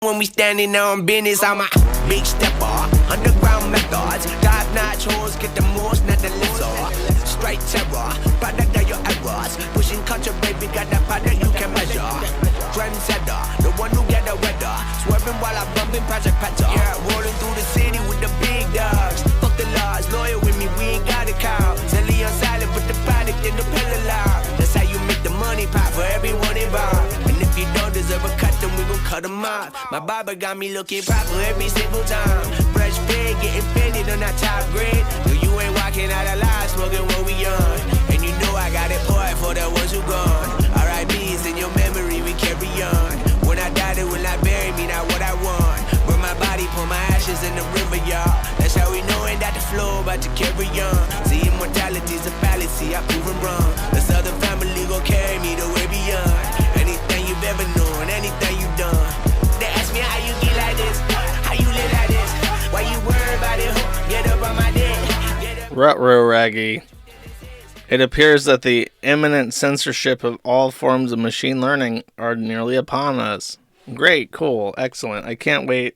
When we standing on business, I'm a big stepper. Underground methods, top-notch hoes, get the most, not the lizard. Straight terror, product of your errors. Pushing culture, baby, got that powder you can measure. Trendsetter, the one who get the weather. Swerving while I'm bumping Project Petter. Yeah, rolling through the city with the big dogs. Fuck the laws, loyal with me, we ain't got a cow. Zelly on silent, put the product in the pillar loud. That's how you make the money pop for everyone involved. And if you don't deserve a cut, then we gon' cut them off. My barber got me looking proper every single time. Fresh fade, getting faded on that top grade. No, you ain't walking out alive, smoking what we on. And you know I got it poured for the ones who gone. R.I.P.'s in your memory, we carry on. When I die, they will not bury me, not what I want. Burn my body, pour my ashes in the river, y'all. That's how we knowin' that the flow about to carry on. See, immortality's a fallacy, I prove it wrong. This other family gon' carry me the way beyond. Anything you've ever known, anything you've done. They ask me how you get like this, how you live like this. Why you worry about it, get up on my dick. Ruh-roh, Raggy. It appears that the imminent censorship of all forms of machine learning are nearly upon us. Great, cool, excellent. I can't wait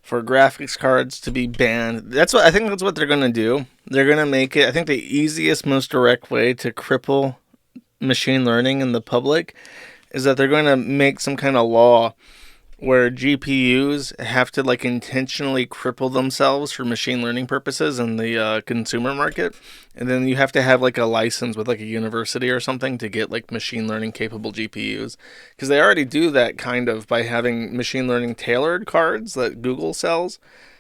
for graphics cards to be banned. I think that's what they're going to do. They're going to make it, I think the easiest, most direct way to cripple machine learning in the public is that they're going to make some kind of law where GPUs have to like intentionally cripple themselves for machine learning purposes in the consumer market. And then you have to have like a license with like a university or something to get like machine learning capable GPUs. Because they already do that kind of by having machine learning tailored cards that Google sells.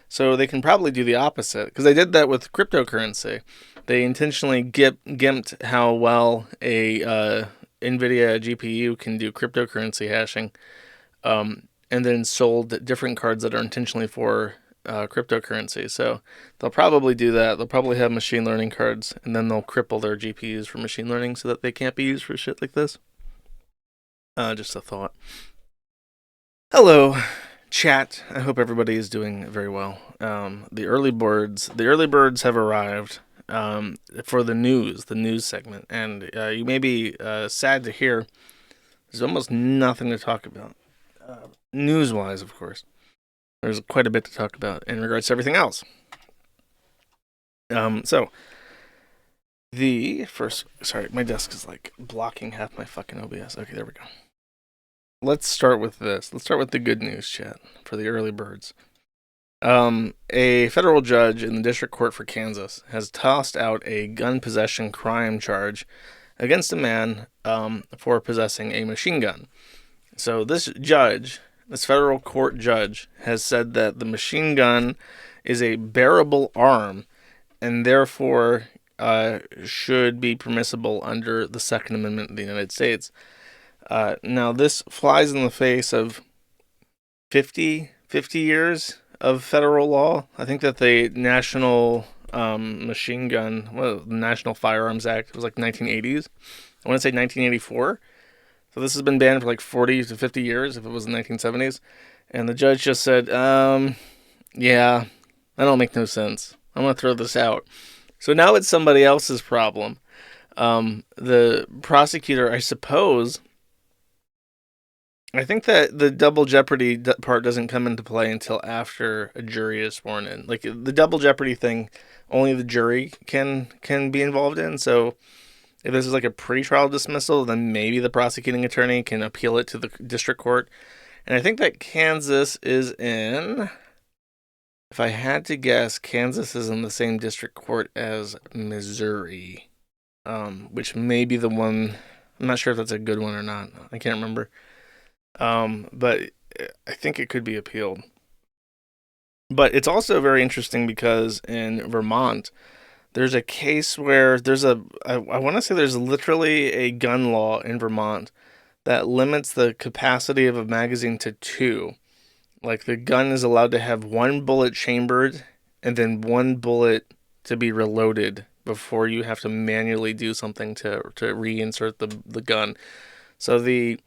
So they can probably do the opposite. Because they did that with cryptocurrency. They intentionally gimped how well a NVIDIA GPU can do cryptocurrency hashing. And then sold different cards that are intentionally for cryptocurrency. So they'll probably do that. They'll probably have machine learning cards, and then they'll cripple their GPUs for machine learning so that they can't be used for shit like this. Just a thought. Hello, chat. I hope everybody is doing very well. The early birds have arrived for the news segment, and you may be sad to hear there's almost nothing to talk about. News-wise, of course. There's quite a bit to talk about in regards to everything else. So, the first... Sorry, my desk is, like, blocking half my fucking OBS. Okay, there we go. Let's start with this. Let's start with the good news, chat, for the early birds. A federal judge in the District Court for Kansas has tossed out a gun possession crime charge against a man for possessing a machine gun. So this federal court judge, has said that the machine gun is a bearable arm and therefore should be permissible under the Second Amendment of the United States. Now, this flies in the face of 50 years of federal law. I think that the National the National Firearms Act was like 1980s. I want to say 1984. So this has been banned for like 40 to 50 years, if it was in the 1970s. And the judge just said, yeah, that don't make no sense. I'm going to throw this out. So now it's somebody else's problem. The prosecutor, I suppose, I think that the double jeopardy part doesn't come into play until after a jury is sworn in. Like the double jeopardy thing, only the jury can be involved in. So if this is like a pretrial dismissal, then maybe the prosecuting attorney can appeal it to the district court. And I think that Kansas is in... If I had to guess, Kansas is in the same district court as Missouri, which may be the one. I'm not sure if that's a good one or not. I can't remember. But I think it could be appealed. But it's also very interesting because in Vermont, there's a case where I want to say there's literally a gun law in Vermont that limits the capacity of a magazine to 2. Like, the gun is allowed to have 1 bullet chambered and then 1 bullet to be reloaded before you have to manually do something to reinsert the gun. So the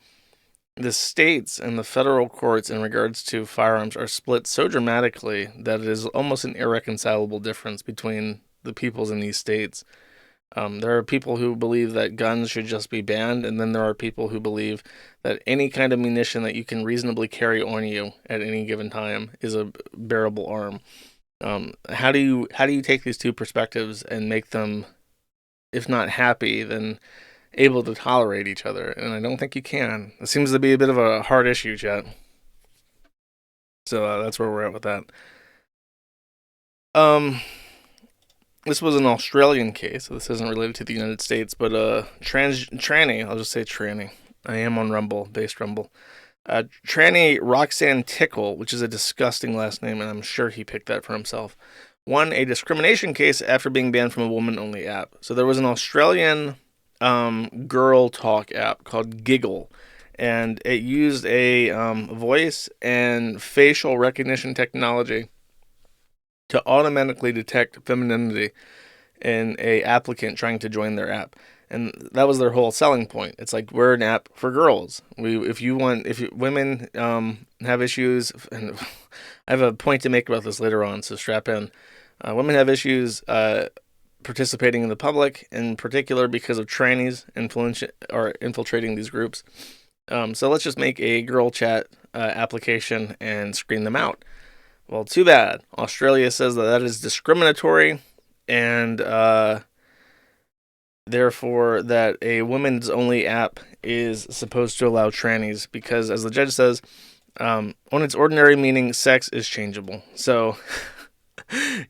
states and the federal courts in regards to firearms are split so dramatically that it is almost an irreconcilable difference between the peoples in these states. There are people who believe that guns should just be banned, and then there are people who believe that any kind of munition that you can reasonably carry on you at any given time is a bearable arm. How do you take these two perspectives and make them, if not happy, then able to tolerate each other? And I don't think you can. It seems to be a bit of a hard issue, chat. So that's where we're at with that. This was an Australian case, so this isn't related to the United States, but tranny, I'll just say tranny. I am on Rumble, based Rumble. Tranny Roxanne Tickle, which is a disgusting last name, and I'm sure he picked that for himself, won a discrimination case after being banned from a woman-only app. So there was an Australian girl talk app called Giggle, and it used a voice and facial recognition technology to automatically detect femininity in a applicant trying to join their app. And that was their whole selling point. It's like, we're an app for girls. If women have issues, and I have a point to make about this later on, so strap in. Women have issues participating in the public, in particular because of trannies infiltrating these groups. So let's just make a girl chat application and screen them out. Well, too bad. Australia says that is discriminatory, and therefore that a women's only app is supposed to allow trannies, because, as the judge says, on its ordinary meaning, sex is changeable. So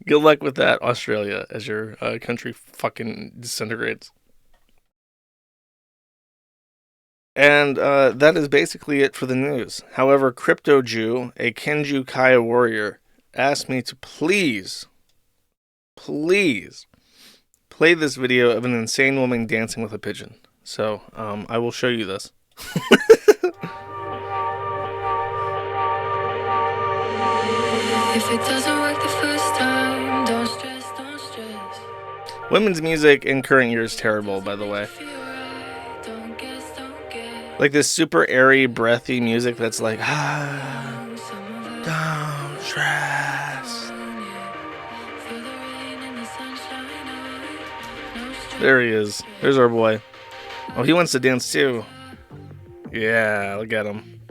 good luck with that, Australia, as your country fucking disintegrates. And that is basically it for the news. However, Crypto Jew, a Kenju Kaya warrior, asked me to please play this video of an insane woman dancing with a pigeon. So I will show you this. If it doesn't work the first time, don't stress. Women's music in current year is terrible, by the way. Like this super airy, breathy music that's like, don't stress. There he is. There's our boy. Oh, he wants to dance too. Yeah, look at him.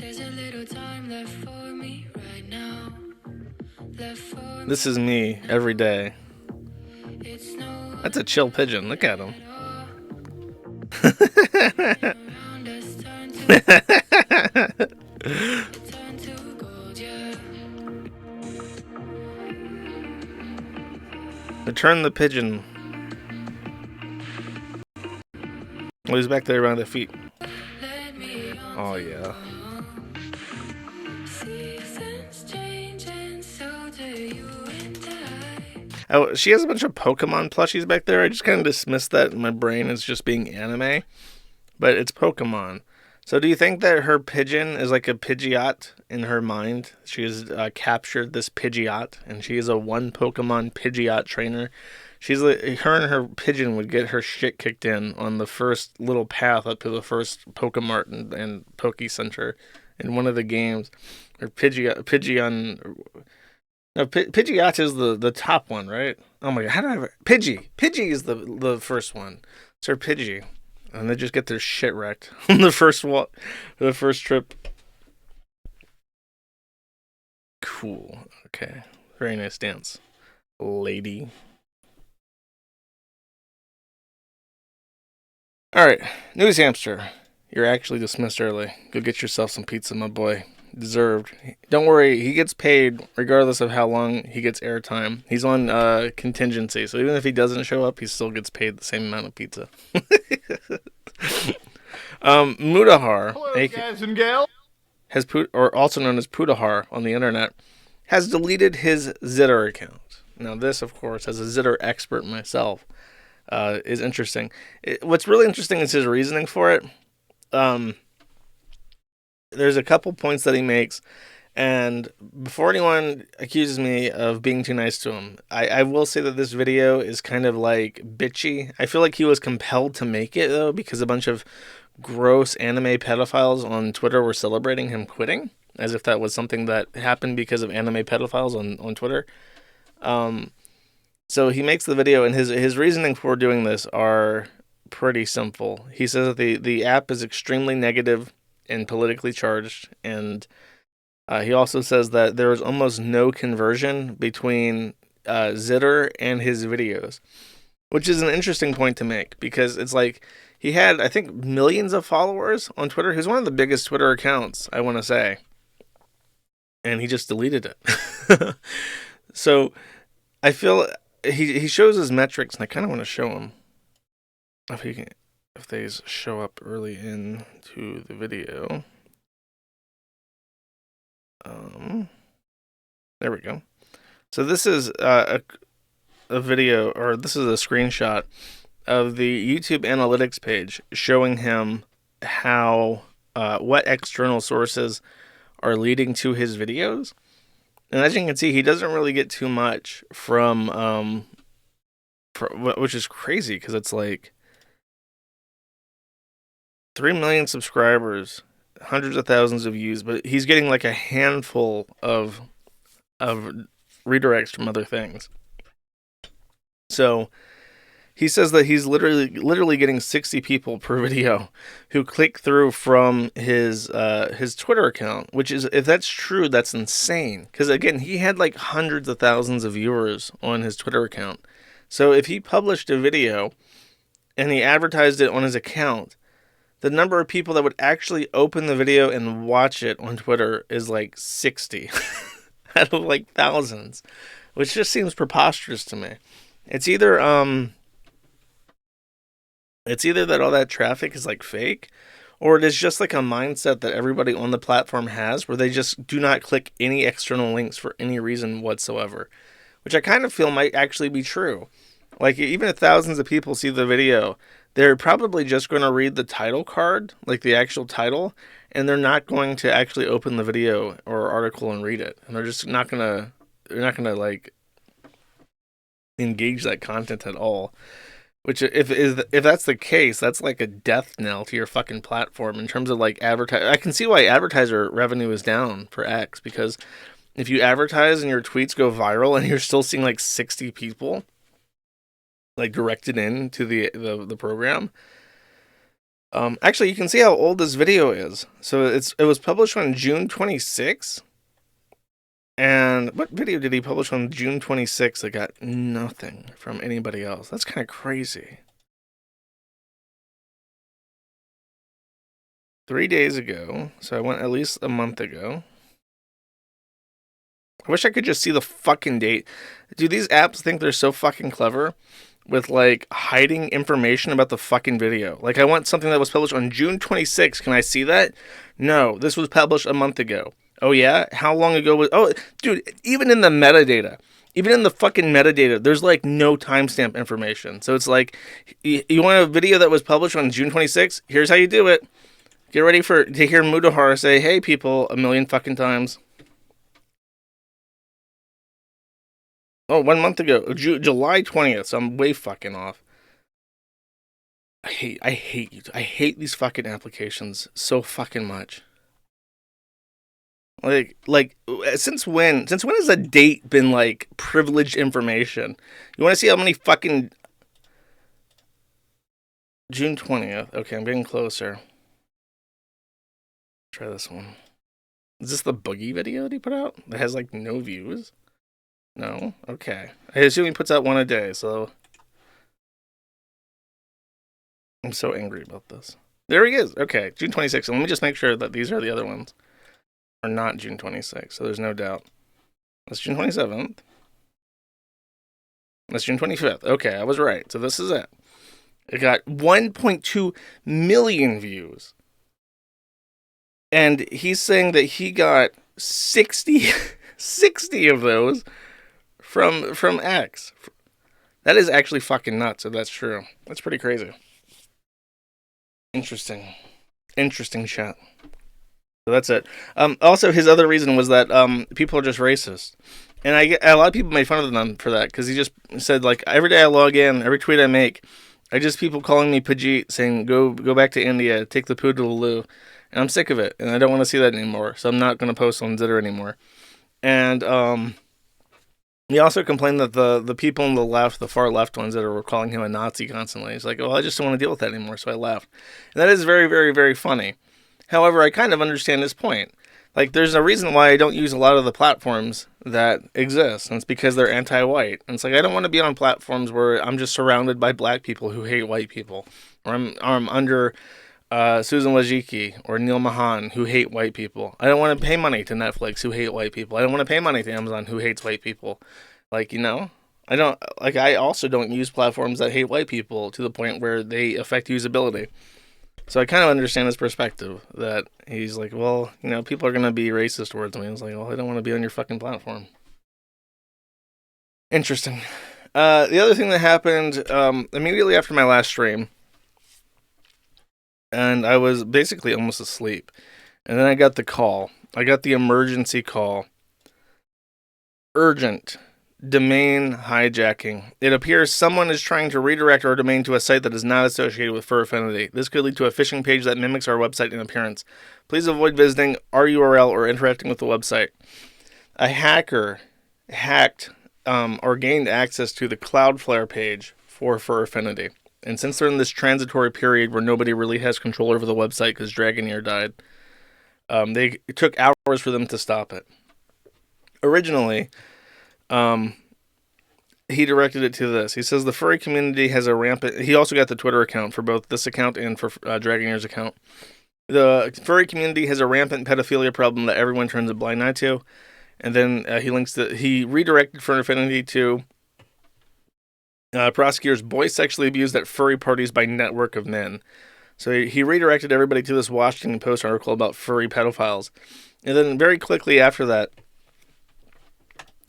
This is me every day. That's a chill pigeon. Look at him. Return the pigeon. Oh, he's back there around the feet. Oh, yeah. Oh, she has a bunch of Pokemon plushies back there. I just kind of dismissed that in my brain as just being anime. But it's Pokemon. So do you think that her pigeon is like a Pidgeot in her mind? She has captured this Pidgeot, and she is a one Pokemon Pidgeot trainer. She's like, her and her pigeon would get her shit kicked in on the first little path up to the first Pokemart and Poke Center in one of the games. Or Pidgeot is the top one, right? Oh my god, how did I ever... Pidgey is the first one. It's her Pidgey. And they just get their shit wrecked on the first trip. Cool. Okay. Very nice dance, lady. Alright, News Hamster. You're actually dismissed early. Go get yourself some pizza, my boy. Deserved. Don't worry, he gets paid regardless of how long he gets airtime. He's on contingency, so even if he doesn't show up, he still gets paid the same amount of pizza. Mudahar, hello, guys and gals, or also known as Pudahar on the internet, has deleted his Zitter account. Now this, of course, as a Zitter expert myself, is interesting. What's really interesting is his reasoning for it. There's a couple points that he makes, and before anyone accuses me of being too nice to him, I will say that this video is kind of like bitchy. I feel like he was compelled to make it, though, because a bunch of gross anime pedophiles on Twitter were celebrating him quitting, as if that was something that happened because of anime pedophiles on Twitter. So he makes the video, and his reasoning for doing this are pretty simple. He says that the app is extremely negative and politically charged, and he also says that there is almost no conversion between Zitter and his videos, which is an interesting point to make, because it's like he had, I think, millions of followers on Twitter. He's one of the biggest Twitter accounts, I want to say, and he just deleted it. So I feel he shows his metrics, and I kind of want to show him if they show up early into the video. There we go. So this is a video, or this is a screenshot of the YouTube analytics page showing him how what external sources are leading to his videos. And as you can see, he doesn't really get too much from which is crazy, because it's like 3 million subscribers, hundreds of thousands of views, but he's getting like a handful of redirects from other things. So he says that he's literally getting 60 people per video who click through from his Twitter account, which is, if that's true, that's insane. Because again, he had like hundreds of thousands of viewers on his Twitter account. So if he published a video and he advertised it on his account, the number of people that would actually open the video and watch it on Twitter is like 60 out of like thousands, which just seems preposterous to me. It's either that all that traffic is like fake, or it is just like a mindset that everybody on the platform has, where they just do not click any external links for any reason whatsoever, which I kind of feel might actually be true. Like, even if thousands of people see the video, they're probably just going to read the title card, like the actual title, and they're not going to actually open the video or article and read it. And they're just not going to like engage that content at all. Which, if that's the case, that's like a death knell to your fucking platform in terms of like advertise. I can see why advertiser revenue is down for X, because if you advertise and your tweets go viral and you're still seeing like 60 people like directed into the program. Actually, you can see how old this video is. So it was published on June 26th. And what video did he publish on June 26th that got nothing from anybody else? That's kind of crazy. 3 days ago. So I went at least a month ago. I wish I could just see the fucking date. Do these apps think they're so fucking clever with like hiding information about the fucking video? Like, I want something that was published on June 26th. Can I see that? No, this was published a month ago. Oh yeah? How long ago was... Oh, dude, even in the metadata, even in the fucking metadata, there's like no timestamp information. So it's like, you want a video that was published on June 26th? Here's how you do it. Get ready to hear Mudahar say, "Hey people," a million fucking times. Oh, 1 month ago, July 20th, so I'm way fucking off. I hate these fucking applications so fucking much. Like, since when has a date been like privileged information? You want to see how many fucking... June 20th. Okay, I'm getting closer. Try this one. Is this the Boogie video that he put out? That has like no views? No? Okay. I assume he puts out one a day, so... I'm so angry about this. There he is. Okay, June 26th. And let me just make sure that these are the other ones. Are not June 26th, so there's no doubt. That's June 27th. That's June 25th. Okay, I was right. So this is it. It got 1.2 million views. And he's saying that he got 60 of those from X. That is actually fucking nuts, if that's true. That's pretty crazy. Interesting chat. So that's it. Also, his other reason was that people are just racist. And I get a lot of people made fun of them for that, because he just said, like, every day I log in, every tweet I make, I just people calling me Pajit, saying, go back to India, take the poo to the loo. And I'm sick of it, and I don't want to see that anymore, so I'm not going to post on Zitter anymore. And He also complained that the people on the left, the far left ones that were calling him a Nazi constantly, he's like, well, I just don't want to deal with that anymore, so I left. And that is very, very, very funny. However, I kind of understand his point. Like, there's a reason why I don't use a lot of the platforms that exist, and it's because they're anti-white. And it's like, I don't want to be on platforms where I'm just surrounded by black people who hate white people, or I'm under Susan Wojcicki or Neil Mahan who hate white people. I don't want to pay money to Netflix who hate white people. I don't want to pay money to Amazon who hates white people. Like, I also don't use platforms that hate white people to the point where they affect usability. So I kind of understand his perspective that he's like, well, people are going to be racist towards me. I was like, well, I don't want to be on your fucking platform. Interesting. The other thing that happened immediately after my last stream, and I was basically almost asleep, and then I got the call. I got the emergency call. Urgent. Domain hijacking. It appears someone is trying to redirect our domain to a site that is not associated with FurAffinity. This could lead to a phishing page that mimics our website in appearance. Please avoid visiting our URL or interacting with the website. A hacker hacked or gained access to the Cloudflare page for FurAffinity. And since they're in this transitory period where nobody really has control over the website because Dragoneer died, it took hours for them to stop it. Originally, he directed it to this. He says the furry community has a rampant... He also got the Twitter account for both this account and for Dragoneer's account. The furry community has a rampant pedophilia problem that everyone turns a blind eye to. And then he redirected FurAffinity to prosecutors boy sexually abused at furry parties by network of men. So he redirected everybody to this Washington Post article about furry pedophiles. And then very quickly after that,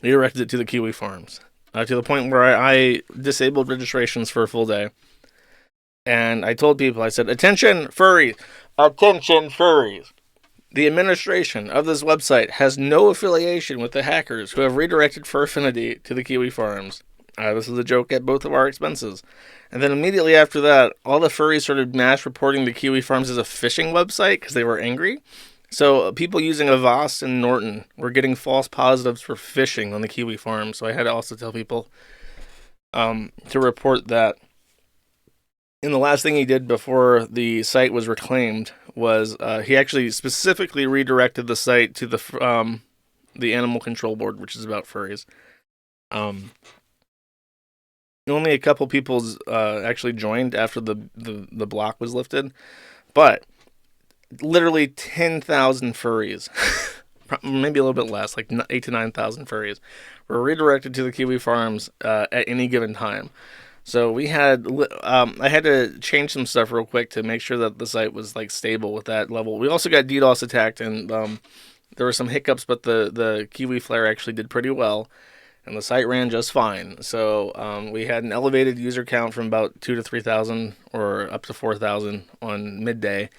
he directed it to the Kiwi Farms, to the point where I disabled registrations for a full day. And I told people, I said, attention furries, The administration of this website has no affiliation with the hackers who have redirected FurAffinity to the Kiwi Farms. This is a joke at both of our expenses. And then immediately after that, all the furries started mass reporting the Kiwi Farms as a phishing website because they were angry. So people using Avast and Norton were getting false positives for phishing on the Kiwi Farm. So I had to also tell people to report that. And the last thing he did before the site was reclaimed was he actually specifically redirected the site to the Animal Control Board, which is about furries. Only a couple people actually joined after the block was lifted, but literally 10,000 furries, maybe a little bit less, like 8,000 to 9,000 furries, were redirected to the Kiwi Farms at any given time. So we had, I had to change some stuff real quick to make sure that the site was like stable with that level. We also got DDoS attacked, and there were some hiccups, but the Kiwi Flare actually did pretty well, and the site ran just fine. So we had an elevated user count from about 2,000 to 3,000, or up to 4,000 on midday.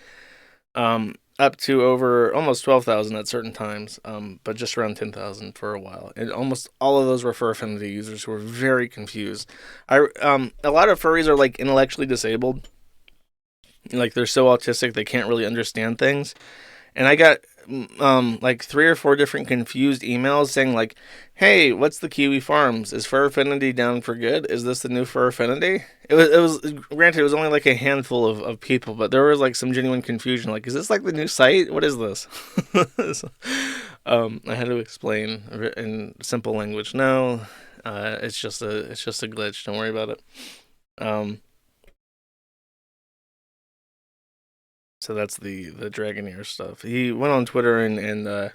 Up to over almost 12,000 at certain times, but just around 10,000 for a while. And almost all of those were FurAffinity users who were very confused. A lot of furries are like intellectually disabled. Like they're so autistic they can't really understand things. And I got like 3 or 4 different confused emails saying like, hey, what's the Kiwi Farms? Is FurAffinity down for good? Is this the new FurAffinity? It was granted, it was only like a handful of people, but there was like some genuine confusion. Like, is this like the new site? What is this? So, I had to explain in simple language. No, it's just a glitch. Don't worry about it. So that's the Dragoneer stuff. He went on Twitter and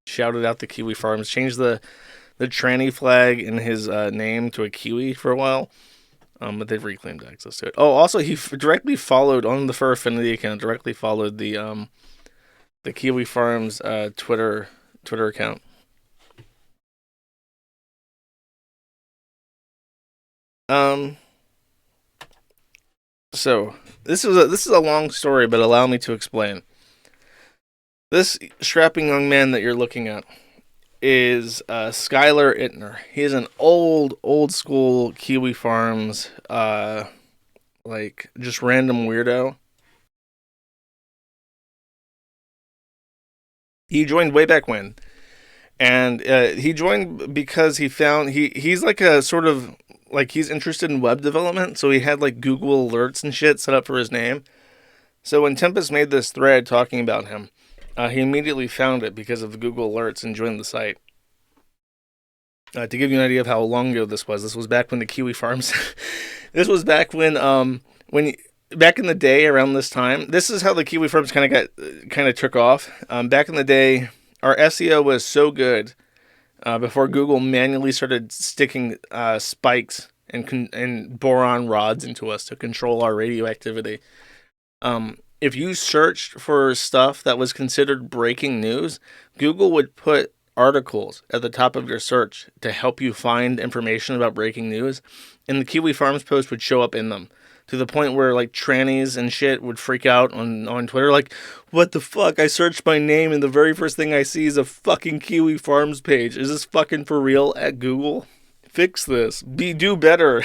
shouted out the Kiwi Farms, changed the tranny flag in his name to a kiwi for a while, but they've reclaimed access to it. Oh, also he directly followed on the FurAffinity account. Directly followed the Kiwi Farms Twitter account. So this is a long story, but allow me to explain. This strapping young man that you're looking at is Skylar Ittner. He is an old school Kiwi Farms, like just random weirdo. He joined way back when, And he joined because he found he's like a sort of like he's interested in web development, so he had like Google alerts and shit set up for his name. So when Tempest made this thread talking about him, he immediately found it because of the Google alerts and joined the site. To give you an idea of how long ago this was back when the Kiwi Farms. This was back when back in the day around this time. This is how the Kiwi Farms kind of took off. Back in the day, our SEO was so good before Google manually started sticking spikes and boron rods into us to control our radioactivity. If you searched for stuff that was considered breaking news, Google would put articles at the top of your search to help you find information about breaking news, and the Kiwi Farms post would show up in them, to the point where like trannies and shit would freak out on Twitter, like, what the fuck, I searched my name and the very first thing I see is a fucking Kiwi Farms page. Is this fucking for real at Google? Fix this. Do better.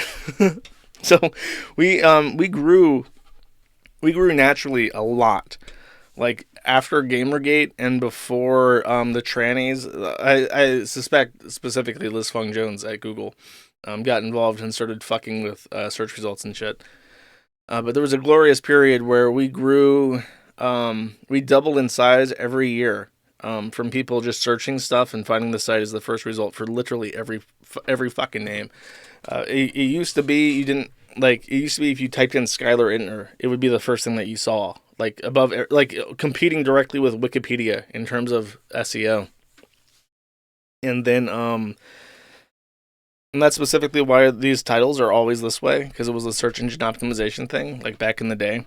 So we grew naturally a lot. Like, after Gamergate and before the trannies, I suspect specifically Liz Fong Jones at Google got involved and started fucking with search results and shit. But there was a glorious period where we grew, we doubled in size every year, from people just searching stuff and finding the site as the first result for literally every fucking name. It used to be if you typed in Skylar Ittner, it would be the first thing that you saw, like above, like competing directly with Wikipedia in terms of SEO. And then, and that's specifically why these titles are always this way, because it was a search engine optimization thing, like back in the day.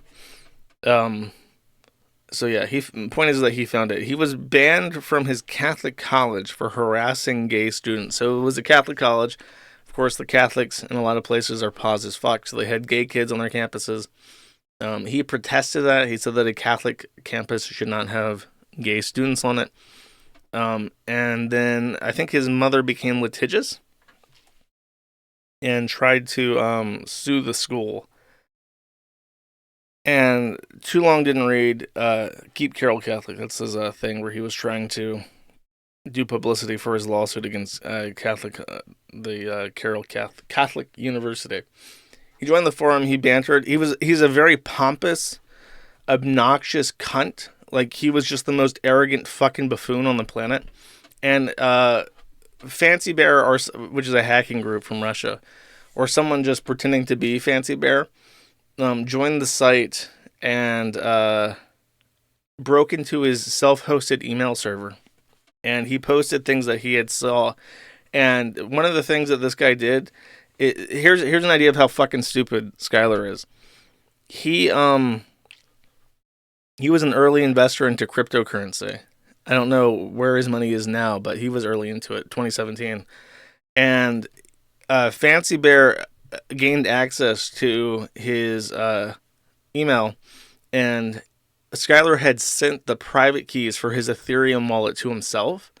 So yeah, point is that he found it. He was banned from his Catholic college for harassing gay students. So it was a Catholic college. Of course, the Catholics in a lot of places are pos as fuck, so they had gay kids on their campuses. He protested that. He said that a Catholic campus should not have gay students on it. And then I think his mother became litigious and tried to sue the school. And Too Long Didn't Read, Keep Carroll Catholic. That's his thing where he was trying to do publicity for his lawsuit against the Carroll Catholic University. He joined the forum. He bantered. He's a very pompous, obnoxious cunt. Like, he was just the most arrogant fucking buffoon on the planet. And Fancy Bear, which is a hacking group from Russia, or someone just pretending to be Fancy Bear, joined the site and broke into his self-hosted email server. And he posted things that he had saw. And one of the things that this guy did, here's an idea of how fucking stupid Skylar is. He was an early investor into cryptocurrency. I don't know where his money is now, but he was early into it, 2017. And Fancy Bear gained access to his email, and Skylar had sent the private keys for his Ethereum wallet to himself,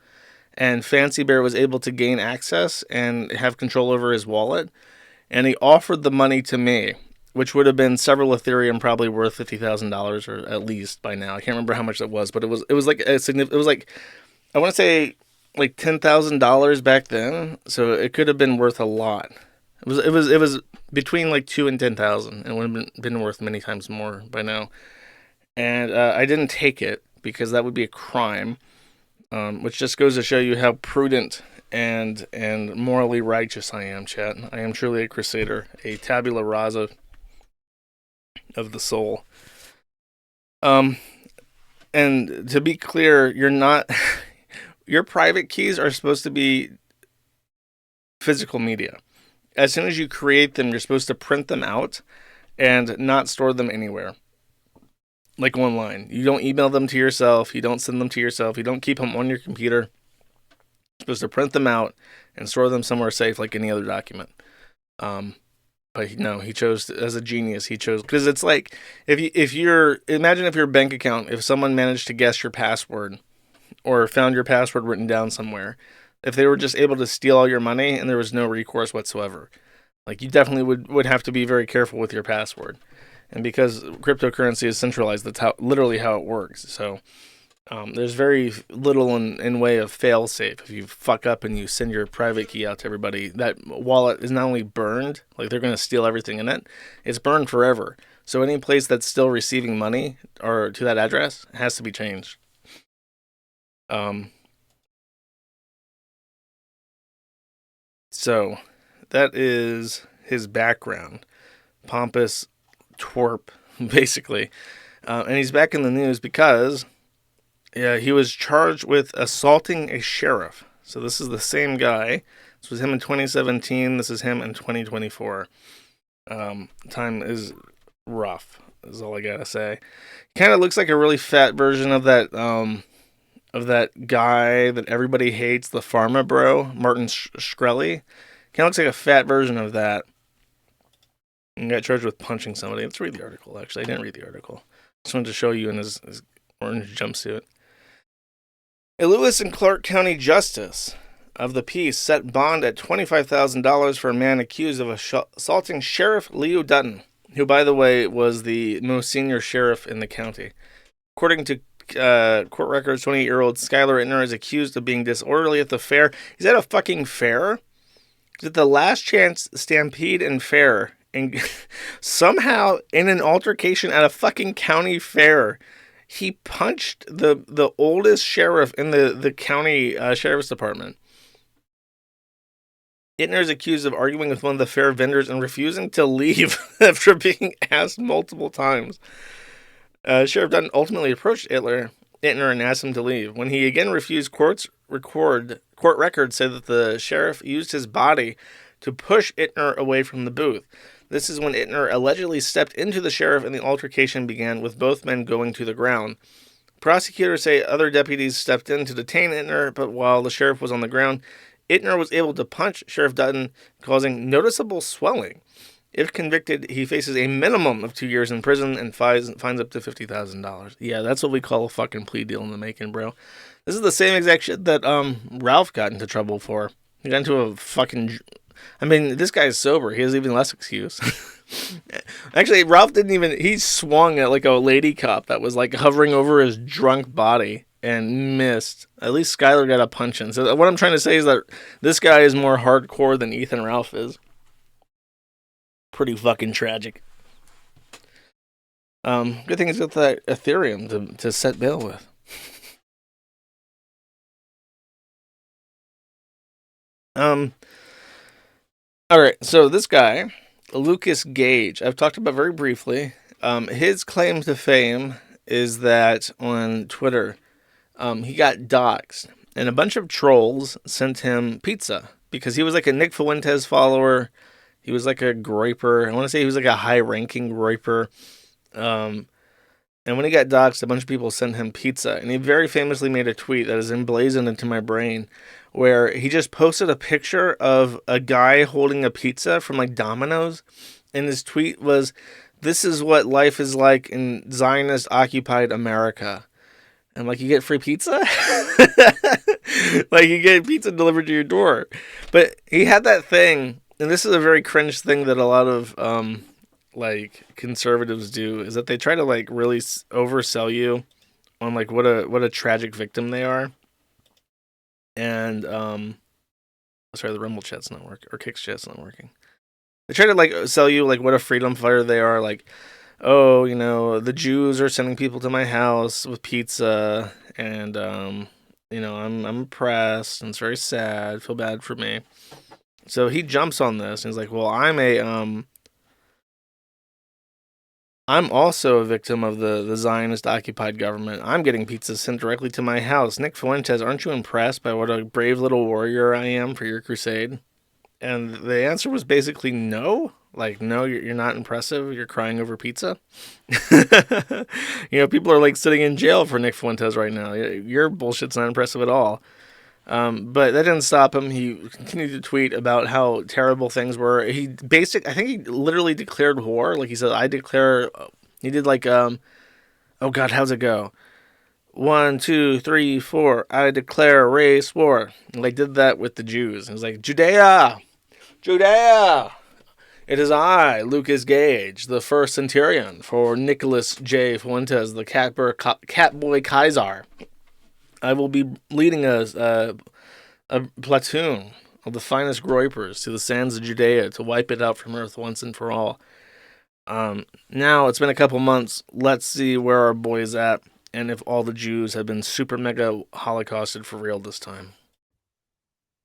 and Fancy Bear was able to gain access and have control over his wallet, and he offered the money to me, which would have been several Ethereum, probably worth $50,000 or at least by now. I can't remember how much that was, but it was like a significant. It was like, I want to say like $10,000 back then, so it could have been worth a lot. It was between like 2 and 10,000, and it would have been worth many times more by now. And I didn't take it because that would be a crime, which just goes to show you how prudent and morally righteous I am, chat. I am truly a crusader, a tabula rasa of the soul. And to be clear, you're not. Your private keys are supposed to be physical media. As soon as you create them, you're supposed to print them out and not store them anywhere. Like online. You don't email them to yourself. You don't send them to yourself. You don't keep them on your computer. You're supposed to print them out and store them somewhere safe like any other document. But no, he chose, as a genius, because it's like, imagine if your bank account, if someone managed to guess your password or found your password written down somewhere, if they were just able to steal all your money and there was no recourse whatsoever. Like, you definitely would have to be very careful with your password. And because cryptocurrency is centralized, that's literally how it works. So There's very little in way of fail-safe. If you fuck up and you send your private key out to everybody, that wallet is not only burned, like they're going to steal everything in it, it's burned forever. So any place that's still receiving money or to that address has to be changed. So that is his background. Pompous twerp, basically. And he's back in the news because he was charged with assaulting a sheriff. So this is the same guy. This was him in 2017. This is him in 2024. Time is rough, is all I gotta say. Kind of looks like a really fat version of that guy that everybody hates, the pharma bro, Martin Shkreli. Kind of looks like a fat version of that. And got charged with punching somebody. Let's read the article, actually. I didn't read the article. Just wanted to show you in his orange jumpsuit. A Lewis and Clark County justice of the peace set bond at $25,000 for a man accused of assaulting Sheriff Leo Dutton, who, by the way, was the most senior sheriff in the county. According to court records, 28-year-old Skylar Ittner is accused of being disorderly at the fair. Is that a fucking fair? Is it the Last Chance Stampede and Fair? And somehow, in an altercation at a fucking county fair, he punched the oldest sheriff in the county sheriff's department. Ittner is accused of arguing with one of the fair vendors and refusing to leave after being asked multiple times. Sheriff Dutton ultimately approached Ittner and asked him to leave. When he again refused, court records say that the sheriff used his body to push Ittner away from the booth. This is when Ittner allegedly stepped into the sheriff and the altercation began, with both men going to the ground. Prosecutors say other deputies stepped in to detain Ittner, but while the sheriff was on the ground, Ittner was able to punch Sheriff Dutton, causing noticeable swelling. If convicted, he faces a minimum of 2 years in prison and fines up to $50,000. Yeah, that's what we call a fucking plea deal in the making, bro. This is the same exact shit that Ralph got into trouble for. He got into a fucking... I mean, this guy's sober. He has even less excuse. Actually, Ralph didn't even... He swung at like a lady cop that was like hovering over his drunk body and missed. At least Skylar got a punch in. So what I'm trying to say is that this guy is more hardcore than Ethan Ralph is. Pretty fucking tragic. Good thing he's got that Ethereum to set bail with. Alright, so this guy, Lucas Gage, I've talked about very briefly. His claim to fame is that on Twitter, he got doxxed, and a bunch of trolls sent him pizza, because he was like a Nick Fuentes follower. He was like a groiper. I want to say he was like a high-ranking groiper. And when he got doxxed, a bunch of people sent him pizza. And he very famously made a tweet that is emblazoned into my brain, where he just posted a picture of a guy holding a pizza from like Domino's. And his tweet was, "This is what life is like in Zionist-occupied America." And like, you get free pizza? Like, you get pizza delivered to your door. But he had that thing, and this is a very cringe thing that a lot of like conservatives do, is that they try to like really oversell you on like what a tragic victim they are. And sorry, the Rumble chat's not working, or Kicks chat's not working. They try to like sell you like what a freedom fighter they are, like, oh, you know, the Jews are sending people to my house with pizza, and you know, I'm oppressed, and it's very sad, feel bad for me. So he jumps on this and he's like, well, I'm also a victim of the Zionist-occupied government. I'm getting pizzas sent directly to my house. Nick Fuentes, aren't you impressed by what a brave little warrior I am for your crusade? And the answer was basically no. Like, no, you're not impressive. You're crying over pizza. You know, people are like sitting in jail for Nick Fuentes right now. Your bullshit's not impressive at all. But that didn't stop him. He continued to tweet about how terrible things were. I think he literally declared war. Like, he said, he did like, oh God, how's it go? 1, 2, 3, 4, I declare race war. And like, did that with the Jews. It was like, Judea! It is I, Lucas Gage, the first centurion for Nicholas J. Fuentes, the Catboy Kaiser. I will be leading a platoon of the finest groypers to the sands of Judea to wipe it out from Earth once and for all. Now it's been a couple months. Let's see where our boy's at, and if all the Jews have been super mega holocausted for real this time.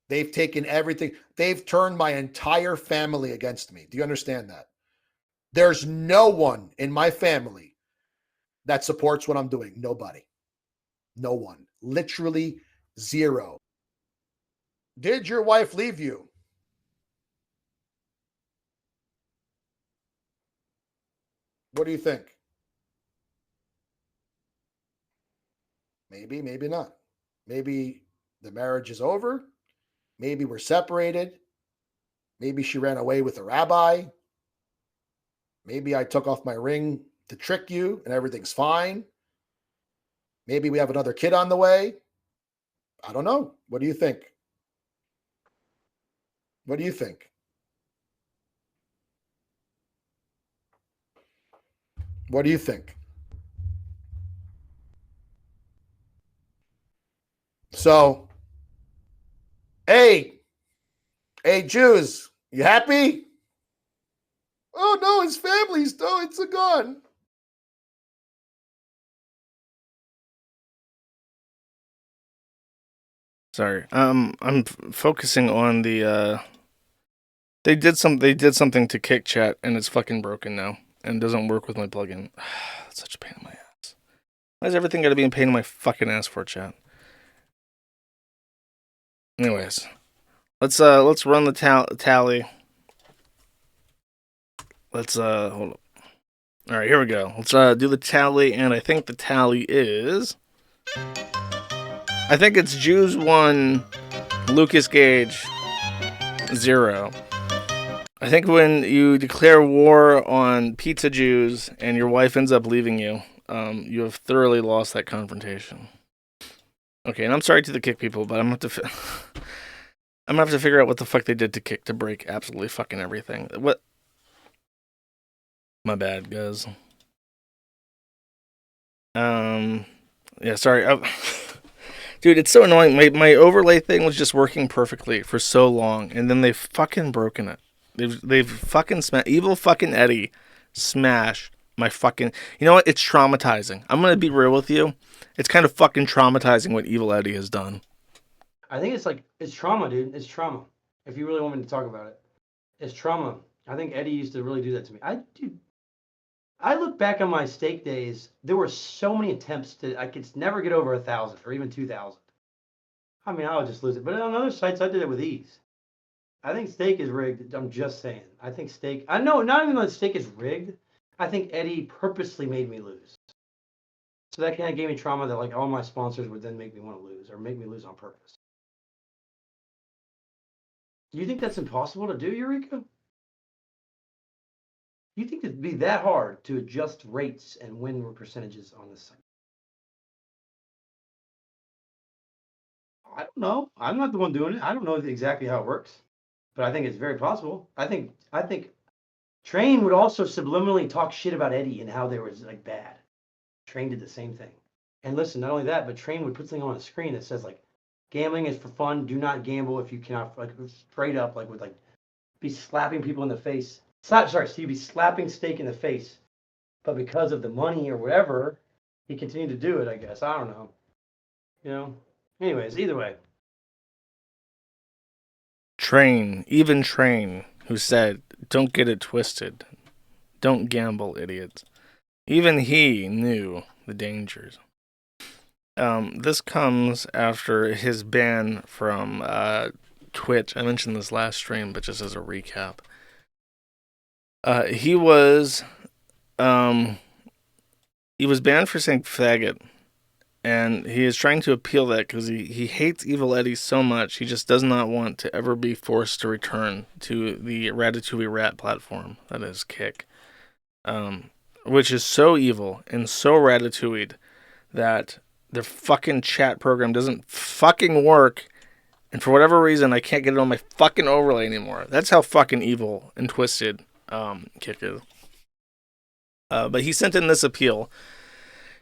They've taken everything. They've turned my entire family against me. Do you understand that? There's no one in my family that supports what I'm doing. Nobody. No one. Literally zero. Did your wife leave you? What do you think? Maybe, maybe not. Maybe the marriage is over. Maybe we're separated. Maybe she ran away with a rabbi. Maybe I took off my ring to trick you and everything's fine. Maybe we have another kid on the way. I don't know. What do you think? What do you think? What do you think? So, hey, Jews, you happy? Oh no, his family's it's a gun. Sorry. I'm focusing on the they did something to kick chat and it's fucking broken now and doesn't work with my plugin. That's such a pain in my ass. Why is everything gotta be a pain in my fucking ass for chat? Anyways, let's run the tally. Let's hold up. All right, here we go. Let's do the tally, and I think the tally is. I think it's Jews 1, Lucas Gage 0. I think when you declare war on pizza Jews and your wife ends up leaving you, you have thoroughly lost that confrontation. Okay, and I'm sorry to the kick people, but I'm gonna have to figure out what the fuck they did to kick to break absolutely fucking everything. What? My bad, guys. Yeah, sorry. Dude, it's so annoying. My overlay thing was just working perfectly for so long, and then they've fucking broken it. They've fucking evil fucking Eddie smashed my fucking. You know what? It's traumatizing. I'm gonna be real with you. It's kind of fucking traumatizing what evil Eddie has done. I think it's trauma, dude. It's trauma. If you really want me to talk about it, it's trauma. I think Eddie used to really do that to me. I look back on my steak days. There were so many attempts I could never get over 1,000 or even 2,000. I mean, I would just lose it. But on other sites, I did it with ease. I think steak is rigged. I'm just saying. I think steak. I know, not even that steak is rigged. I think Eddie purposely made me lose. So that kind of gave me trauma that like all my sponsors would then make me want to lose or make me lose on purpose. Do you think that's impossible to do, Eureka? You think it'd be that hard to adjust rates and win percentages on this site? I don't know. I'm not the one doing it. I don't know exactly how it works, but I think it's very possible. I think Train would also subliminally talk shit about Eddie and how they were like bad. Train did the same thing. And listen, not only that, but Train would put something on a screen that says like, gambling is for fun. Do not gamble if you cannot, like straight up, like would like be slapping people in the face. So you'd be slapping steak in the face, but because of the money or whatever, he continued to do it. I guess I don't know. You know. Anyways, either way. Train, who said, "Don't get it twisted, don't gamble, idiots." Even he knew the dangers. This comes after his ban from Twitch. I mentioned this last stream, but just as a recap. He was banned for saying faggot, and he is trying to appeal that because he hates Evil Eddie so much, he just does not want to ever be forced to return to the Ratatouille rat platform, that is Kick, which is so evil and so ratatouille'd that their fucking chat program doesn't fucking work, and for whatever reason, I can't get it on my fucking overlay anymore. That's how fucking evil and twisted Kick is. But he sent in this appeal.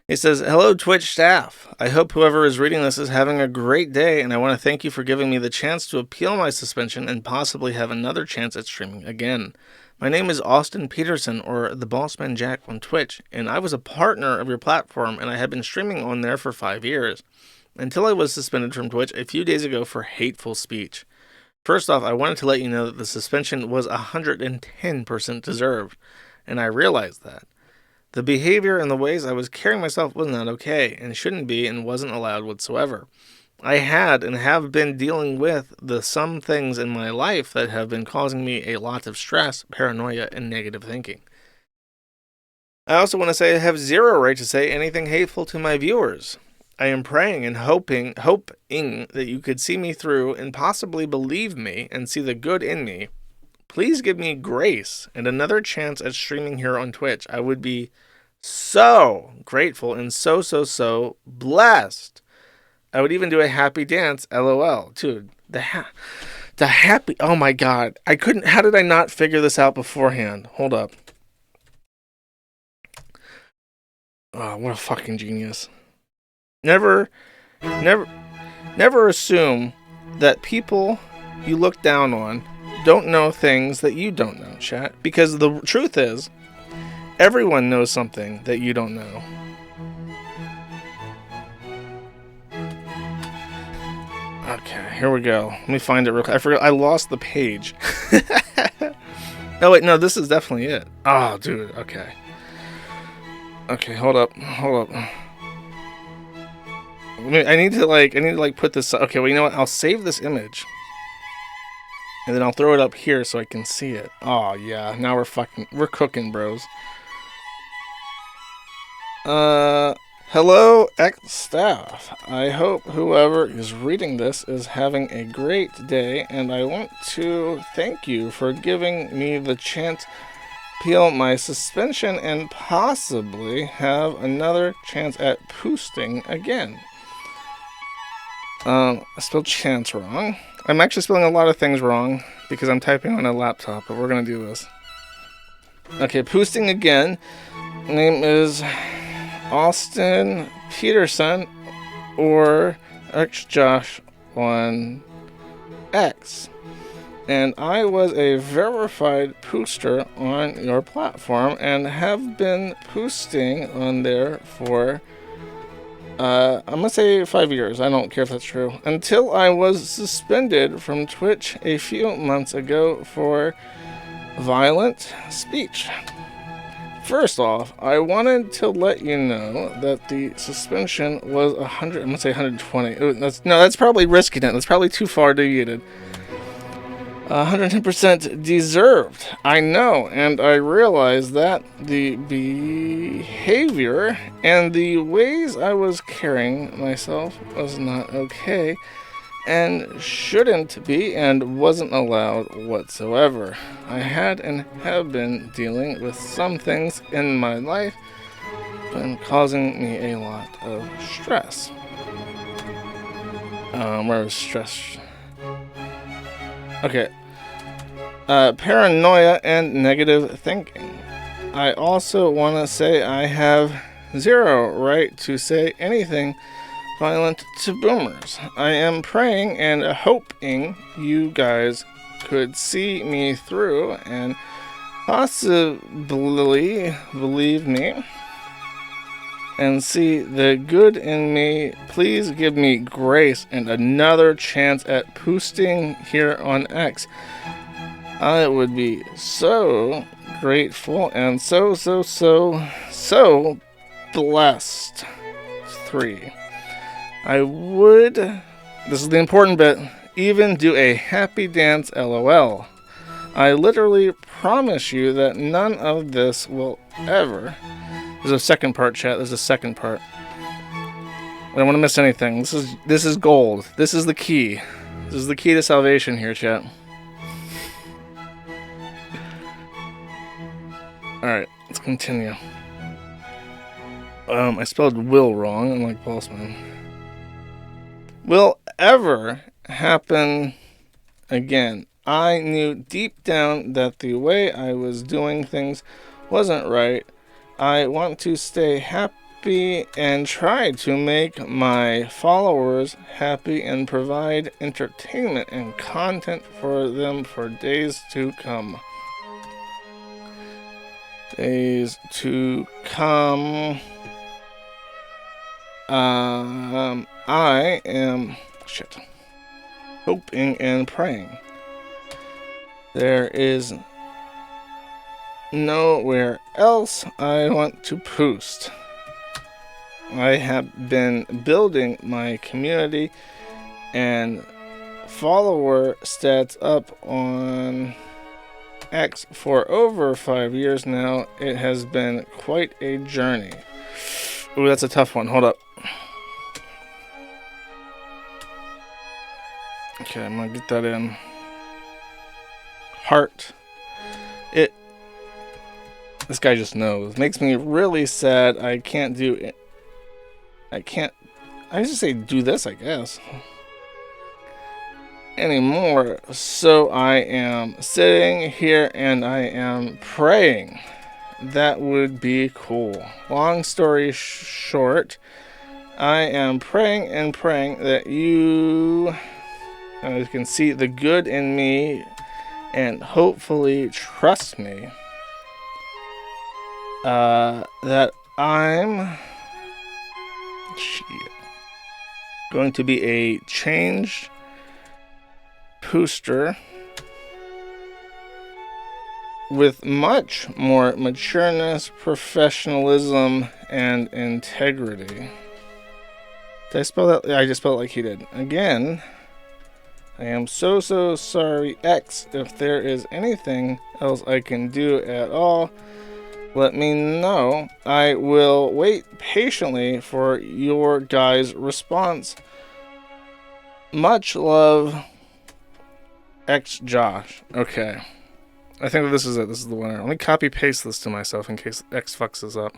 He says, hello, Twitch staff. I hope whoever is reading this is having a great day, and I want to thank you for giving me the chance to appeal my suspension and possibly have another chance at streaming again. My name is Austin Peterson, or the BossmanJack on Twitch, and I was a partner of your platform, and I had been streaming on there for 5 years, until I was suspended from Twitch a few days ago for hateful speech. First off, I wanted to let you know that the suspension was 110% deserved, and I realized that. The behavior and the ways I was carrying myself was not okay, and shouldn't be, and wasn't allowed whatsoever. I had and have been dealing with some things in my life that have been causing me a lot of stress, paranoia, and negative thinking. I also want to say I have zero right to say anything hateful to my viewers. I am praying and hoping that you could see me through and possibly believe me and see the good in me. Please give me grace and another chance at streaming here on Twitch. I would be so grateful and so blessed. I would even do a happy dance, LOL. Dude, the happy, oh my god. How did I not figure this out beforehand? Hold up. Oh, what a fucking genius. Never assume that people you look down on don't know things that you don't know, chat. Because the truth is, everyone knows something that you don't know. Okay, here we go. Let me find it real quick. I forgot, I lost the page. Oh wait, no, this is definitely it. Oh, dude, okay. Okay, hold up. I need to put this, okay, well, you know what? I'll save this image. And then I'll throw it up here so I can see it. Oh, yeah. Now we're cooking, bros. Hello, ex-staff. I hope whoever is reading this is having a great day, and I want to thank you for giving me the chance to appeal my suspension and possibly have another chance at boosting again. I spelled chance wrong. I'm actually spelling a lot of things wrong because I'm typing on a laptop, but we're going to do this. Okay, boosting again. Name is Austin Peterson or XJosh on X. And I was a verified booster on your platform and have been boosting on there for I'm gonna say 5 years. I don't care if that's true. Until I was suspended from Twitch a few months ago for violent speech. First off, I wanted to let you know that the suspension was 100. I'm gonna say 120. That's probably risking it. That's probably too far deviated. 110% deserved. I know, and I realize that the behavior and the ways I was carrying myself was not okay and shouldn't be and wasn't allowed whatsoever. I had and have been dealing with some things in my life been causing me a lot of stress. Where was stress? Okay. Paranoia and negative thinking. I also want to say I have zero right to say anything violent to boomers. I am praying and hoping you guys could see me through and possibly believe me and see the good in me. Please give me grace and another chance at boosting here on X. I would be so grateful and so blessed. 3. I would, this is the important bit, even do a happy dance, LOL. I literally promise you that none of this will ever. There's a second part, chat. There's a second part. I don't want to miss anything. This is gold. This is the key. This is the key to salvation here, chat. Alright, let's continue. I spelled will wrong, unlike Bossman. Will ever happen again. I knew deep down that the way I was doing things wasn't right. I want to stay happy happy and try to make my followers happy and provide entertainment and content for them for days to come. Days to come. I am hoping and praying. There is nowhere else I want to post. I have been building my community and follower stats up on X for over 5 years now. It has been quite a journey. Ooh, that's a tough one. Hold up. Okay, I'm gonna get that in. Heart. This guy just knows. Makes me really sad. I can't do it. I just say do this, I guess. Anymore. So I am sitting here and I am praying. That would be cool. Long story short, I am praying and praying that you can see the good in me and hopefully trust me. That I'm going to be a changed poster with much more matureness, professionalism, and integrity. Did I spell that? I just spelled it like he did. Again, I am so sorry, X. If there is anything else I can do at all, let me know. I will wait patiently for your guys' response. Much love, X Josh. Okay. I think that this is it. This is the winner. Let me copy paste this to myself in case X fucks this up.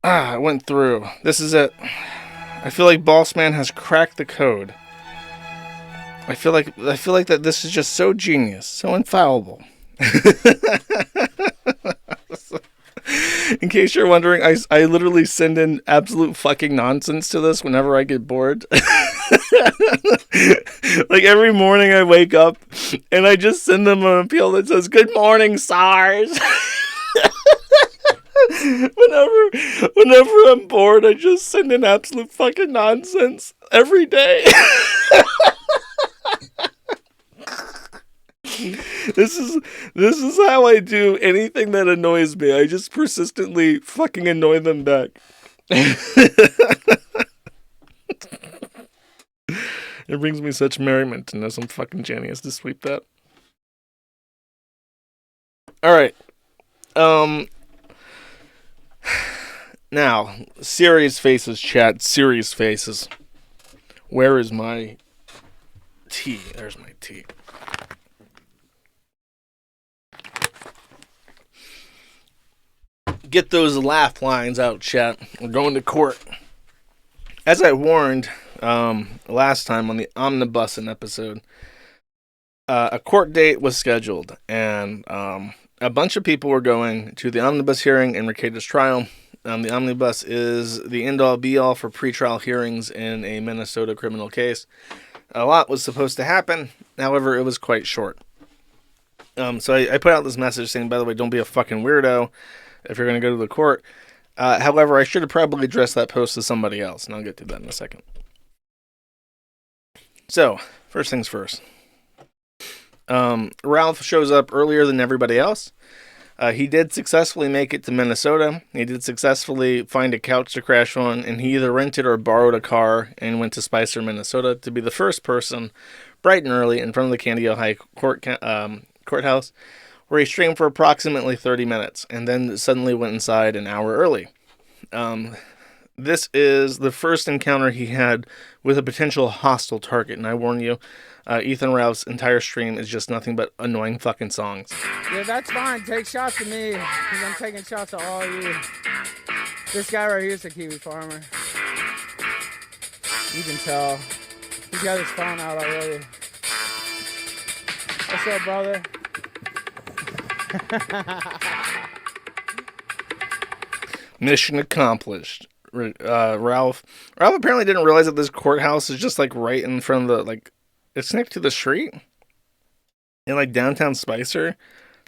I went through. This is it. I feel like Bossman has cracked the code. I feel like that this is just so genius, so infallible. In case you're wondering, I literally send in absolute fucking nonsense to this whenever I get bored. Like every morning I wake up and I just send them an appeal that says, "Good morning, SARS." Whenever I'm bored, I just send in absolute fucking nonsense every day. This is how I do anything that annoys me. I just persistently fucking annoy them back. It brings me such merriment to know some fucking genius to sweep that. Alright. Now, serious faces, chat. Serious faces. Where is my tea? There's my tea. Get those laugh lines out, chat. We're going to court. As I warned last time on the Omnibussin episode, a court date was scheduled, and a bunch of people were going to the omnibus hearing in Rekieta's trial. The omnibus is the end-all be-all for pretrial hearings in a Minnesota criminal case. A lot was supposed to happen, however, it was quite short. So I put out this message saying, by the way, don't be a fucking weirdo if you're going to go to the court. However, I should have probably addressed that post to somebody else, and I'll get to that in a second. So, first things first. Ralph shows up earlier than everybody else. He did successfully make it to Minnesota. He did successfully find a couch to crash on, and he either rented or borrowed a car and went to Spicer, Minnesota to be the first person, bright and early, in front of the Kandiyohi courthouse, where he streamed for approximately 30 minutes, and then suddenly went inside an hour early. This is the first encounter he had with a potential hostile target, and I warn you, Ethan Ralph's entire stream is just nothing but annoying fucking songs. Yeah, that's fine. Take shots at me, because I'm taking shots at all of you. This guy right here is a Kiwi farmer. You can tell. He's got his phone out already. What's up, brother? Mission accomplished. Ralph apparently didn't realize that this courthouse is just like right in front of it's next to the street in like downtown Spicer.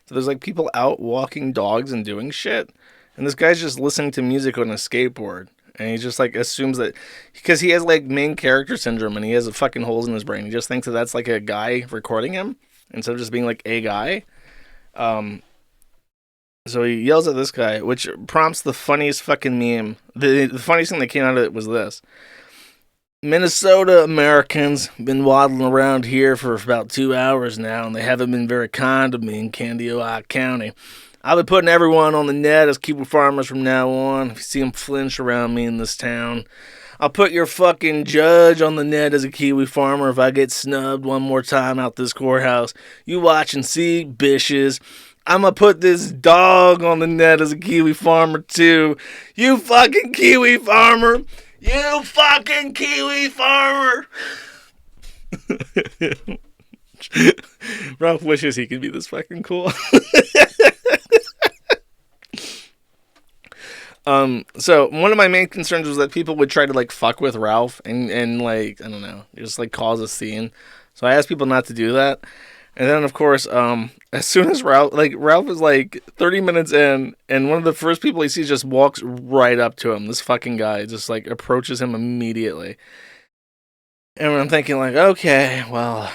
So there's like people out walking dogs and doing shit. And this guy's just listening to music on a skateboard. And he just like assumes that because he has like main character syndrome and he has fucking holes in his brain. He just thinks that that's like a guy recording him instead of just being like a guy. So he yells at this guy, which prompts the funniest fucking meme. The funniest thing that came out of it was this. Minnesota Americans been waddling around here for about 2 hours now, and they haven't been very kind to me in Kandiyohi County. I'll be putting everyone on the net as Kiwi Farmers from now on. If you see them flinch around me in this town, I'll put your fucking judge on the net as a Kiwi Farmer if I get snubbed one more time out this courthouse. You watch and see, bitches. I'm gonna put this dog on the net as a Kiwi Farmer too. You fucking Kiwi Farmer. You fucking Kiwi Farmer. Ralph wishes he could be this fucking cool. So one of my main concerns was that people would try to like fuck with Ralph and like, I don't know, just like cause a scene. So I asked people not to do that. And then of course, as soon as Ralph is like 30 minutes in, and one of the first people he sees just walks right up to him. This fucking guy just like approaches him immediately. And I'm thinking like, okay, well,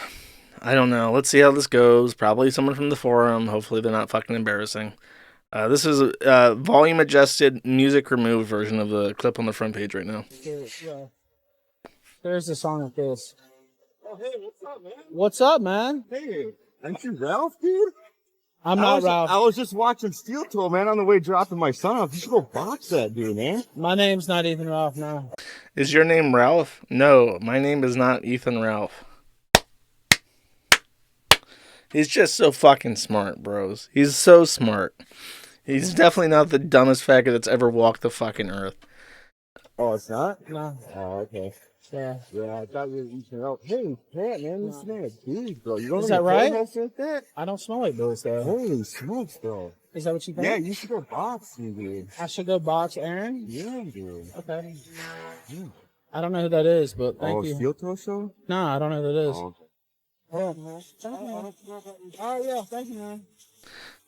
I don't know. Let's see how this goes. Probably someone from the forum. Hopefully they're not fucking embarrassing. This is a volume adjusted, music removed version of the clip on the front page right now. There's a song like this. Oh, hey, what's up, man? What's up, man? Hey, aren't you Ralph, dude? I'm not Ralph. I was just watching Steel Toe, man, on the way dropping my son off. You should go box that dude, man. My name's not Ethan Ralph, no. Is your name Ralph? No, my name is not Ethan Ralph. He's just so fucking smart, bros. He's so smart. He's definitely not the dumbest faggot that's ever walked the fucking earth. Oh, it's not? No. Oh, okay. Yeah. Yeah, I thought you were eating out. Hey, Pat, man, you smell like booze, bro. You don't Is know that right? like that? I don't smell like booze, though. Holy smokes, bro. Is that what you think? Yeah, you should go box me, dude. I should go box Aaron? Yeah, dude. Okay. Yeah. I don't know who that is, but thank you. Steel Toe show? No, I don't know who that is. Oh, Oh, yeah, thank you, man.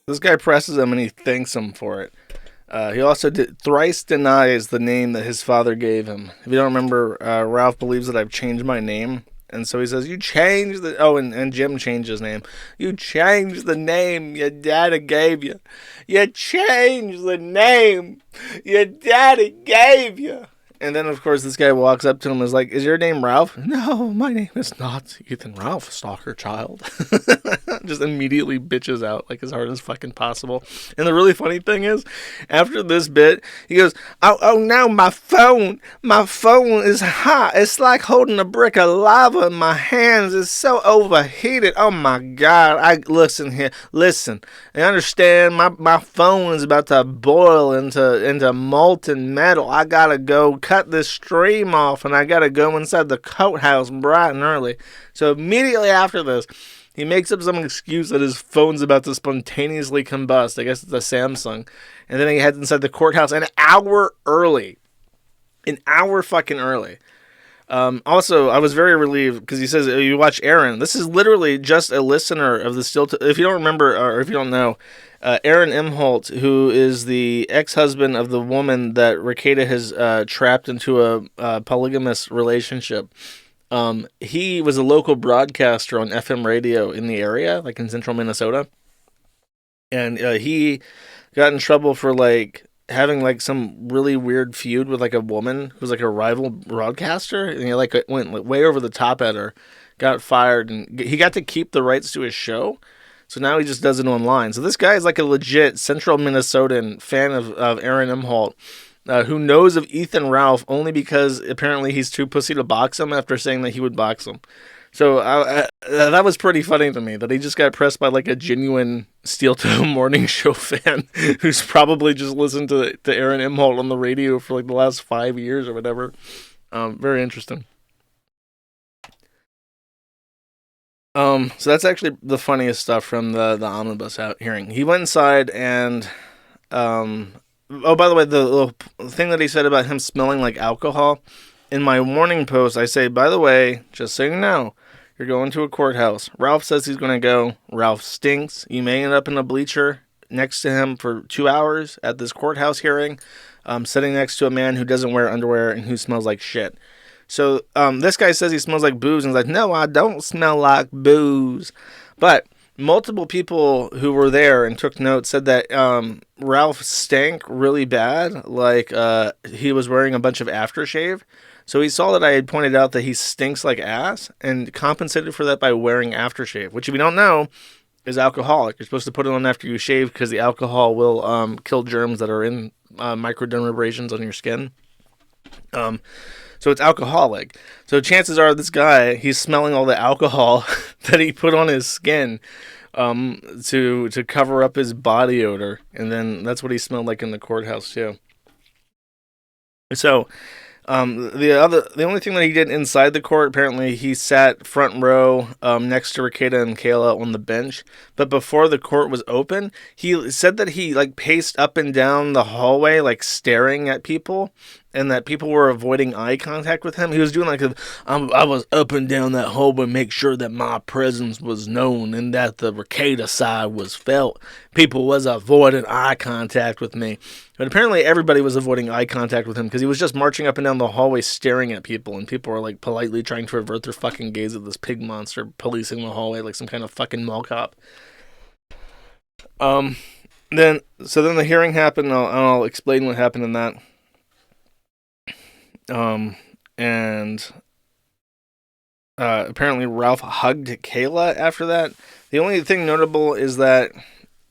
This guy presses him and he thanks him for it. He also thrice denies the name that his father gave him. If you don't remember, Ralph believes that I've changed my name. And so he says, you changed the... Oh, and Jim changed his name. You changed the name your daddy gave you. You changed the name your daddy gave you. And then, of course, this guy walks up to him and is like, is your name Ralph? No, my name is not Ethan Ralph, stalker child. Just immediately bitches out like as hard as fucking possible. And the really funny thing is, after this bit, he goes, oh no, my phone is hot. It's like holding a brick of lava in my hands. It's so overheated. Oh my God. Listen here. Listen. I understand my phone is about to boil into molten metal. I gotta go cut this stream off and I gotta go inside the courthouse bright and early. So immediately after this, he makes up some excuse that his phone's about to spontaneously combust. I guess it's a Samsung. And then he heads inside the courthouse an hour early. An hour fucking early. Also, I was very relieved because he says, you watch Aaron. This is literally just a listener of the Still... If you don't remember, or if you don't know, Aaron Imholt, who is the ex-husband of the woman that Rekieta has trapped into a polygamous relationship. He was a local broadcaster on FM radio in the area, like in central Minnesota. And he got in trouble for like having like some really weird feud with like a woman who's like a rival broadcaster, and he like went like, way over the top at her, got fired, and he got to keep the rights to his show. So now he just does it online. So this guy is like a legit central Minnesotan fan of Aaron Imholt, who knows of Ethan Ralph only because apparently he's too pussy to box him after saying that he would box him. So that was pretty funny to me, that he just got pressed by like a genuine Steel Toe morning show fan who's probably just listened to Aaron Imholt on the radio for like the last 5 years or whatever. Very interesting. So that's actually the funniest stuff from the omnibus out hearing. He went inside and Oh, by the way, the little thing that he said about him smelling like alcohol, in my warning post, I say, by the way, just so you know, you're going to a courthouse. Ralph says he's going to go. Ralph stinks. You may end up in a bleacher next to him for 2 hours at this courthouse hearing, sitting next to a man who doesn't wear underwear and who smells like shit. So this guy says he smells like booze, and he's like, no, I don't smell like booze. But multiple people who were there and took notes said that Ralph stank really bad, like he was wearing a bunch of aftershave. So he saw that I had pointed out that he stinks like ass and compensated for that by wearing aftershave, which, if you don't know, is alcoholic. You're supposed to put it on after you shave because the alcohol will kill germs that are in microdermabrasions on your skin. So it's alcoholic. So chances are this guy, he's smelling all the alcohol that he put on his skin to cover up his body odor. And then that's what he smelled like in the courthouse too. So the only thing that he did inside the court, apparently he sat front row next to Rekieta and Kayla on the bench. But before the court was open, he said that he like paced up and down the hallway, like staring at people, and that people were avoiding eye contact with him. He was doing like I was up and down that hallway, make sure that my presence was known and that the Rekieta side was felt. People was avoiding eye contact with me. But apparently everybody was avoiding eye contact with him because he was just marching up and down the hallway staring at people, and people were like politely trying to avert their fucking gaze at this pig monster policing the hallway like some kind of fucking mall cop. Then the hearing happened, and I'll explain what happened in that. Apparently Ralph hugged Kayla after that. The only thing notable is that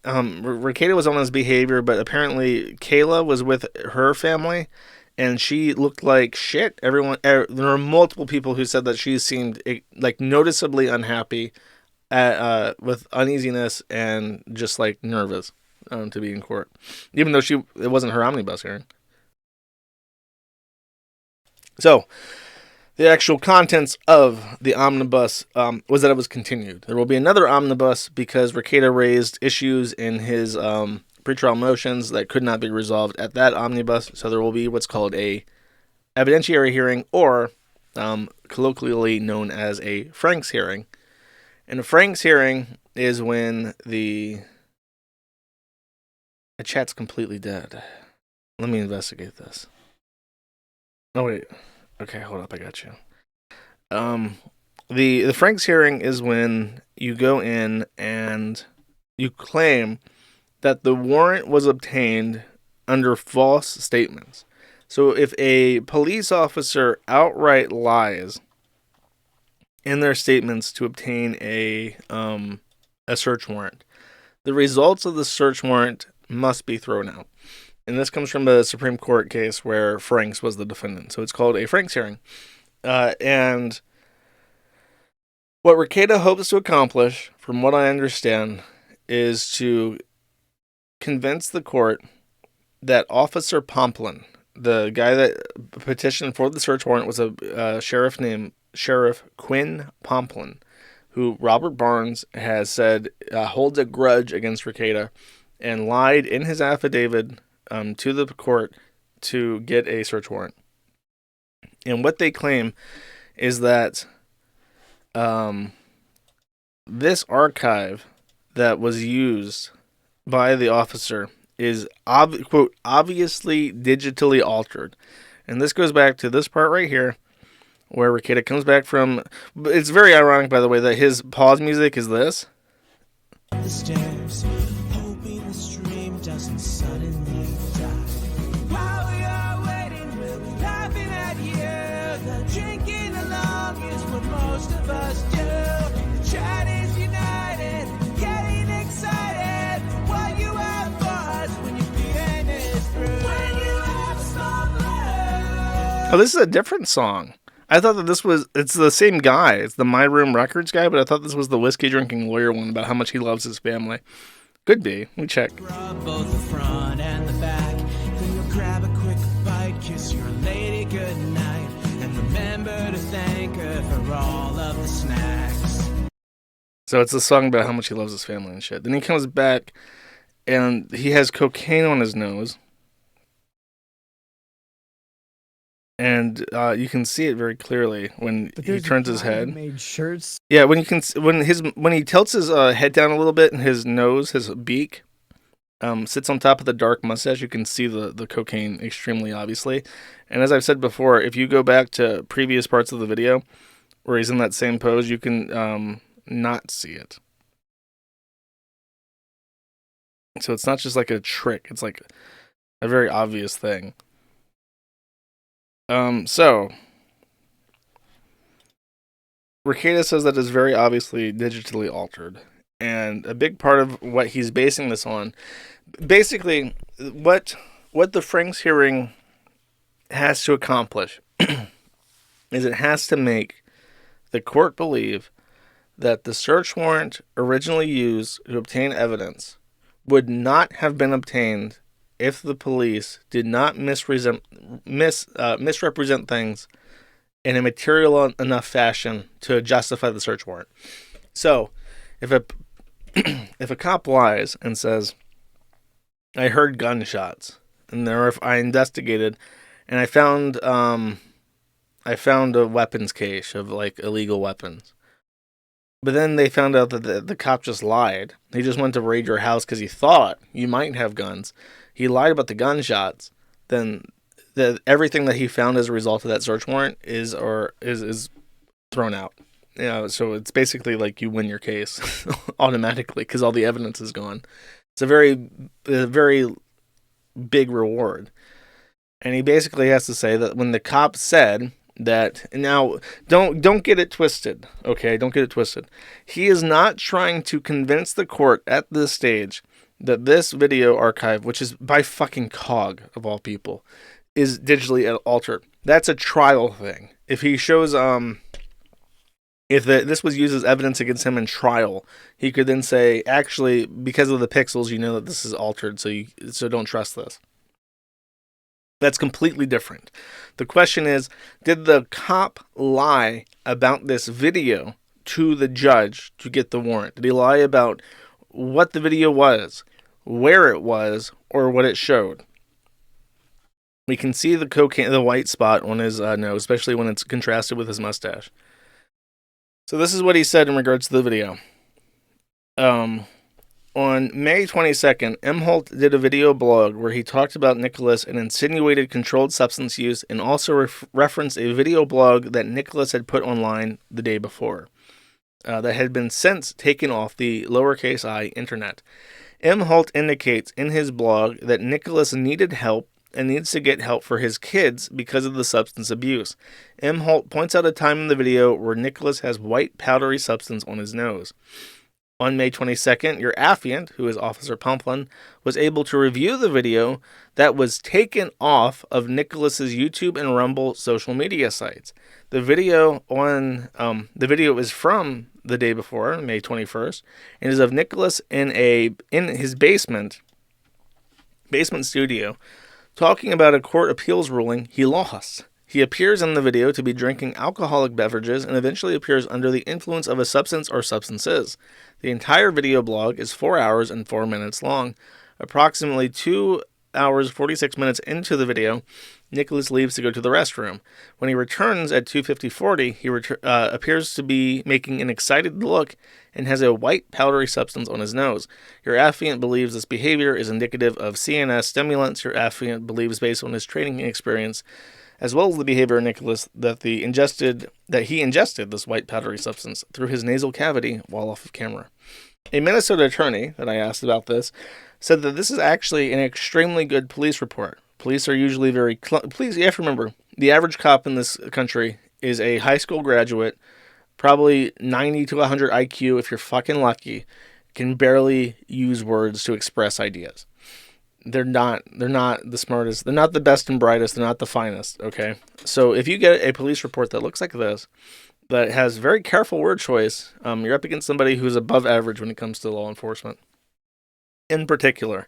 Rekieta was on his behavior, but apparently Kayla was with her family, and she looked like shit. There were multiple people who said that she seemed like noticeably unhappy, with uneasiness and just like nervous to be in court, even though it wasn't her omnibus hearing. So, the actual contents of the omnibus was that it was continued. There will be another omnibus because Rekieta raised issues in his pretrial motions that could not be resolved at that omnibus. So there will be what's called a evidentiary hearing, or colloquially known as a Franks hearing. And a Franks hearing is when the chat's completely dead. Let me investigate this. Oh, wait. Okay, hold up. I got you. The Franks hearing is when you go in and you claim that the warrant was obtained under false statements. So if a police officer outright lies in their statements to obtain a search warrant, the results of the search warrant must be thrown out. And this comes from a Supreme Court case where Franks was the defendant. So it's called a Franks hearing. And what Rekieta hopes to accomplish, from what I understand, is to convince the court that Officer Pomplin, the guy that petitioned for the search warrant, was a sheriff named Sheriff Quinn Pomplin, who Robert Barnes has said holds a grudge against Rekieta and lied in his affidavit to the court to get a search warrant. And what they claim is that this archive that was used by the officer is, quote, obviously digitally altered. And this goes back to this part right here, where Rekieta comes back from... It's very ironic, by the way, that his pause music is this. The stairs, hoping the stream doesn't suddenly die. While we are waiting, we'll be laughing at you. The drinking along is what most of us do. The chat is united, getting excited. What you have for us when your being is through. When you have some love. Oh, this is a different song. I thought that it's the same guy. It's the My Room Records guy, but I thought this was the whiskey drinking lawyer one about how much he loves his family. Could be. Let me check. Rub both the front and the back. Then you'll grab a quick bite, kiss your lady goodnight, and remember to thank her for all of the snacks. So it's a song about how much he loves his family and shit. Then he comes back and he has cocaine on his nose. And you can see it very clearly when he turns his head. Made shirts. Yeah, when he tilts his head down a little bit and his nose, his beak, sits on top of the dark mustache, you can see the cocaine extremely obviously. And as I've said before, if you go back to previous parts of the video where he's in that same pose, you can not see it. So it's not just like a trick, it's like a very obvious thing. So Rekieta says that is very obviously digitally altered. And a big part of what he's basing this on, basically, what the Franks hearing has to accomplish is it has to make the court believe that the search warrant originally used to obtain evidence would not have been obtained if the police did not misrepresent things in a material enough fashion to justify the search warrant. So, if a cop lies and says, "I heard gunshots," and I investigated, and I found a weapons cache of like illegal weapons, but then they found out that the cop just lied. He just went to raid your house because he thought you might have guns. He lied about the gunshots. Then everything that he found as a result of that search warrant is thrown out. So it's basically like you win your case automatically because all the evidence is gone. It's a very big reward. And he basically has to say that when the cop said that, now don't get it twisted, okay? Don't get it twisted. He is not trying to convince the court at this stage that this video archive, which is by fucking COG of all people, is digitally altered. That's a trial thing. If he shows this was used as evidence against him in trial, he could then say, actually, because of the pixels, you know that this is altered, so don't trust this. That's completely different. The question is, did the cop lie about this video to the judge to get the warrant? Did he lie about what the video was, where it was, or what it showed? We can see the white spot on his nose, especially when it's contrasted with his mustache. So this is what he said in regards to the video. On May 22nd, M. Holt did a video blog where he talked about Nicholas and insinuated controlled substance use, and also referenced a video blog that Nicholas had put online the day before that had been since taken off the lowercase I internet. M. Holt indicates in his blog that Nicholas needed help and needs to get help for his kids because of the substance abuse. M. Holt points out a time in the video where Nicholas has white powdery substance on his nose. On May 22nd, your affiant, who is Officer Pumplin, was able to review the video that was taken off of Nicholas's YouTube and Rumble social media sites. The video is from the day before, May 21st, and is of Nicholas in his basement studio, talking about a court appeals ruling he lost. He appears in the video to be drinking alcoholic beverages and eventually appears under the influence of a substance or substances. The entire video blog is 4 hours and 4 minutes long. Approximately 2 hours 46 minutes into the video, Nicholas leaves to go to the restroom. When he returns at 2:40, he appears to be making an excited look and has a white powdery substance on his nose. Your affiant believes this behavior is indicative of CNS stimulants. Your affiant believes, based on his training experience, as well as the behavior of Nicholas, that he ingested this white powdery substance through his nasal cavity while off of camera. A Minnesota attorney that I asked about this said that this is actually an extremely good police report. Police are usually please, you have to remember, the average cop in this country is a high school graduate, probably 90 to 100 IQ if you're fucking lucky, can barely use words to express ideas. They're not the smartest, they're not the best and brightest, they're not the finest, okay? So if you get a police report that looks like this, that has very careful word choice, you're up against somebody who's above average when it comes to law enforcement. In particular,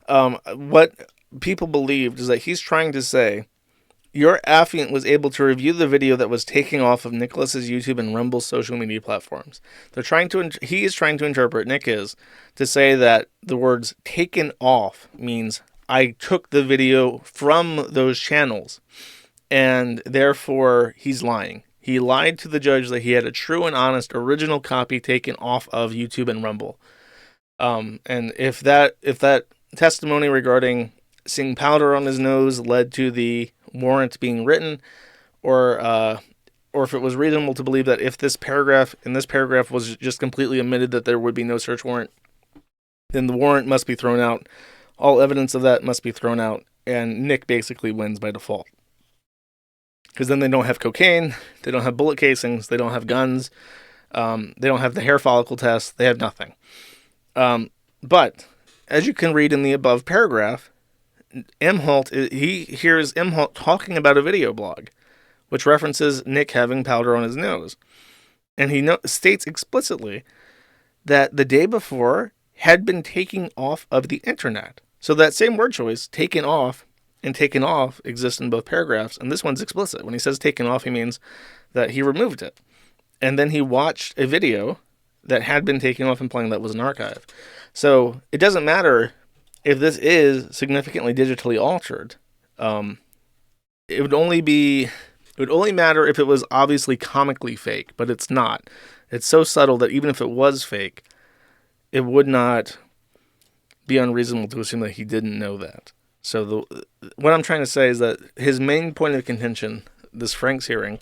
what people believed is that he's trying to say, your affiant was able to review the video that was taken off of Nicholas's YouTube and Rumble social media platforms. He is trying to interpret, Nick is, to say that the words taken off means I took the video from those channels. and therefore he's lying. He lied to the judge that he had a true and honest original copy taken off of YouTube and Rumble. And if that testimony regarding seeing powder on his nose led to the warrant being written, or if it was reasonable to believe that if this paragraph was just completely omitted, that there would be no search warrant, then the warrant must be thrown out. All evidence of that must be thrown out, and Nick basically wins by default. Because then they don't have cocaine, they don't have bullet casings, they don't have guns, they don't have the hair follicle test, they have nothing. But, as you can read in the above paragraph, he hears Imholt talking about a video blog, which references Nick having powder on his nose. And he states explicitly that the day before had been taken off of the internet. So that same word choice, taken off, and taken off exists in both paragraphs, and this one's explicit. When he says taken off, he means that he removed it. And then he watched a video that had been taken off and playing that was an archive. So it doesn't matter if this is significantly digitally altered. It would only matter if it was obviously comically fake, but it's not. It's so subtle that even if it was fake, it would not be unreasonable to assume that he didn't know that. So what I'm trying to say is that his main point of contention, this Franks hearing,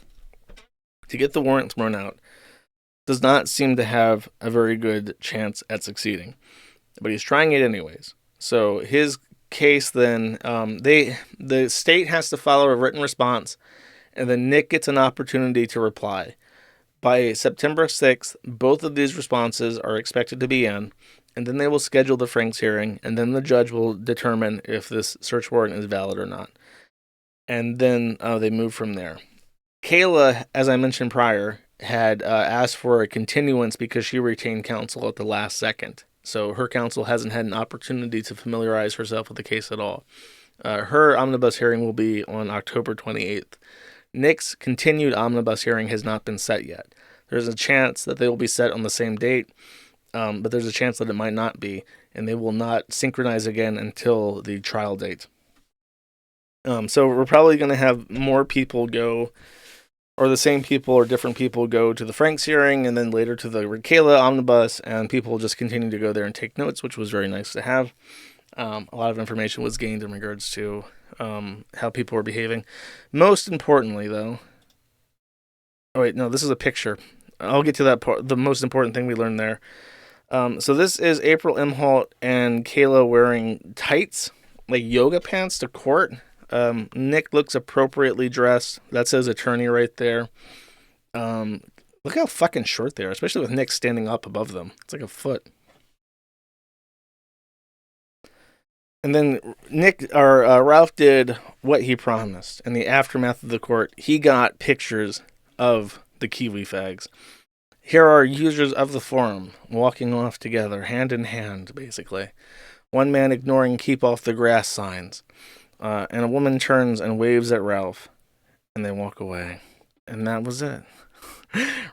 to get the warrant thrown out, does not seem to have a very good chance at succeeding. But he's trying it anyways. So his case then, the state has to follow a written response, and then Nick gets an opportunity to reply. By September 6th, both of these responses are expected to be in, and then they will schedule the Franks hearing, and then the judge will determine if this search warrant is valid or not. And then they move from there. Kayla, as I mentioned prior, had asked for a continuance because she retained counsel at the last second. So her counsel hasn't had an opportunity to familiarize herself with the case at all. Her omnibus hearing will be on October 28th. Nick's continued omnibus hearing has not been set yet. There's a chance that they will be set on the same date, but there's a chance that it might not be, and they will not synchronize again until the trial date. So we're probably going to have more people go, or the same people or different people go to the Franks hearing, and then later to the Rekieta omnibus, and people will just continue to go there and take notes, which was very nice to have. A lot of information was gained in regards to how people were behaving. Most importantly, though... Oh, wait, no, this is a picture. I'll get to that part, the most important thing we learned there. So this is April Imholt and Kayla wearing tights, like yoga pants to court. Nick looks appropriately dressed. That says attorney right there. Look how fucking short they are, especially with Nick standing up above them. It's like a foot. And then Ralph did what he promised. In the aftermath of the court, he got pictures of the Kiwi fags. Here are users of the forum walking off together, hand in hand, basically. One man ignoring keep off the grass signs. And a woman turns and waves at Ralph. And they walk away. And that was it.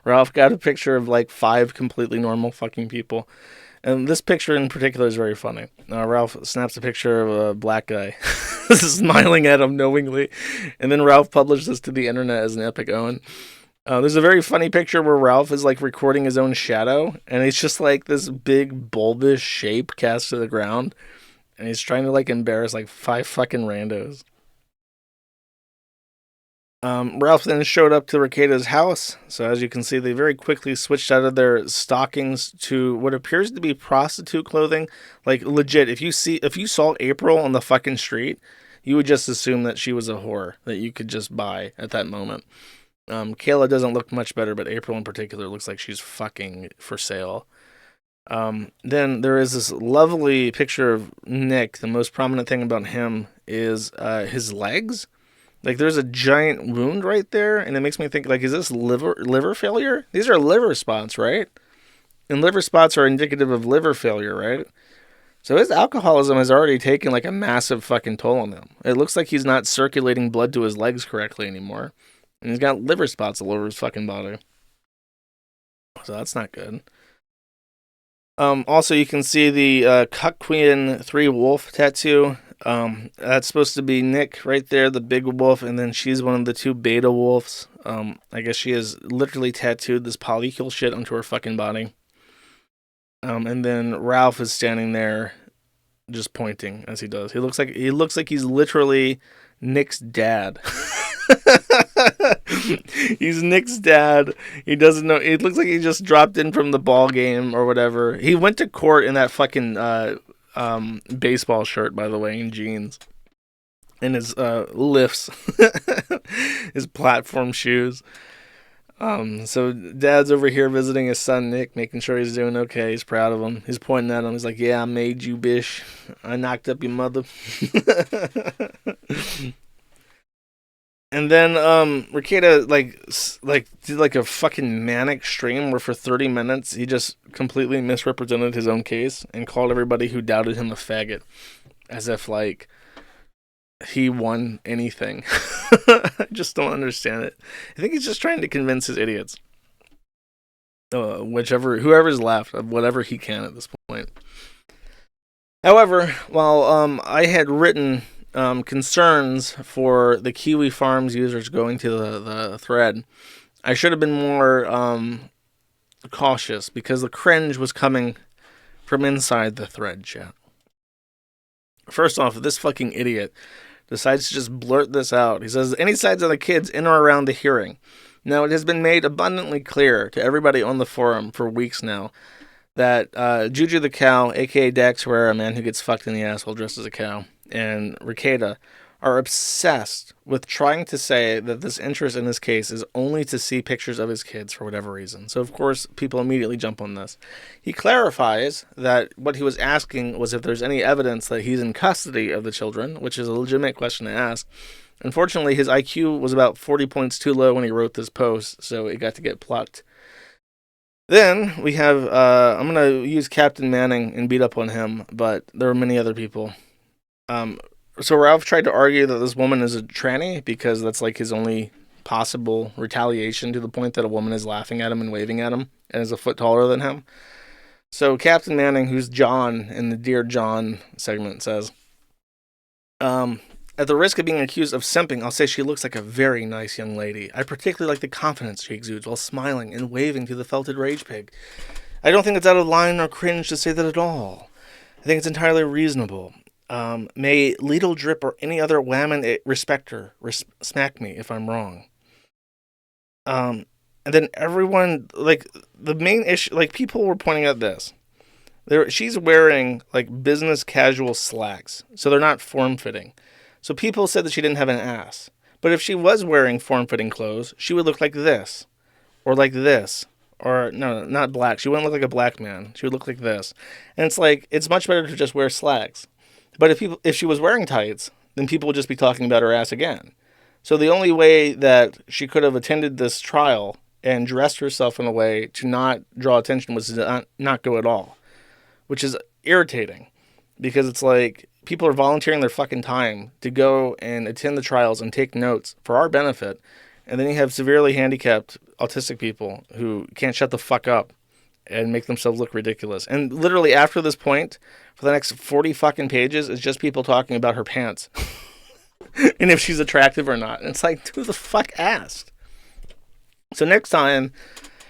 Ralph got a picture of like 5 completely normal fucking people. And this picture in particular is very funny. Ralph snaps a picture of a black guy smiling at him knowingly. And then Ralph published this to the internet as an epic own. There's a very funny picture where Ralph is like recording his own shadow. And it's just like this big bulbous shape cast to the ground. And he's trying to like embarrass like 5 fucking randos. Ralph then showed up to Rekieta's house. So as you can see, they very quickly switched out of their stockings to what appears to be prostitute clothing. Like legit, if you saw April on the fucking street, you would just assume that she was a whore that you could just buy at that moment. Kayla doesn't look much better, but April in particular looks like she's fucking for sale. Then there is this lovely picture of Nick. The most prominent thing about him is his legs. Like, there's a giant wound right there, and it makes me think, like, is this liver failure? These are liver spots, right? And liver spots are indicative of liver failure, right? So his alcoholism has already taken, like, a massive fucking toll on him. It looks like he's not circulating blood to his legs correctly anymore. And he's got liver spots all over his fucking body. So that's not good. Also, you can see the Cuck Queen 3 wolf tattoo. That's supposed to be Nick right there, the big wolf, and then she's one of the two beta wolves. I guess she has literally tattooed this polycule shit onto her fucking body. And then Ralph is standing there, just pointing as he does. He looks like he's literally Nick's dad. He's Nick's dad. He doesn't know. It looks like he just dropped in from the ball game or whatever. He went to court in that fucking baseball shirt, by the way, and jeans, and his lifts, his platform shoes. So Dad's over here visiting his son Nick, making sure he's doing okay. He's proud of him. He's pointing at him. He's like, "Yeah, I made you, bish. I knocked up your mother." And then Rekieta did like a fucking manic stream where for 30 minutes he just completely misrepresented his own case and called everybody who doubted him a faggot, as if like he won anything. I just don't understand it. I think he's just trying to convince his idiots, whoever's left, of whatever he can at this point. However, while I had written concerns for the Kiwi Farms users going to the thread, I should have been more cautious, because the cringe was coming from inside the thread chat. First off, this fucking idiot decides to just blurt this out. He says, "Any sides on the kids in or around the hearing?" Now, it has been made abundantly clear to everybody on the forum for weeks now that Juju the cow, aka Dax Herrera, a man who gets fucked in the asshole dressed as a cow, and Rekieta are obsessed with trying to say that this interest in his case is only to see pictures of his kids for whatever reason. So, of course, people immediately jump on this. He clarifies that what he was asking was if there's any evidence that he's in custody of the children, which is a legitimate question to ask. Unfortunately, his IQ was about 40 points too low when he wrote this post, so it got to get plucked. Then we have, I'm going to use Captain Manning and beat up on him, but there are many other people. So Ralph tried to argue that this woman is a tranny because that's like his only possible retaliation, to the point that a woman is laughing at him and waving at him and is a foot taller than him. So Captain Manning, who's John in the Dear John segment, says, at the risk of being accused of simping, I'll say she looks like a very nice young lady. I particularly like the confidence she exudes while smiling and waving to the felted rage pig. I don't think it's out of line or cringe to say that at all. I think it's entirely reasonable. May Lidl Drip or any other whammon respecter smack me if I'm wrong. And then everyone, like, the main issue, like, people were pointing out this. She's wearing, like, business casual slacks, so they're not form-fitting. So people said that she didn't have an ass. But if she was wearing form-fitting clothes, she would look like this. Or like this. Or, no, not black. She wouldn't look like a black man. She would look like this. And it's like, it's much better to just wear slacks. But if she was wearing tights, then people would just be talking about her ass again. So the only way that she could have attended this trial and dressed herself in a way to not draw attention was to not go at all. Which is irritating. Because it's like, people are volunteering their fucking time to go and attend the trials and take notes for our benefit. And then you have severely handicapped autistic people who can't shut the fuck up and make themselves look ridiculous. And literally after this point, for the next 40 fucking pages, it's just people talking about her pants. And if she's attractive or not. And it's like, who the fuck asked? So next time,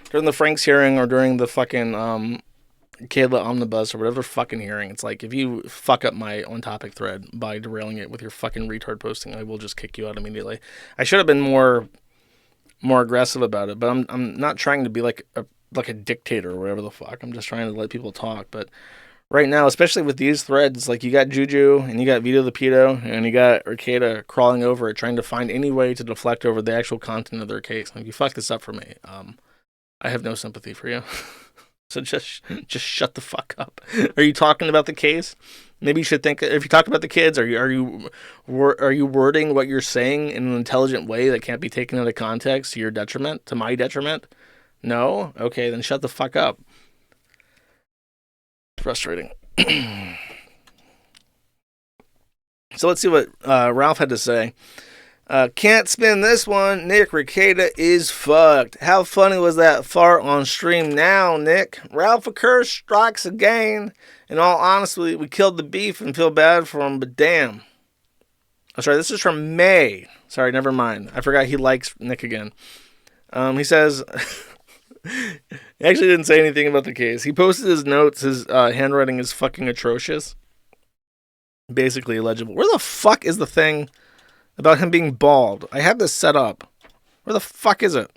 during the Frank's hearing or during the fucking Kayla Omnibus or whatever fucking hearing, it's like, if you fuck up my on-topic thread by derailing it with your fucking retard posting, I will just kick you out immediately. I should have been more aggressive about it, but I'm not trying to be like a dictator or whatever the fuck. I'm just trying to let people talk. But right now, especially with these threads, like, you got Juju and you got Vito the Pedo and you got Rekieta crawling over it, trying to find any way to deflect over the actual content of their case. Like, you fuck this up for me. I have no sympathy for you. So just shut the fuck up. Are you talking about the case? Maybe you should think, if you talk about the kids, are you wording what you're saying in an intelligent way that can't be taken out of context to your detriment, to my detriment? No? Okay, then shut the fuck up. Frustrating. So let's see what Ralph had to say. Can't spin this one. Nick, Rekieta is fucked. How funny was that fart on stream now, Nick? Ralph occurs strikes again. In all honesty, we killed the beef and feel bad for him, but damn. Oh, sorry, this is from May. Sorry, never mind. I forgot he likes Nick again. He says... He actually didn't say anything about the case. He posted his notes. His handwriting is fucking atrocious. Basically illegible. Where the fuck is the thing about him being bald? I had this set up. Where the fuck is it?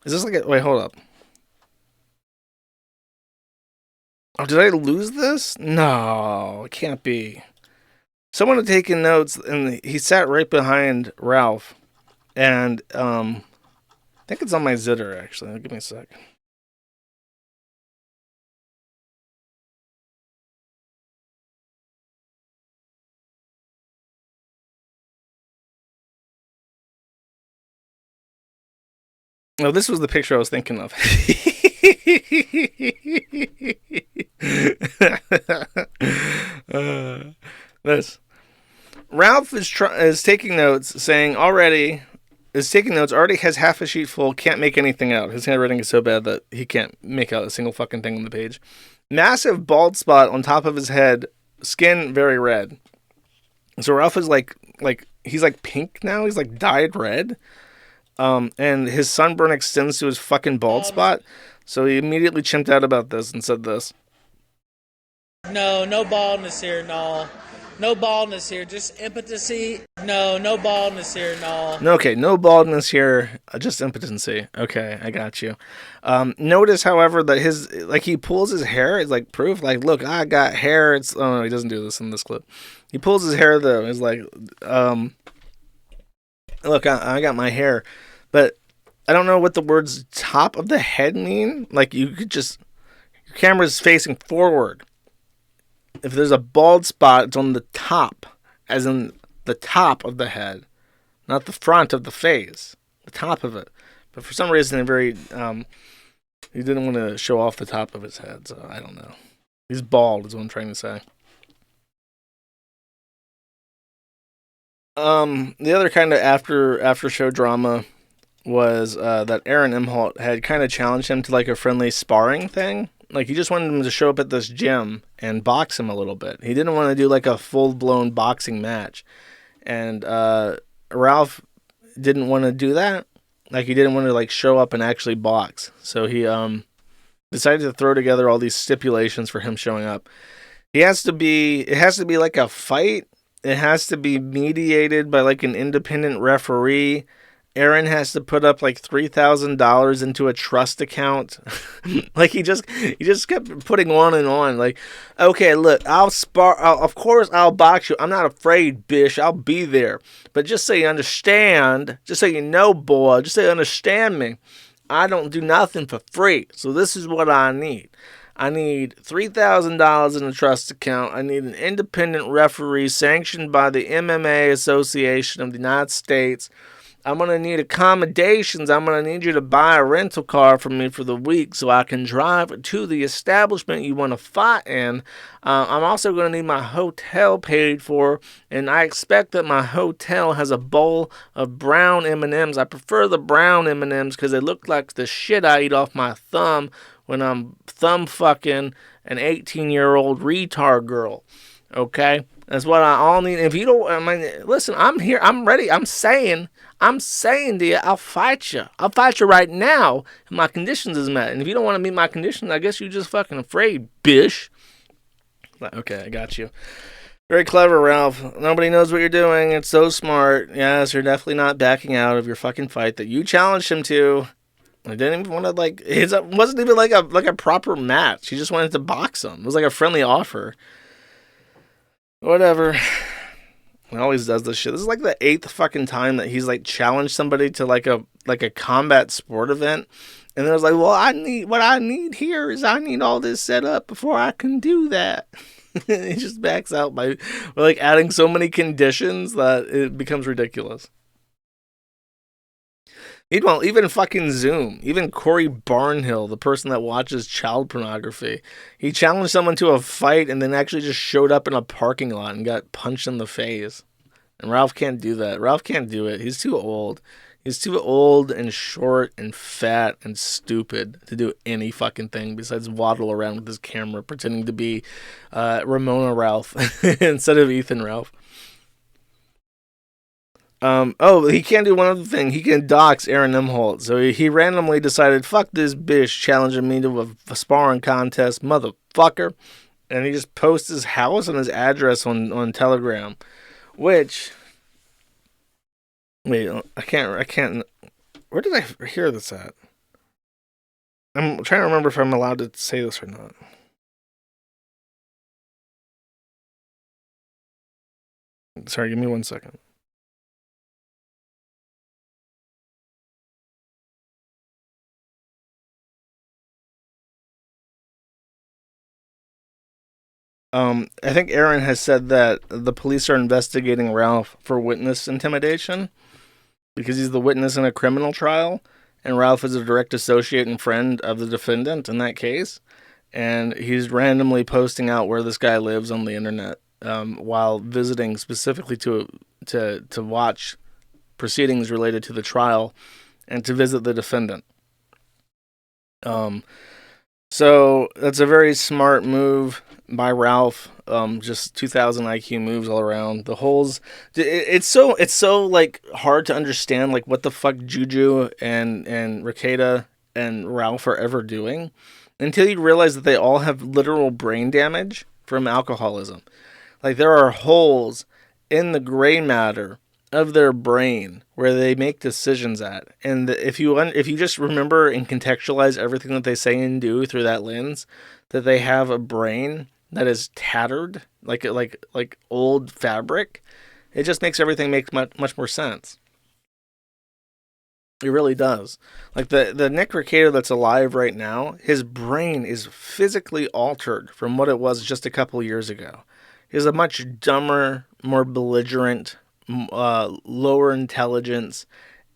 Is this like a... Wait, hold up. Oh, did I lose this? No, it can't be. Someone had taken notes, and he sat right behind Ralph. And, I think it's on my zitter, actually. Give me a sec. No, this was the picture I was thinking of. This. Ralph is taking notes, saying already has half a sheet full, can't make anything out. His handwriting is so bad that he can't make out a single fucking thing on the page. Massive bald spot on top of his head, skin very red. So Ralph is like he's like pink now, he's like dyed red. And his sunburn extends to his fucking bald spot. So he immediately chimped out about this and said this. No baldness here, no. No baldness here, just impotency. No baldness here, no. Okay, no baldness here, just impotency. Okay, I got you. Notice, however, that he pulls his hair. It's like proof. Like, look, I got hair. Oh, no, he doesn't do this in this clip. He pulls his hair, though. It's like, look, I got my hair. But I don't know what the words top of the head mean. Like, you could just... Your camera's facing forward. If there's a bald spot, it's on the top, as in the top of the head, not the front of the face, the top of it. But for some reason, he didn't want to show off the top of his head, so I don't know. He's bald, is what I'm trying to say. The other kind of after show drama was that Aaron Imholt had kind of challenged him to like a friendly sparring thing. Like, he just wanted him to show up at this gym and box him a little bit. He didn't want to do, like, a full-blown boxing match. And Ralph didn't want to do that. Like, he didn't want to, like, show up and actually box. So he decided to throw together all these stipulations for him showing up. It has to be, like, a fight. It has to be mediated by, like, an independent referee. Aaron has to put up like $3,000 into a trust account. Like he just kept putting on and on. Like, okay, look, of course I'll box you. I'm not afraid, bish. I'll be there. But just so you understand, just so you know, boy, just so you understand me, I don't do nothing for free. So this is what I need. I need $3,000 in a trust account. I need an independent referee sanctioned by the MMA Association of the United States. I'm going to need accommodations. I'm going to need you to buy a rental car for me for the week so I can drive to the establishment you want to fight in. I'm also going to need my hotel paid for, and I expect that my hotel has a bowl of brown M&Ms. I prefer the brown M&Ms because they look like the shit I eat off my thumb when I'm thumb fucking an 18-year-old retard girl. Okay? That's what I all need. If you don't, I mean, listen, I'm here. I'm ready. I'm saying to you, I'll fight you. I'll fight you right now if my conditions is met. And if you don't want to meet my conditions, I guess you're just fucking afraid, bish. Okay, I got you. Very clever, Ralph. Nobody knows what you're doing. It's so smart. Yes, you're definitely not backing out of your fucking fight that you challenged him to. I didn't even want to, like, it wasn't even like a proper match. He just wanted to box him. It was like a friendly offer. Whatever. He always does this shit. This is like the 8th fucking time that he's like challenged somebody to like a combat sport event. And then I was like, well, I need all this set up before I can do that. He just backs out by like adding so many conditions that it becomes ridiculous. Meanwhile, even fucking Zoom, even Corey Barnhill, the person that watches child pornography, he challenged someone to a fight and then actually just showed up in a parking lot and got punched in the face. And Ralph can't do that. Ralph can't do it. He's too old. He's too old and short and fat and stupid to do any fucking thing besides waddle around with his camera pretending to be Ramona Ralph instead of Ethan Ralph. He can't do one other thing. He can dox Aaron Nimholt. So he randomly decided, fuck this bitch challenging me to a sparring contest, motherfucker. And he just posts his house and his address on Telegram. Which... Wait, I can't... Where did I hear this at? I'm trying to remember if I'm allowed to say this or not. Sorry, give me 1 second. I think Aaron has said that the police are investigating Ralph for witness intimidation because he's the witness in a criminal trial, and Ralph is a direct associate and friend of the defendant in that case, and he's randomly posting out where this guy lives on the internet while visiting specifically to watch proceedings related to the trial and to visit the defendant. So that's a very smart move by Ralph. Just 2,000 IQ moves all around. The holes. It's so like hard to understand like what the fuck Juju and Rekieta and Ralph are ever doing until you realize that they all have literal brain damage from alcoholism. Like there are holes in the gray matter of their brain where they make decisions at, and if you just remember and contextualize everything that they say and do through that lens, that they have a brain that is tattered like old fabric, it just makes everything make much more sense. It really does. Like the Nick Rekieta that's alive right now, his brain is physically altered from what it was just a couple years ago. He's a much dumber, more belligerent, lower intelligence,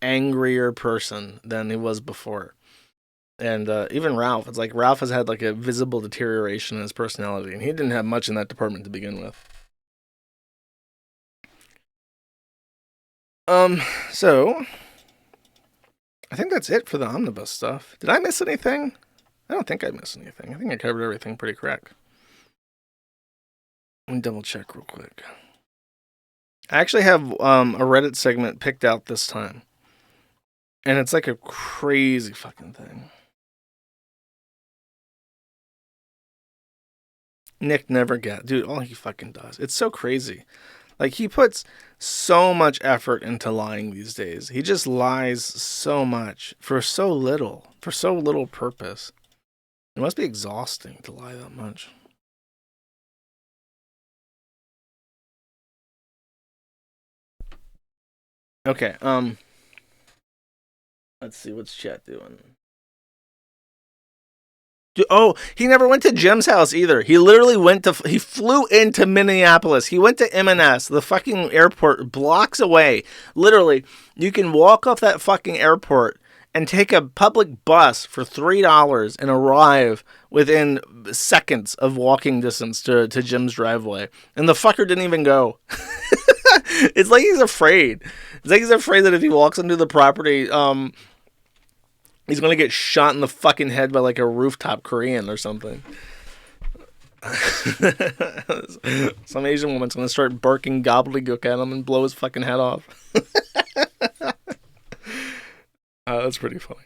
angrier person than he was before. And even Ralph, it's like Ralph has had like a visible deterioration in his personality, and he didn't have much in that department to begin with. So I think that's it for the omnibus stuff. Did I miss anything? I don't think I missed anything. I think I covered everything pretty correct. Let me double check real quick. I actually have a Reddit segment picked out this time. And it's like a crazy fucking thing. Nick never gets... Dude, all he fucking does. It's so crazy. Like, he puts so much effort into lying these days. He just lies so much for so little purpose. It must be exhausting to lie that much. Okay, let's see, what's chat doing? Oh, he never went to Jim's house either. He literally he flew into Minneapolis. He went to M&S, the fucking airport, blocks away. Literally, you can walk off that fucking airport and take a public bus for $3 and arrive within seconds of walking distance to Jim's driveway. And the fucker didn't even go. It's like he's afraid. It's like he's afraid that if he walks into the property, he's going to get shot in the fucking head by like a rooftop Korean or something. Some Asian woman's going to start barking gobbledygook at him and blow his fucking head off. That's pretty funny.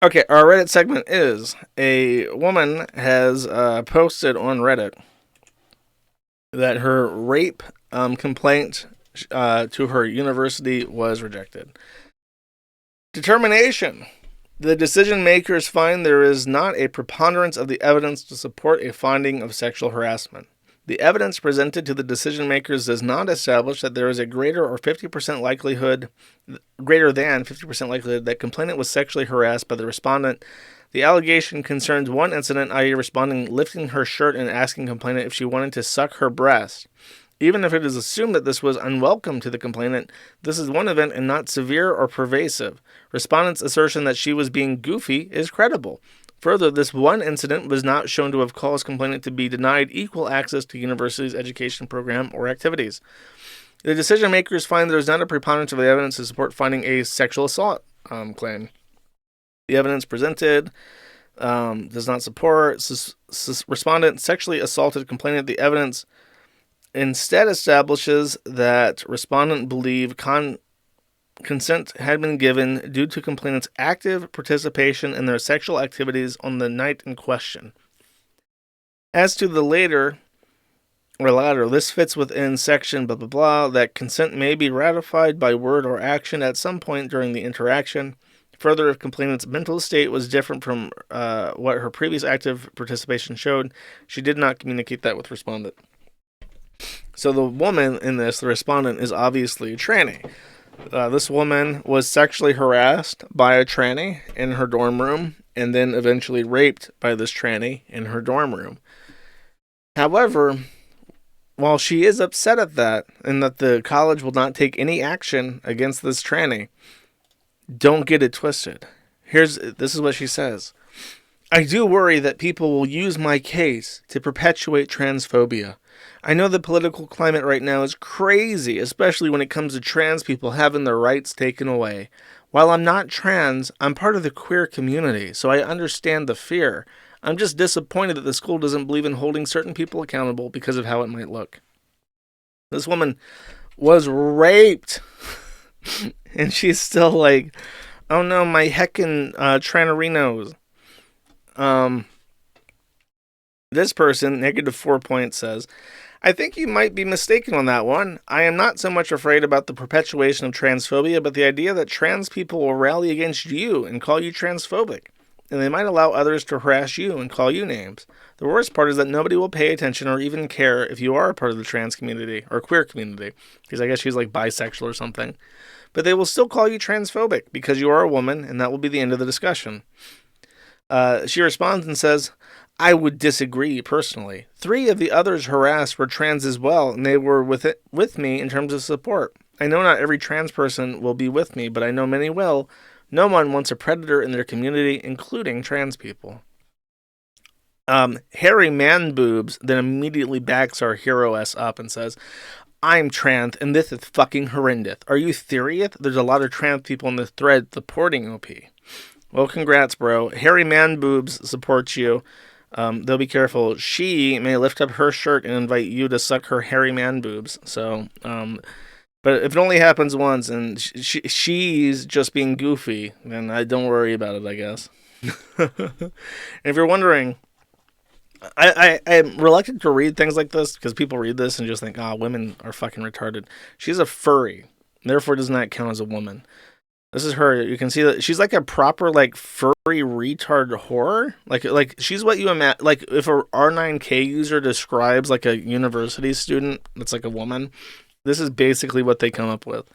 Okay, our Reddit segment is a woman has posted on Reddit that her rape complaint to her university was rejected. Determination. The decision makers find there is not a preponderance of the evidence to support a finding of sexual harassment. The evidence presented to the decision makers does not establish that there is a greater than 50% likelihood that complainant was sexually harassed by the respondent. The allegation concerns one incident, i.e. respondent lifting her shirt and asking complainant if she wanted to suck her breast. Even if it is assumed that this was unwelcome to the complainant, this is one event and not severe or pervasive. Respondent's assertion that she was being goofy is credible. Further, this one incident was not shown to have caused complainant to be denied equal access to university's education program or activities. The decision makers find there is not a preponderance of the evidence to support finding a sexual assault claim. The evidence presented does not support respondent sexually assaulted complainant. The evidence instead establishes that respondent believed consent had been given due to complainant's active participation in their sexual activities on the night in question. As to the latter, this fits within section blah blah blah, that consent may be ratified by word or action at some point during the interaction. Further, if complainant's mental state was different from what her previous active participation showed, she did not communicate that with respondent. So the woman in this, the respondent, is obviously a tranny. This woman was sexually harassed by a tranny in her dorm room and then eventually raped by this tranny in her dorm room. However, while she is upset at that and that the college will not take any action against this tranny, don't get it twisted. This is what she says. I do worry that people will use my case to perpetuate transphobia. I know the political climate right now is crazy, especially when it comes to trans people having their rights taken away. While I'm not trans, I'm part of the queer community, so I understand the fear. I'm just disappointed that the school doesn't believe in holding certain people accountable because of how it might look. This woman was raped, and she's still like, oh no, my heckin' tranerinos. This person, -4 points, says, I think you might be mistaken on that one. I am not so much afraid about the perpetuation of transphobia, but the idea that trans people will rally against you and call you transphobic, and they might allow others to harass you and call you names. The worst part is that nobody will pay attention or even care if you are a part of the trans community or queer community, because I guess she's like bisexual or something. But they will still call you transphobic because you are a woman, and that will be the end of the discussion. She responds and says, I would disagree personally. 3 of the others harassed were trans as well, and they were with me in terms of support. I know not every trans person will be with me, but I know many will. No one wants a predator in their community, including trans people. Harry Manboobs then immediately backs our hero S up and says, I'm trans, and this is fucking horrendous. Are you serious? There's a lot of trans people in this thread supporting OP. Well, congrats, bro. Harry Manboobs supports you. They'll be careful. She may lift up her shirt and invite you to suck her hairy man boobs. So, but if it only happens once and she's just being goofy, then I don't worry about it, I guess. And if you're wondering, I'm reluctant to read things like this because people read this and just think, women are fucking retarded. She's a furry, therefore does not count as a woman. This is her. You can see that she's like a proper like furry retard whore. Like she's what you imagine. Like if a R9K user describes like a university student that's like a woman, this is basically what they come up with.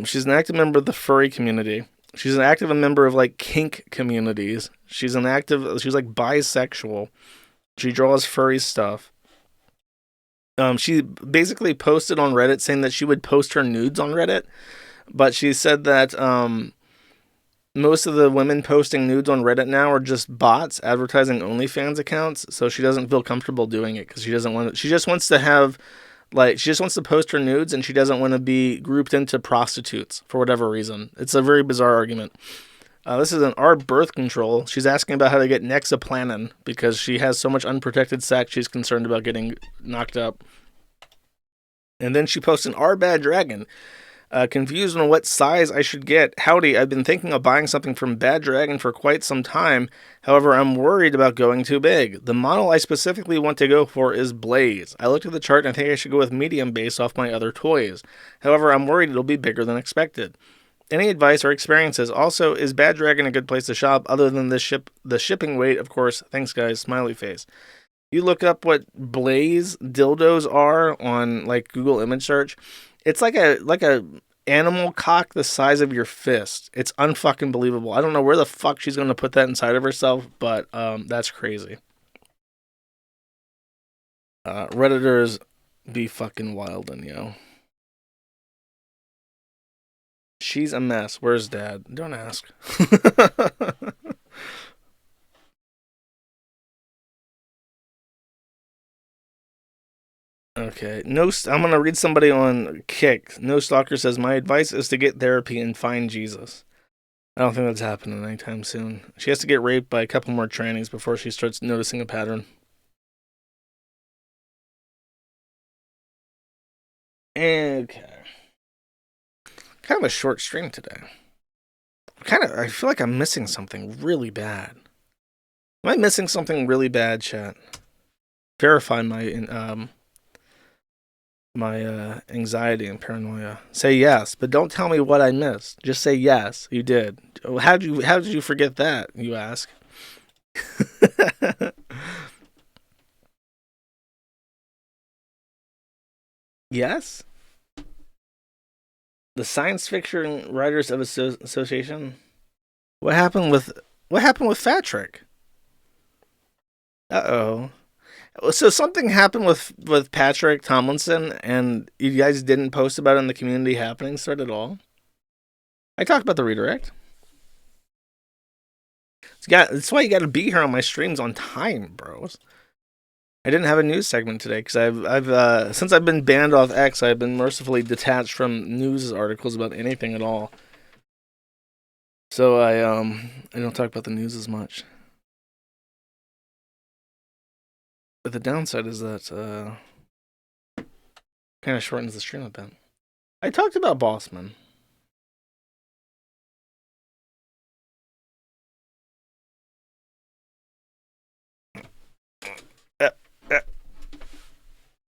She's an active member of the furry community. She's an active member of like kink communities. She's like bisexual. She draws furry stuff. She basically posted on Reddit saying that she would post her nudes on Reddit. But she said that most of the women posting nudes on Reddit now are just bots advertising OnlyFans accounts. So she doesn't feel comfortable doing it because she doesn't want to. She just wants to have, she just wants to post her nudes and she doesn't want to be grouped into prostitutes for whatever reason. It's a very bizarre argument. This is an R birth control. She's asking about how to get Nexaplanin because she has so much unprotected sex. She's concerned about getting knocked up. And then she posts an R bad dragon. Confused on what size I should get. Howdy, I've been thinking of buying something from Bad Dragon for quite some time. However, I'm worried about going too big. The model I specifically want to go for is Blaze. I looked at the chart and I think I should go with medium based off my other toys. However, I'm worried it'll be bigger than expected. Any advice or experiences? Also, is Bad Dragon a good place to shop other than the shipping weight? Of course. Thanks, guys. Smiley face. You look up what Blaze dildos are on like Google image search. It's like a animal cock the size of your fist. It's unfucking believable. I don't know where the fuck she's going to put that inside of herself, but that's crazy. Redditors be fucking wildin', yo. She's a mess. Where's Dad? Don't ask. Okay. I'm gonna read somebody on Kick. No Stalker says my advice is to get therapy and find Jesus. I don't think that's happening anytime soon. She has to get raped by a couple more trainings before she starts noticing a pattern. Okay. Kind of a short stream today. I feel like I'm missing something really bad. Am I missing something really bad, chat? Verify my anxiety and paranoia. Say yes, but don't tell me what I missed. Just say yes, you did. How did you forget that, you ask? Yes? The Science Fiction Writers of Association? What happened with Patrick? Uh-oh. So something happened with Patrick Tomlinson, and you guys didn't post about it in the community happenings thread at all? I talked about the redirect. That's why you got to be here on my streams on time, bros. I didn't have a news segment today because I've since I've been banned off X, I've been mercifully detached from news articles about anything at all. So I don't talk about the news as much. But the downside is that kind of shortens the stream a bit. I talked about Bossman.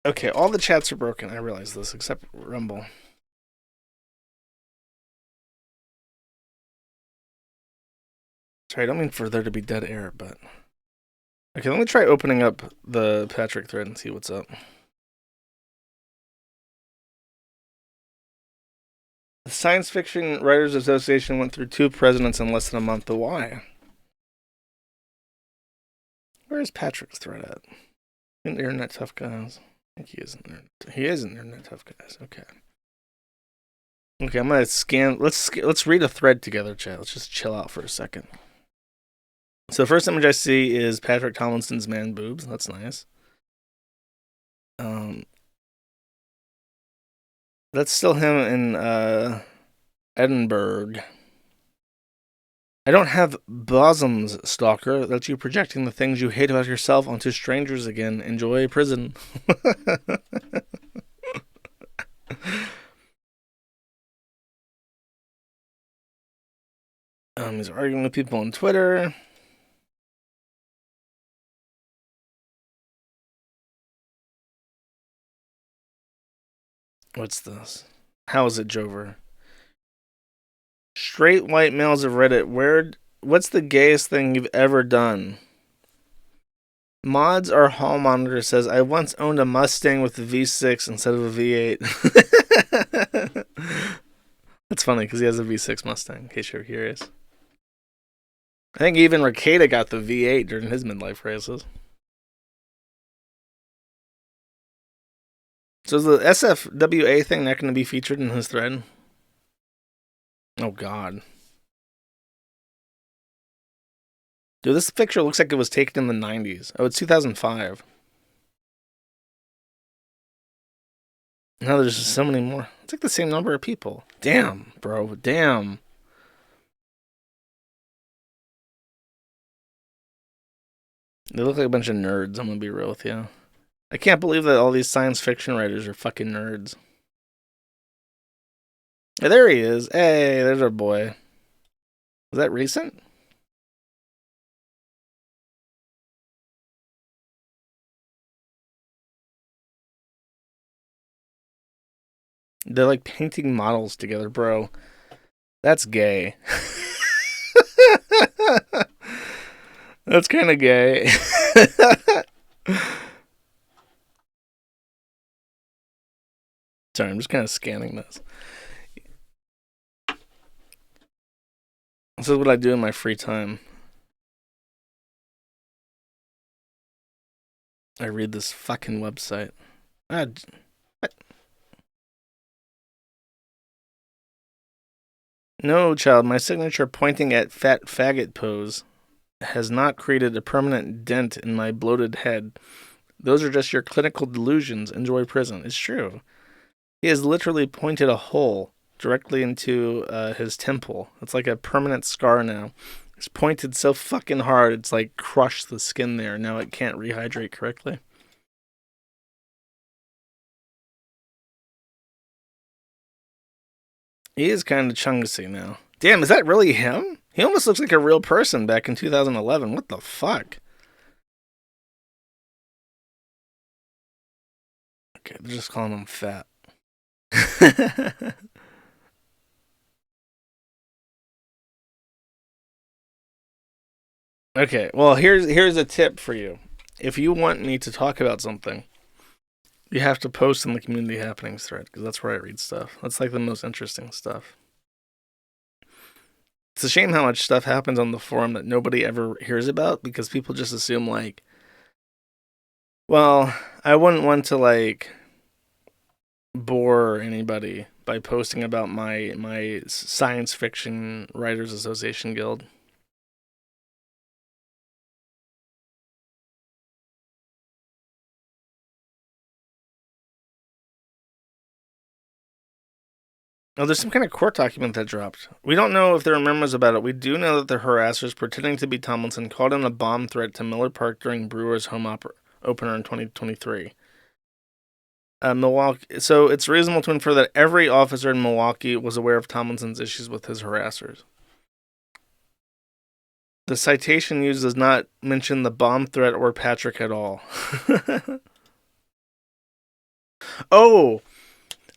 Okay, all the chats are broken. I realize this, except Rumble. Sorry, I don't mean for there to be dead air, but... Okay, let me try opening up the Patrick thread and see what's up. The Science Fiction Writers Association went through 2 presidents in less than a month, but why? Where is Patrick's thread at? Internet Tough Guys. I think he is in there. He is in Internet Tough Guys. Okay. Okay, I'm gonna scan. Let's read a thread together, chat. Let's just chill out for a second. So the first image I see is Patrick Tomlinson's man boobs. That's nice. That's still him in Edinburgh. I don't have bosoms, stalker. That's you projecting the things you hate about yourself onto strangers again. Enjoy prison. He's arguing with people on Twitter. What's this? How is it, Jover? Straight white males of Reddit. What's the gayest thing you've ever done? Mods or Hall Monitor says, I once owned a Mustang with a V6 instead of a V8. That's funny because he has a V6 Mustang, in case you're curious. I think even Rekieta got the V8 during his midlife races. So is the SFWA thing not going to be featured in his thread? Oh, God. Dude, this picture looks like it was taken in the 90s. Oh, it's 2005. Now there's just so many more. It's like the same number of people. Damn, bro. Damn. They look like a bunch of nerds, I'm going to be real with you. I can't believe that all these science fiction writers are fucking nerds. Hey, there he is. Hey, there's our boy. Was that recent? They're like painting models together, bro. That's gay. That's kind of gay. Sorry, I'm just kind of scanning this. This is what I do in my free time. I read this fucking website. What? No, child, my signature pointing at fat faggot pose has not created a permanent dent in my bloated head. Those are just your clinical delusions. Enjoy prison. It's true. He has literally pointed a hole directly into his temple. It's like a permanent scar now. It's pointed so fucking hard, it's like crushed the skin there. Now it can't rehydrate correctly. He is kind of chungus now. Damn, is that really him? He almost looks like a real person back in 2011. What the fuck? Okay, they're just calling him fat. Okay, well, here's a tip for you. If you want me to talk about something, you have to post in the community happenings thread, because that's where I read stuff. That's like the most interesting stuff. It's a shame how much stuff happens on the forum that nobody ever hears about, because people just assume, like, well, I wouldn't want to, like, bore anybody by posting about my Science Fiction Writers Association Guild. Oh, there's some kind of court document that dropped. We don't know if there are memos about it. We do know that the harassers, pretending to be Tomlinson, called in a bomb threat to Miller Park during Brewers' home opener in 2023. Milwaukee. So it's reasonable to infer that every officer in Milwaukee was aware of Tomlinson's issues with his harassers. The citation used does not mention the bomb threat or Patrick at all. Oh,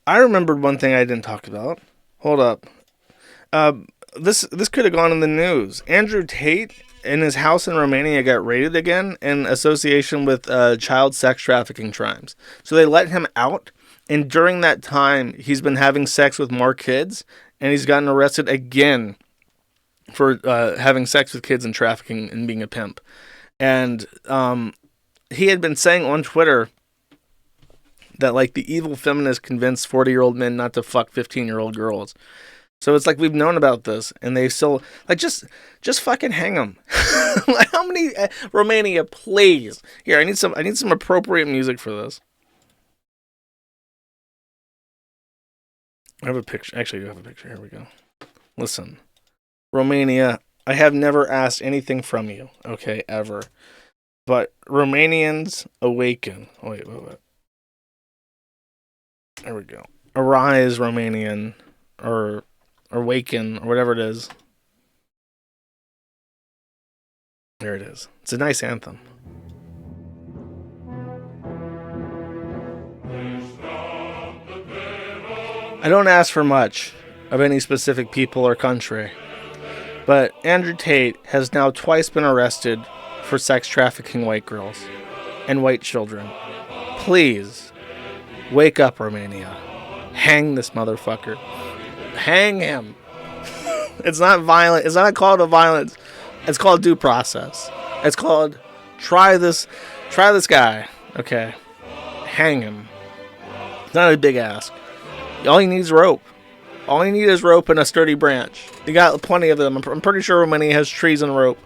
I remembered one thing I didn't talk about. Hold up. This could have gone in the news. Andrew Tate in his house in Romania got raided again in association with child sex trafficking crimes. So they let him out, and during that time, he's been having sex with more kids, and he's gotten arrested again for having sex with kids and trafficking and being a pimp. And he had been saying on Twitter that, like, the evil feminists convinced 40-year-old men not to fuck 15-year-old girls. So it's like we've known about this, and they still, like, just fucking hang them. Like, how many Romania, please? Here, I need some appropriate music for this. I have a picture. Actually, I do have a picture. Here we go. Listen, Romania, I have never asked anything from you, okay, ever. But Romanians awaken. Oh, wait. There we go. Arise, Romanian, or awaken, or whatever it is. There it is. It's a nice anthem. I don't ask for much of any specific people or country, but Andrew Tate has now twice been arrested for sex trafficking white girls and white children. Please, wake up, Romania. Hang this motherfucker. Hang him. It's not violent. It's not a call to violence. It's called due process. It's called try this guy. Okay. Hang him. It's not a big ask. All you need is rope. All you need is rope and a sturdy branch. You got plenty of them. I'm pretty sure Romania has trees and rope.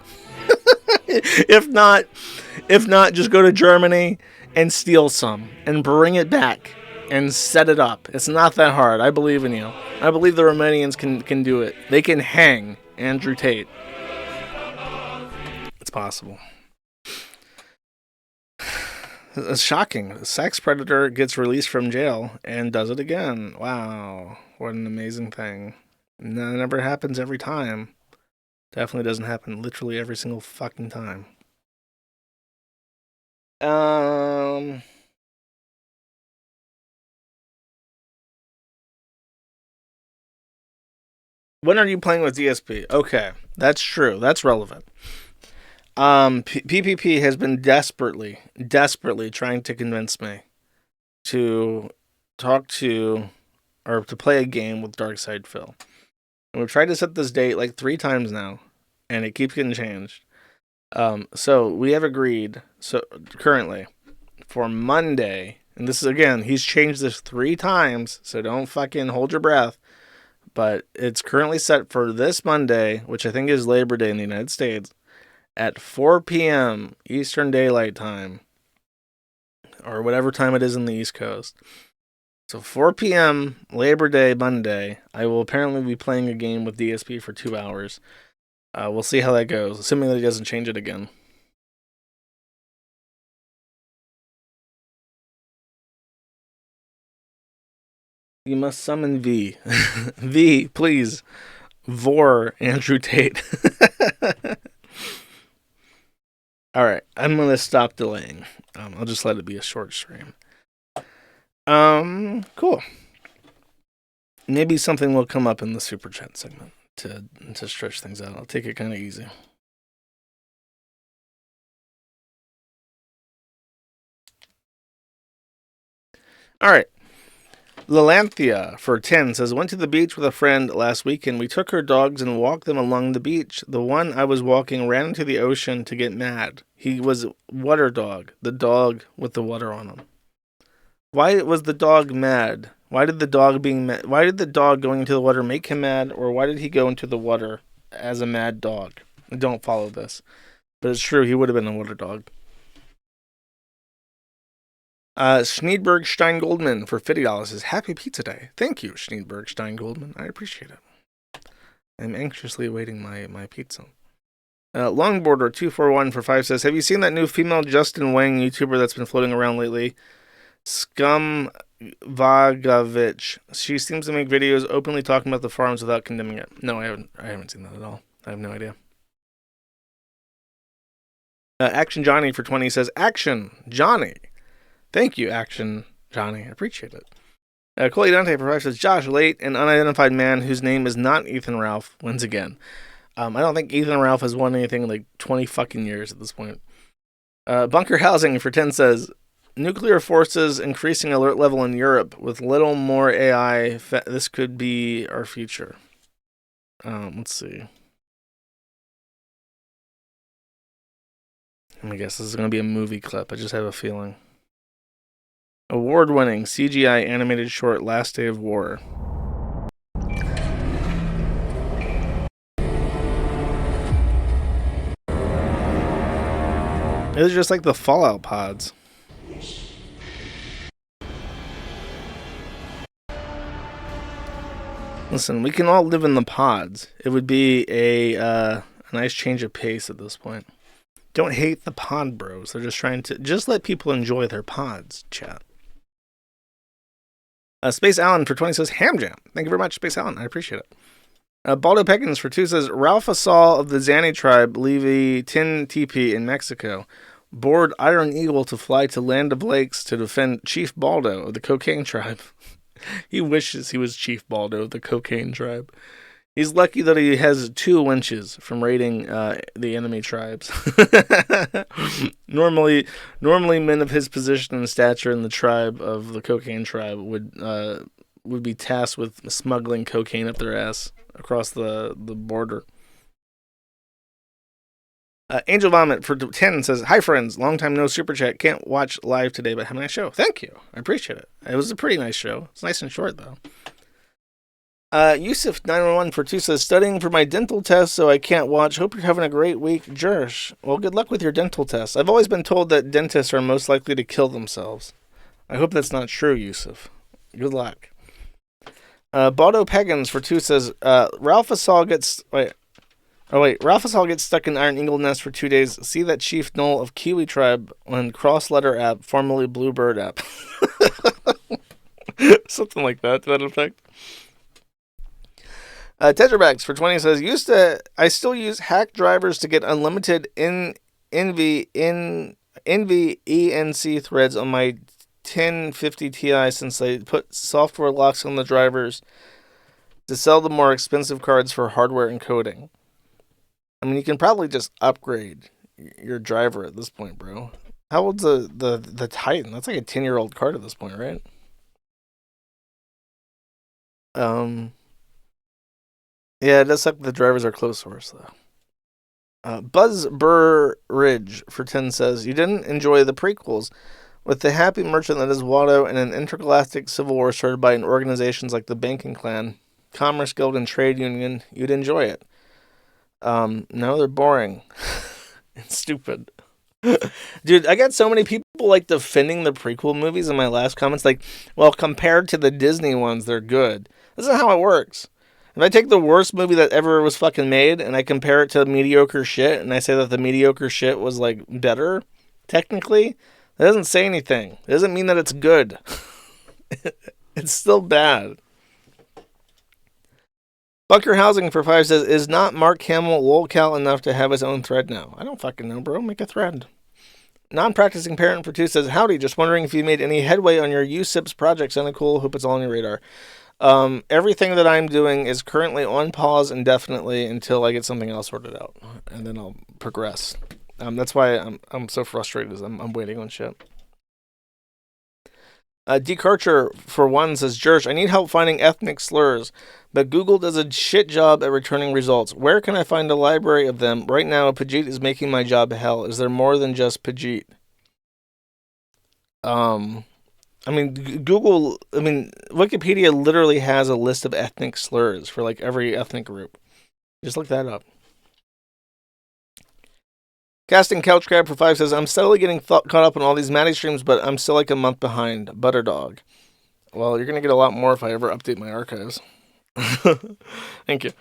If not, just go to Germany and steal some and bring it back and set it up. It's not that hard. I believe in you. I believe the Romanians can do it. They can hang Andrew Tate. It's possible. It's shocking. A sex predator gets released from jail and does it again. Wow. What an amazing thing. No, it never happens every time. Definitely doesn't happen literally every single fucking time. When are you playing with DSP? Okay, that's true. That's relevant. PPP has been desperately trying to convince me to talk to or to play a game with Darkside Phil. And we've tried to set this date like 3 times now, and it keeps getting changed. So we have agreed, so currently, for Monday, and this is, again, he's changed this 3 times, so don't fucking hold your breath, but it's currently set for this Monday, which I think is Labor Day in the United States, at 4 p.m. Eastern Daylight Time, or whatever time it is in the East Coast. So 4 p.m. Labor Day Monday, I will apparently be playing a game with DSP for 2 hours. We'll see how that goes, assuming that he doesn't change it again. You must summon V. V, please. Vor Andrew Tate. Alright, I'm going to stop delaying. I'll just let it be a short stream. Cool. Maybe something will come up in the super chat segment to stretch things out. I'll take it kind of easy. Alright. Lalanthia for 10 says, went to the beach with a friend last weekend. We took her dogs and walked them along the beach. The one I was walking ran into the ocean to get mad. He was water dog, the dog with the water on him. Why was the dog mad? Why did the dog going into the water make him mad, or why did he go into the water as a mad dog? I don't follow this, but it's true. He would have been a water dog. Schneidberg Stein Goldman for $50 says, Happy Pizza Day. Thank you, Schneidberg Stein Goldman. I appreciate it. I'm anxiously awaiting my pizza. Longboarder 241 for 5 says, have you seen that new female Justin Wang YouTuber that's been floating around lately? Scum Vagovich. She seems to make videos openly talking about the farms without condemning it. No, I haven't seen that at all. I have no idea. Action Johnny for 20 says, Action Johnny. Thank you, Action Johnny. I appreciate it. Coley Dante for 5 says, Josh, late and unidentified man whose name is not Ethan Ralph wins again. I don't think Ethan Ralph has won anything in like 20 fucking years at this point. Bunker Housing for 10 says, nuclear forces increasing alert level in Europe with little more AI. This could be our future. Let's see. I guess this is going to be a movie clip. I just have a feeling. Award-winning CGI animated short Last Day of War. It was just like the Fallout pods. Listen, we can all live in the pods. It would be a nice change of pace at this point. Don't hate the pod bros. They're just trying to let people enjoy their pods, chat. Space Allen for 20 says, Ham Jam. Thank you very much, Space Allen. I appreciate it. Baldo Peckins for 2 says, Ralph Asal of the Zani tribe leave a tin teepee in Mexico. Board Iron Eagle to fly to Land of Lakes to defend Chief Baldo of the Cocaine tribe. He wishes he was Chief Baldo of the Cocaine tribe. He's lucky that he has 2 winches from raiding the enemy tribes. Normally men of his position and stature in the tribe of the Cocaine tribe would be tasked with smuggling cocaine up their ass across the border. Angel Vomit for 10 says, Hi friends, long time no super chat. Can't watch live today, but have a nice show. Thank you. I appreciate it. It was a pretty nice show. It's nice and short though. Yusuf 911 for 2 says, studying for my dental test, so I can't watch. Hope you're having a great week, Jersh. Well, good luck with your dental test. I've always been told that dentists are most likely to kill themselves. I hope that's not true, Yusuf. Good luck. Baldo Pagans for 2 says, Ralph Asal gets stuck in Iron Eagle nest for 2 days. See that Chief Knoll of Kiwi Tribe on Cross Letter app, formerly Bluebird app. Something like that to that effect. Tetrabax for 20 says, I still use hack drivers to get unlimited NV ENC threads on my 1050 Ti since they put software locks on the drivers to sell the more expensive cards for hardware encoding. I mean, you can probably just upgrade your driver at this point, bro. How old's the Titan? That's like a 10-year-old card at this point, right? Yeah, it does suck that the drivers are closed source, though. Buzz Burridge for 10 says, you didn't enjoy the prequels. With the happy merchant that is Watto and an intergalactic civil war started by organizations like the Banking Clan, Commerce Guild, and Trade Union, you'd enjoy it. No, they're boring. and stupid. Dude, I got so many people like defending the prequel movies in my last comments. Like, well, compared to the Disney ones, they're good. This is how it works. If I take the worst movie that ever was fucking made and I compare it to mediocre shit and I say that the mediocre shit was like better, technically, that doesn't say anything. It doesn't mean that it's good. It's still bad. Bunker Housing for 5 says, is not Mark Hamill lolcal enough to have his own thread now? I don't fucking know, bro. Make a thread. Non-practicing parent for 2 says, howdy, just wondering if you made any headway on your USIPS project. Sounded cool. Hope it's all on your radar. Everything that I'm doing is currently on pause indefinitely until I get something else sorted out, and then I'll progress. That's why I'm so frustrated. Is I'm waiting on shit. D. Karcher, for 1, says, Jersh, I need help finding ethnic slurs, but Google does a shit job at returning results. Where can I find a library of them? Right now, Pajit is making my job hell. Is there more than just Pajit? Wikipedia literally has a list of ethnic slurs for like every ethnic group. Just look that up. Casting Couch Crab for 5 says, I'm steadily getting caught up on all these Maddie streams, but I'm still like a month behind. Butterdog. Well, you're going to get a lot more if I ever update my archives. Thank you.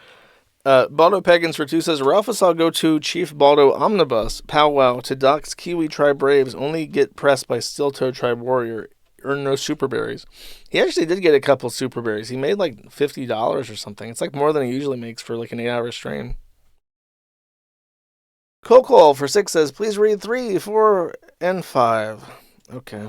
Baldo Pagans for 2 says, Ralph saw go to Chief Baldo Omnibus powwow to dox Kiwi Tribe Braves, only get pressed by Steel Toe Tribe Warrior, earn no super berries. He actually did get a couple super berries. He made like $50 or something. It's like more than he usually makes for like an 8-hour stream. Coco for 6 says, please read 3, 4, and 5. Okay.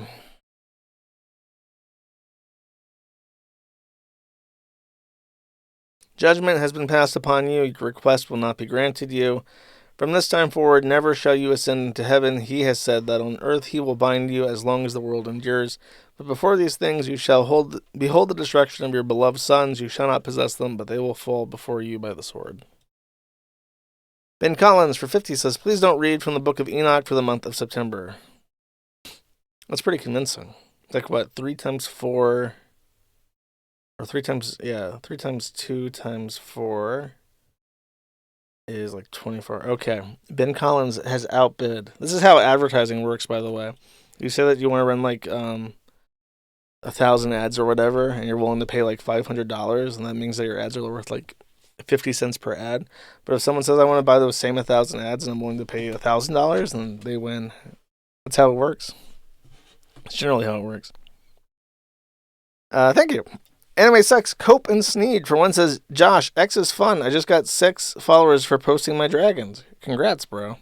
Judgment has been passed upon you. Your request will not be granted you. From this time forward, never shall you ascend into heaven. He has said that on earth he will bind you as long as the world endures. But before these things you shall behold the destruction of your beloved sons. You shall not possess them, but they will fall before you by the sword. Ben Collins for 50 says, please don't read from the Book of Enoch for the month of September. That's pretty convincing. Like what, 3 times 4... Or 3 times 2 times 4 is like 24. Okay. Ben Collins has outbid. This is how advertising works, by the way. You say that you want to run like 1,000 ads or whatever, and you're willing to pay like $500, and that means that your ads are worth like 50 cents per ad. But if someone says, I want to buy those same 1,000 ads and I'm willing to pay $1,000, then they win. That's how it works. It's generally how it works. Thank you. Anime Sucks, Cope and Sneed for 1 says, Josh, X is fun. I just got 6 followers for posting my dragons. Congrats, bro.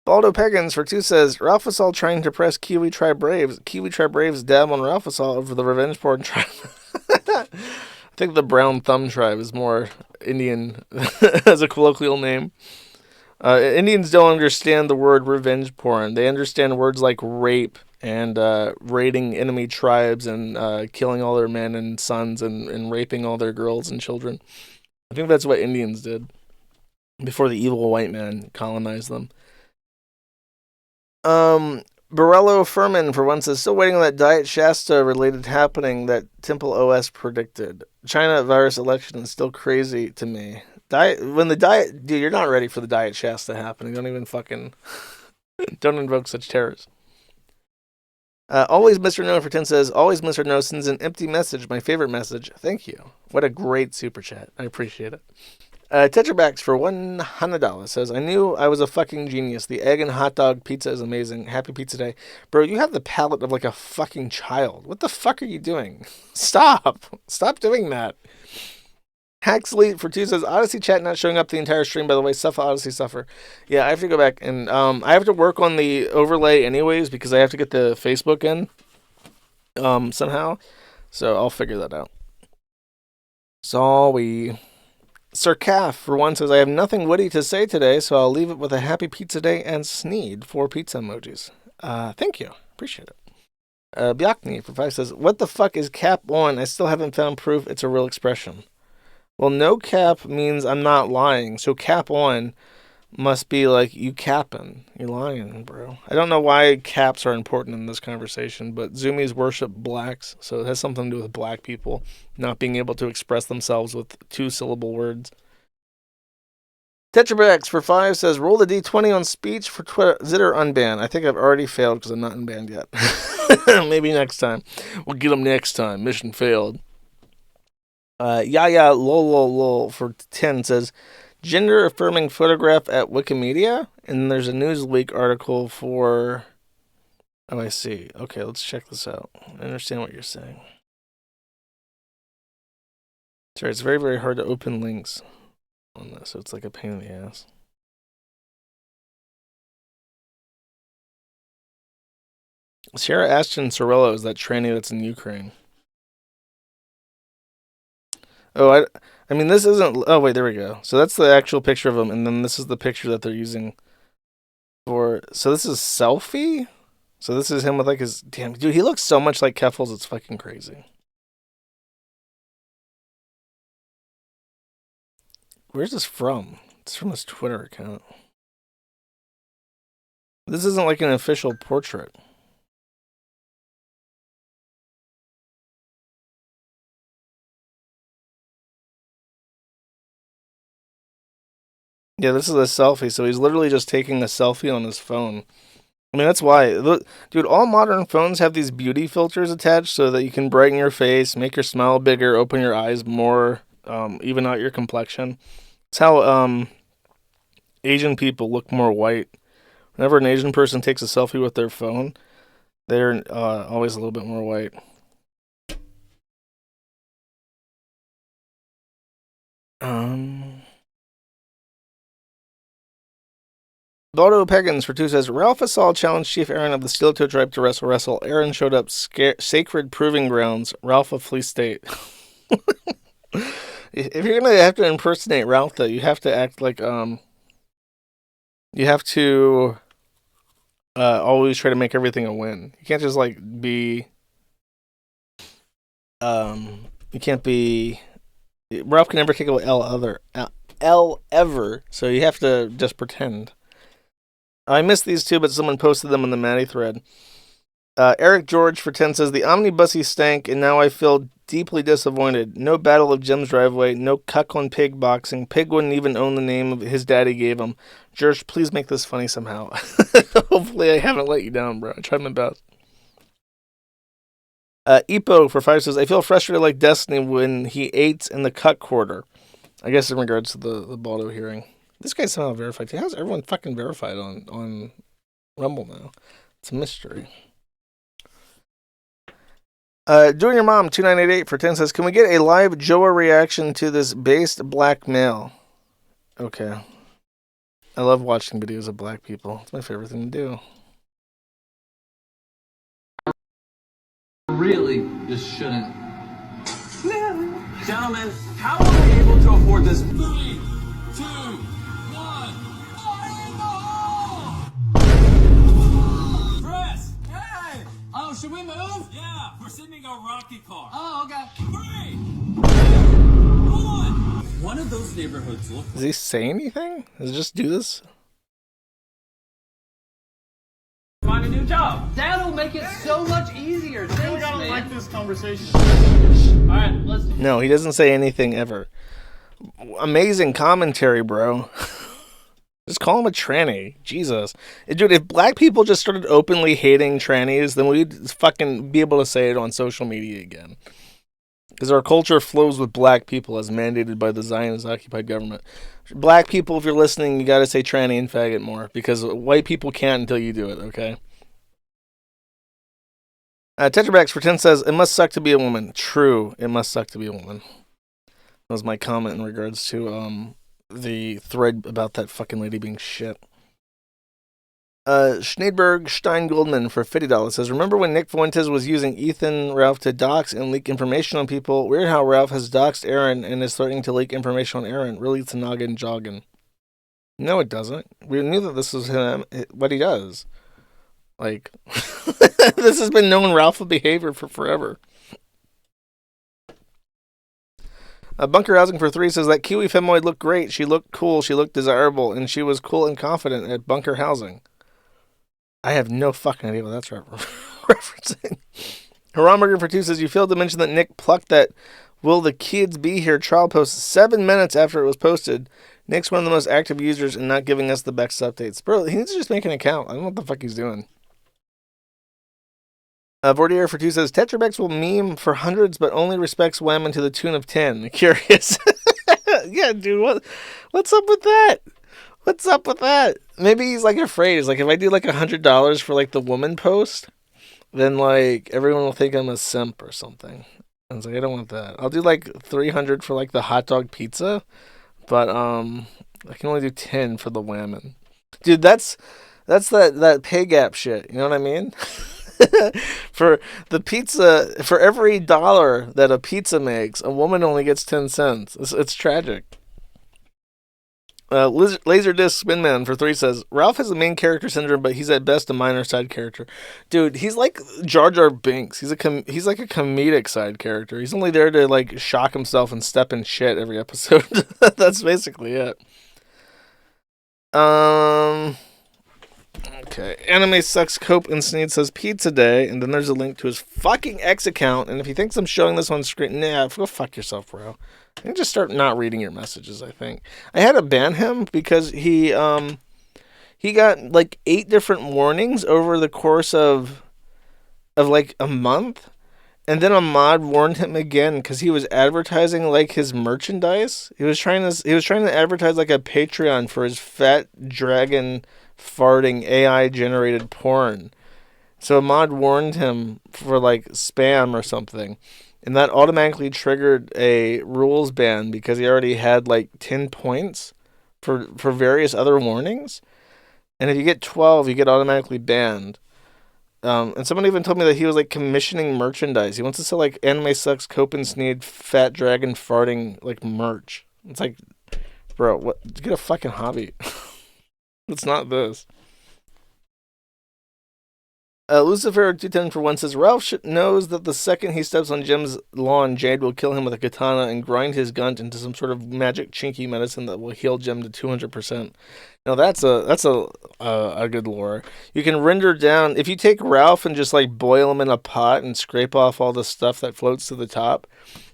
Baldo Pagans for 2 says, Ralph was all trying to press Kiwi Tribe Braves. Kiwi Tribe Braves dab on Ralph was all over the revenge porn tribe. I think the Brown Thumb Tribe is more Indian as a colloquial name. Indians don't understand the word revenge porn. They understand words like rape and raiding enemy tribes and killing all their men and sons and raping all their girls and children. I think that's what Indians did before the evil white man colonized them. Borello Furman for 1 says, still waiting on that Diet Shasta related happening that Temple OS predicted. China virus election is still crazy to me. Dude, you're not ready for the Diet Shasta happening. Don't even fucking don't invoke such terrors. Always Mr. No for 10 says, always Mr. No sends an empty message, my favorite message. Thank you. What a great super chat. I appreciate it. Tetrabacks for $100 says, I knew I was a fucking genius. The egg and hot dog pizza is amazing. Happy Pizza Day. Bro, you have the palate of like a fucking child. What the fuck are you doing? Stop doing that. Haxley for 2 says, Odyssey chat not showing up the entire stream, by the way. Suffer, Odyssey, suffer. Yeah, I have to go back and I have to work on the overlay anyways because I have to get the Facebook in somehow. So I'll figure that out. Sorry. Sir Calf for 1 says, I have nothing witty to say today, so I'll leave it with a happy pizza day and Sneed 4 pizza emojis. Thank you. Appreciate it. Bjakni for 5 says, what the fuck is cap on? I still haven't found proof it's a real expression. Well, no cap means I'm not lying, so cap on must be like you capping. You're lying, bro. I don't know why caps are important in this conversation, but Zoomies worship blacks, so it has something to do with black people not being able to express themselves with 2-syllable words. Tetrabrax for 5 says, roll the D20 on speech for Twitter. Zitter unban. I think I've already failed because I'm not unbanned yet. Maybe next time. We'll get them next time. Mission failed. Yaya lol for 10 says, gender affirming photograph at Wikimedia. And then there's a Newsweek article for... Oh, I see. Okay, let's check this out. I understand what you're saying. Sorry, it's very, very hard to open links on this, so it's like a pain in the ass. Sarah Ashton Sorello is that tranny that's in Ukraine. Oh, I mean, this isn't... Oh, wait, there we go. So that's the actual picture of him, and then this is the picture that they're using for... So this is selfie? So this is him with like his... Damn, dude, he looks so much like Keffels, it's fucking crazy. Where's this from? It's from his Twitter account. This isn't like an official portrait. Yeah, this is a selfie, so he's literally just taking a selfie on his phone. I mean, that's why. Look, dude, all modern phones have these beauty filters attached so that you can brighten your face, make your smile bigger, open your eyes more, even out your complexion. It's how Asian people look more white. Whenever an Asian person takes a selfie with their phone, they're always a little bit more white. Baldo Peggins for 2 says, Ralph Assault challenged Chief Aaron of the Steel-Toe Tribe to wrestle. Aaron showed up sacred proving grounds. Ralph of Fleece State. If you're going to have to impersonate Ralph, though, you have to act like, you have to always try to make everything a win. You can't just, like, be, you can't be, Ralph can never kick away L ever, so you have to just pretend. I missed these two, but someone posted them on the Maddie thread. Eric George for 10 says, the Omnibussin stank, and now I feel deeply disappointed. No Battle of Jim's Driveway, no cuck on pig boxing. Pig wouldn't even own the name his daddy gave him. George, please make this funny somehow. Hopefully I haven't let you down, bro. I tried my best. Epo for 5 says, I feel frustrated like Destiny when he ate in the cut quarter. I guess in regards to the Baldo hearing. This guy's somehow verified. How's everyone fucking verified on Rumble now? It's a mystery. Doing Your Mom 2988 for 10 says, can we get a live Joa reaction to this based black male? Okay. I love watching videos of black people. It's my favorite thing to do. Really just shouldn't. Gentlemen, how are we able to afford this? 3, 2, 1. Chris! Hey! Oh, should we move? Yeah, we're sending a rocky car. Oh, okay. 3, 2, 1. One of those neighborhoods look. Does he say anything? Does he just do this? Find a new job. That'll make it so much easier. Thanks, I don't like this conversation. All right, let's. No, he doesn't say anything ever. Amazing commentary, bro. Just call him a tranny. Jesus. Dude, if black people just started openly hating trannies, then we'd fucking be able to say it on social media again. Because our culture flows with black people as mandated by the Zionist-occupied government. Black people, if you're listening, you gotta say tranny and faggot more. Because white people can't until you do it, okay? Tetrabrax for 10 says, it must suck to be a woman. True, it must suck to be a woman. That was my comment in regards to the thread about that fucking lady being shit. Schneidberg Stein-Goldman for $50 says, remember when Nick Fuentes was using Ethan Ralph to dox and leak information on people? Weird how Ralph has doxed Aaron and is threatening to leak information on Aaron. Really, it's a noggin jogging. No, it doesn't. We knew that this was him, what he does. Like, this has been known Ralph behavior for forever. Bunker Housing for 3 says that Kiwi Femoid looked great. She looked cool. She looked desirable. And she was cool and confident at Bunker Housing. I have no fucking idea what that's referencing. Haramburger for 2 says, you failed to mention that Nick plucked that Will the Kids Be Here trial post 7 minutes after it was posted. Nick's one of the most active users and not giving us the best updates. Bro, he needs to just make an account. I don't know what the fuck he's doing. Vordier for 2 says, Tetrabex will meme for hundreds, but only respects Wham to the tune of 10. Curious. Yeah, dude, what's up with that? What's up with that? Maybe he's like afraid. He's like, if I do like $100 for like the woman post, then like everyone will think I'm a simp or something. I was like, I don't want that. I'll do like 300 for like the hot dog pizza, but I can only do 10 for the whammon. Dude, that's that pay gap shit. You know what I mean? For the pizza, for every $1 that a pizza makes, a woman only gets 10 cents. It's tragic. Laserdisc Spinman for 3 says, Ralph has a main character syndrome, but he's at best a minor side character. Dude, he's like Jar Jar Binks. He's like a comedic side character. He's only there to like shock himself and step in shit every episode. That's basically it. Okay. Anime Sucks Cope and Sneed says Pizza Day, and then there's a link to his fucking X account, and if he thinks I'm showing this on screen, nah, go fuck yourself, bro. I can just start not reading your messages, I think. I had to ban him because he got like 8 different warnings over the course of like a month, and then a mod warned him again because he was advertising like his merchandise. He was trying to advertise like a Patreon for his fat dragon farting AI generated porn. So a mod warned him for like spam or something, and that automatically triggered a rules ban because he already had like 10 points for various other warnings. And if you get 12, you get automatically banned. And someone even told me that he was like commissioning merchandise. He wants to sell like Anime Sucks, Cope and Sneed, Fat Dragon farting like merch. It's like, bro, what? Get a fucking hobby. It's not this. Lucifer 210 for 1 says, Ralph knows that the second he steps on Jim's lawn, Jade will kill him with a katana and grind his gun into some sort of magic chinky medicine that will heal Jim to 200%. Now that's a good lore. You can render down, if you take Ralph and just like boil him in a pot and scrape off all the stuff that floats to the top,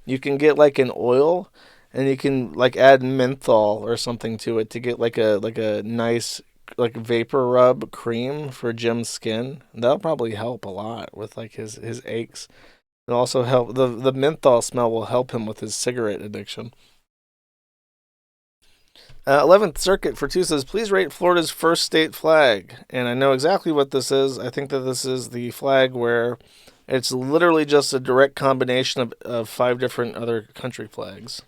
you can get like an oil, and you can like add menthol or something to it to get like a nice like vapor rub cream for Jim's skin. That'll probably help a lot with like his aches. It'll also help, the menthol smell will help him with his cigarette addiction. 11th Circuit for 2 says, please rate Florida's first state flag. And I know exactly what this is. I think that this is the flag where it's literally just a direct combination of 5 different other country flags.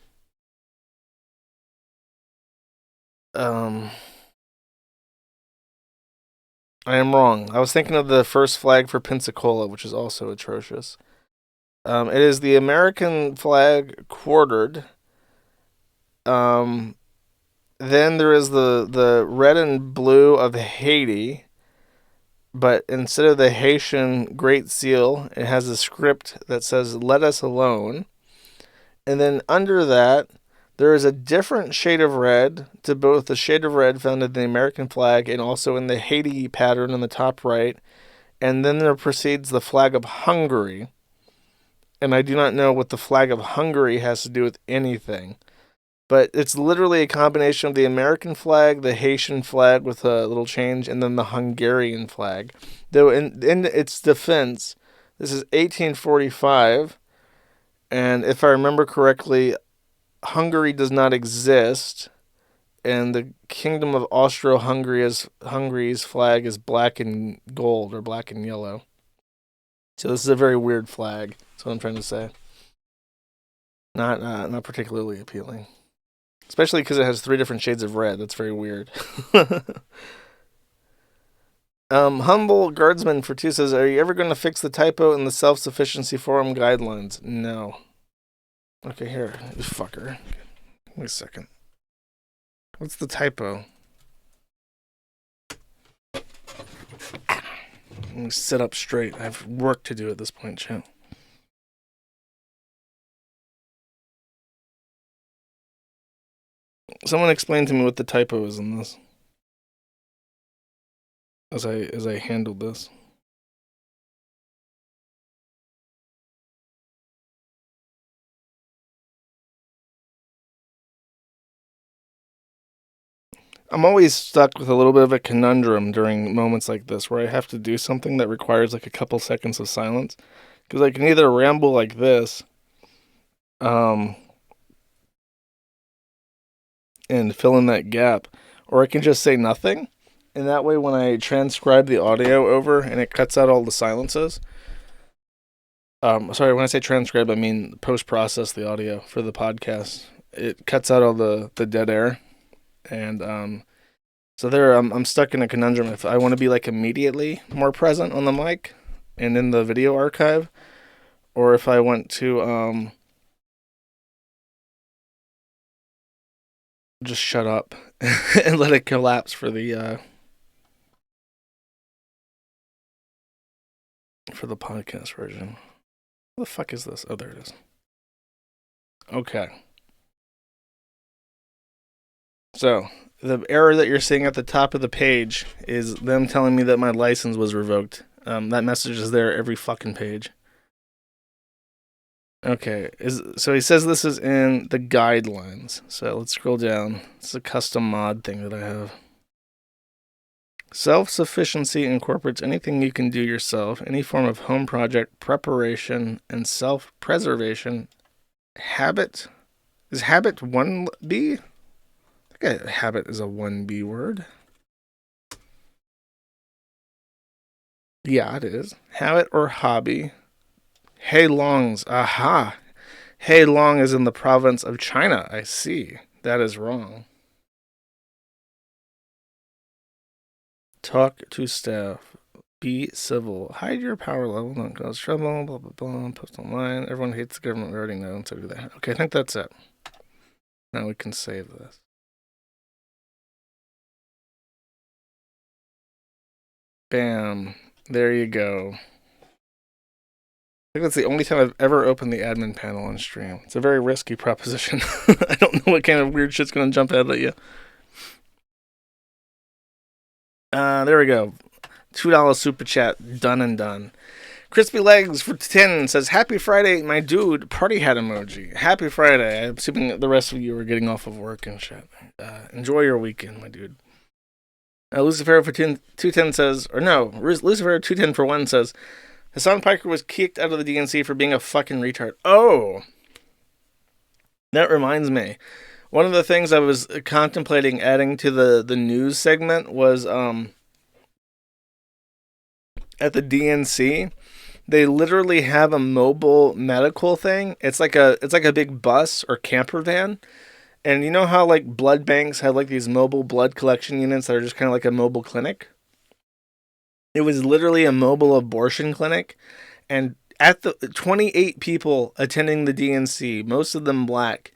I am wrong. I was thinking of the first flag for Pensacola, which is also atrocious. It is the American flag quartered. Then there is the red and blue of Haiti, but instead of the Haitian Great Seal, it has a script that says, let us alone. And then under that, there is a different shade of red to both the shade of red found in the American flag and also in the Haiti pattern in the top right. And then there proceeds the flag of Hungary. And I do not know what the flag of Hungary has to do with anything. But it's literally a combination of the American flag, the Haitian flag with a little change, and then the Hungarian flag. Though in its defense, this is 1845. And if I remember correctly, Hungary does not exist, and the Kingdom of Austro-Hungary's flag is black and gold, or black and yellow. So this is a very weird flag. That's what I'm trying to say. Not particularly appealing. Especially because it has 3 different shades of red. That's very weird. Humble Guardsman for 2 says, are you ever going to fix the typo in the self-sufficiency forum guidelines? No. Okay, here, you fucker. Give me a second. What's the typo? Let me sit up straight. I have work to do at this point, chat. Someone explain to me what the typo is in this. As I handled this. I'm always stuck with a little bit of a conundrum during moments like this where I have to do something that requires like a couple seconds of silence. Because I can either ramble like this, and fill in that gap, or I can just say nothing. And that way when I transcribe the audio over and it cuts out all the silences. Sorry, when I say transcribe, I mean post-process the audio for the podcast. It cuts out all the dead air. And so there, I'm stuck in a conundrum if I want to be like immediately more present on the mic and in the video archive, or if I want to just shut up and let it collapse for the podcast version. What the fuck is this? Oh, there it is. Okay. So, the error that you're seeing at the top of the page is them telling me that my license was revoked. That message is there every fucking page. Okay, so he says this is in the guidelines. So let's scroll down. It's a custom mod thing that I have. Self-sufficiency incorporates anything you can do yourself, any form of home project, preparation, and self-preservation. Habit? Is habit 1B? I think habit is a 1B word. Yeah, it is. Habit or hobby. Heilongs. Aha. Heilong is in the province of China. I see. That is wrong. Talk to staff. Be civil. Hide your power level. Don't cause trouble. Blah, blah, blah. Post online. Everyone hates the government. We already know. So do that. Okay, I think that's it. Now we can save this. Bam. There you go. I think that's the only time I've ever opened the admin panel on stream. It's a very risky proposition. I don't know what kind of weird shit's going to jump out at you. There we go. $2 super chat. Done and done. Crispy Legs for 10 says, Happy Friday, my dude. Party hat emoji. Happy Friday. I'm assuming the rest of you are getting off of work and shit. Enjoy your weekend, my dude. Lucifer for 210 says, or no, Lucifer 210 for 1 says, Hassan Piker was kicked out of the DNC for being a fucking retard. Oh! That reminds me. One of the things I was contemplating adding to the news segment was at the DNC, they literally have a mobile medical thing. It's like a big bus or camper van. And you know how like blood banks have like these mobile blood collection units that are just kind of like a mobile clinic? It was literally a mobile abortion clinic, and at the 28 people attending the DNC, most of them black,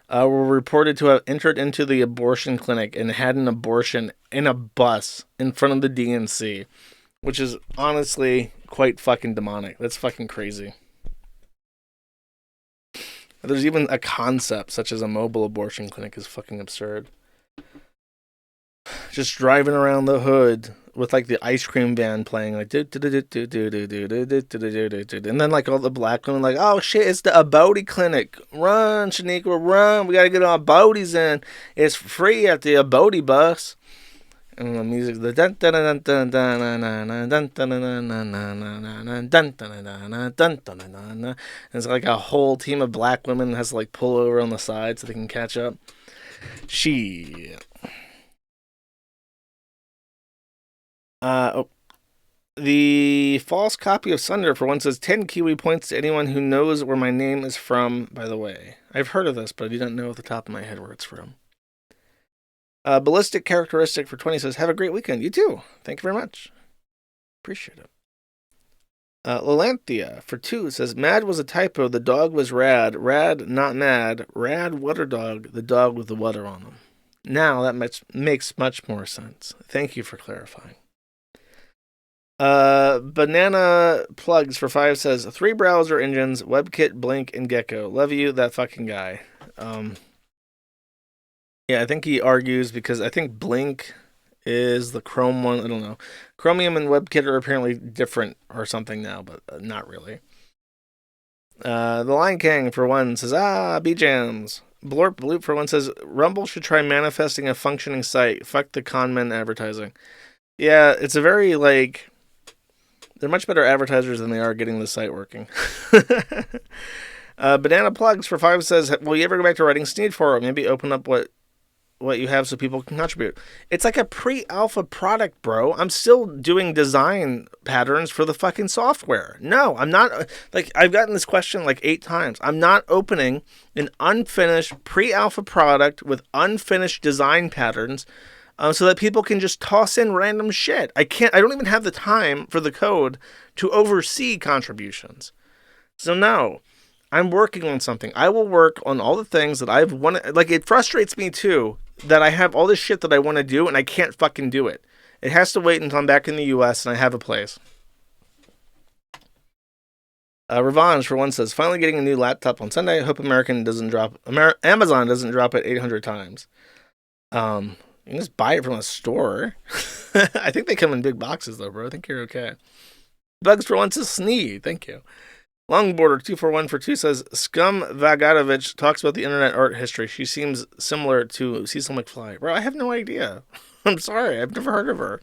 were reported to have entered into the abortion clinic and had an abortion in a bus in front of the DNC, which is honestly quite fucking demonic. That's fucking crazy. There's even a concept such as a mobile abortion clinic is fucking absurd. Just driving around the hood with like the ice cream van playing like and then like all the black women like, oh shit, it's the Abodi clinic. Run, Shaniqua, run. We gotta get our Abodis in. It's free at the Abodi bus. And the music, the dun dun dun dun dun dun dun dun dun dun. It's like a whole team of black women has to like pull over on the side so they can catch up. Shit. The false copy of Sunder for 1 says 10 Kiwi points to anyone who knows where my name is from, by the way. I've heard of this, but I didn't know at the top of my head where it's from. Ballistic Characteristic for 20 says, have a great weekend. You too. Thank you very much. Appreciate it. Lalanthia for 2 says, Mad was a typo. The dog was Rad. Rad, not Mad. Rad, water dog. The dog with the water on them. Now that makes much more sense. Thank you for clarifying. Banana Plugs for 5 says, 3 browser engines, WebKit, Blink, and Gecko. Love you, that fucking guy. Yeah, I think he argues because I think Blink is the Chrome one. I don't know. Chromium and WebKit are apparently different or something now, but not really. The Lion King, for one, says, B-Jams. Blorp Bloop, for one, says, Rumble should try manifesting a functioning site. Fuck the conmen advertising. Yeah, it's a very, like... They're much better advertisers than they are getting the site working. Banana Plugs, for 5, says, will you ever go back to writing Sneed for it? Maybe open up what you have so people can contribute. It's like a pre-alpha product, bro. I'm still doing design patterns for the fucking software. No, I'm not. Like, I've gotten this question like 8 times. I'm not opening an unfinished pre-alpha product with unfinished design patterns so that people can just toss in random shit. I don't even have the time for the code to oversee contributions. So no. I'm working on something. I will work on all the things that I've wanted. Like, it frustrates me too that I have all this shit that I want to do and I can't fucking do it. It has to wait until I'm back in the US and I have a place. Revenge, for one, says, finally getting a new laptop on Sunday. I hope Amazon doesn't drop it 800 times. You can just buy it from a store. I think they come in big boxes though, bro. I think you're okay. Bugs, for one, says, Sneed. Thank you. Longboarder 24142 says, Scum Vagatovich talks about the internet art history. She seems similar to Cecil McFly. Bro, I have no idea. I'm sorry. I've never heard of her.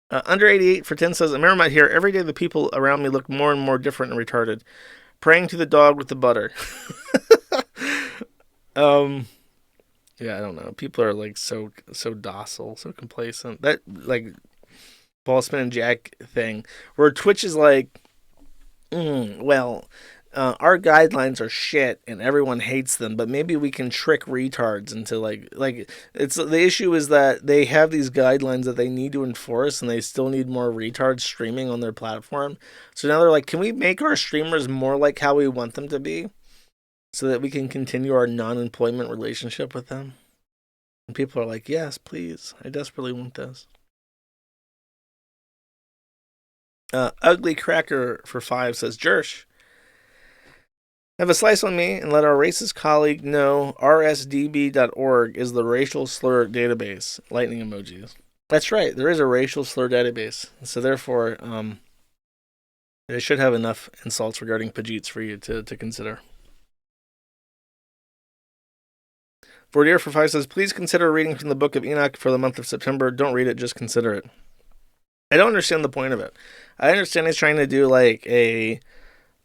Under 88 for 10 says, I remember here, every day the people around me look more and more different and retarded. Praying to the dog with the butter. Yeah, I don't know. People are like so docile, so complacent. That like BossmanJack thing where Twitch is like, our guidelines are shit and everyone hates them, but maybe we can trick retards into like it's the issue is that they have these guidelines that they need to enforce and they still need more retards streaming on their platform. So now they're like, can we make our streamers more like how we want them to be so that we can continue our non-employment relationship with them? And people are like, yes, please. I desperately want this. Ugly Cracker for 5 says, Jersh, have a slice on me and let our racist colleague know rsdb.org is the racial slur database. Lightning emojis. That's right. There is a racial slur database. So therefore, they should have enough insults regarding Pajits for you to consider. Vordier for 5 says, please consider reading from the Book of Enoch for the month of September. Don't read it, just consider it. I don't understand the point of it. I understand he's trying to do like a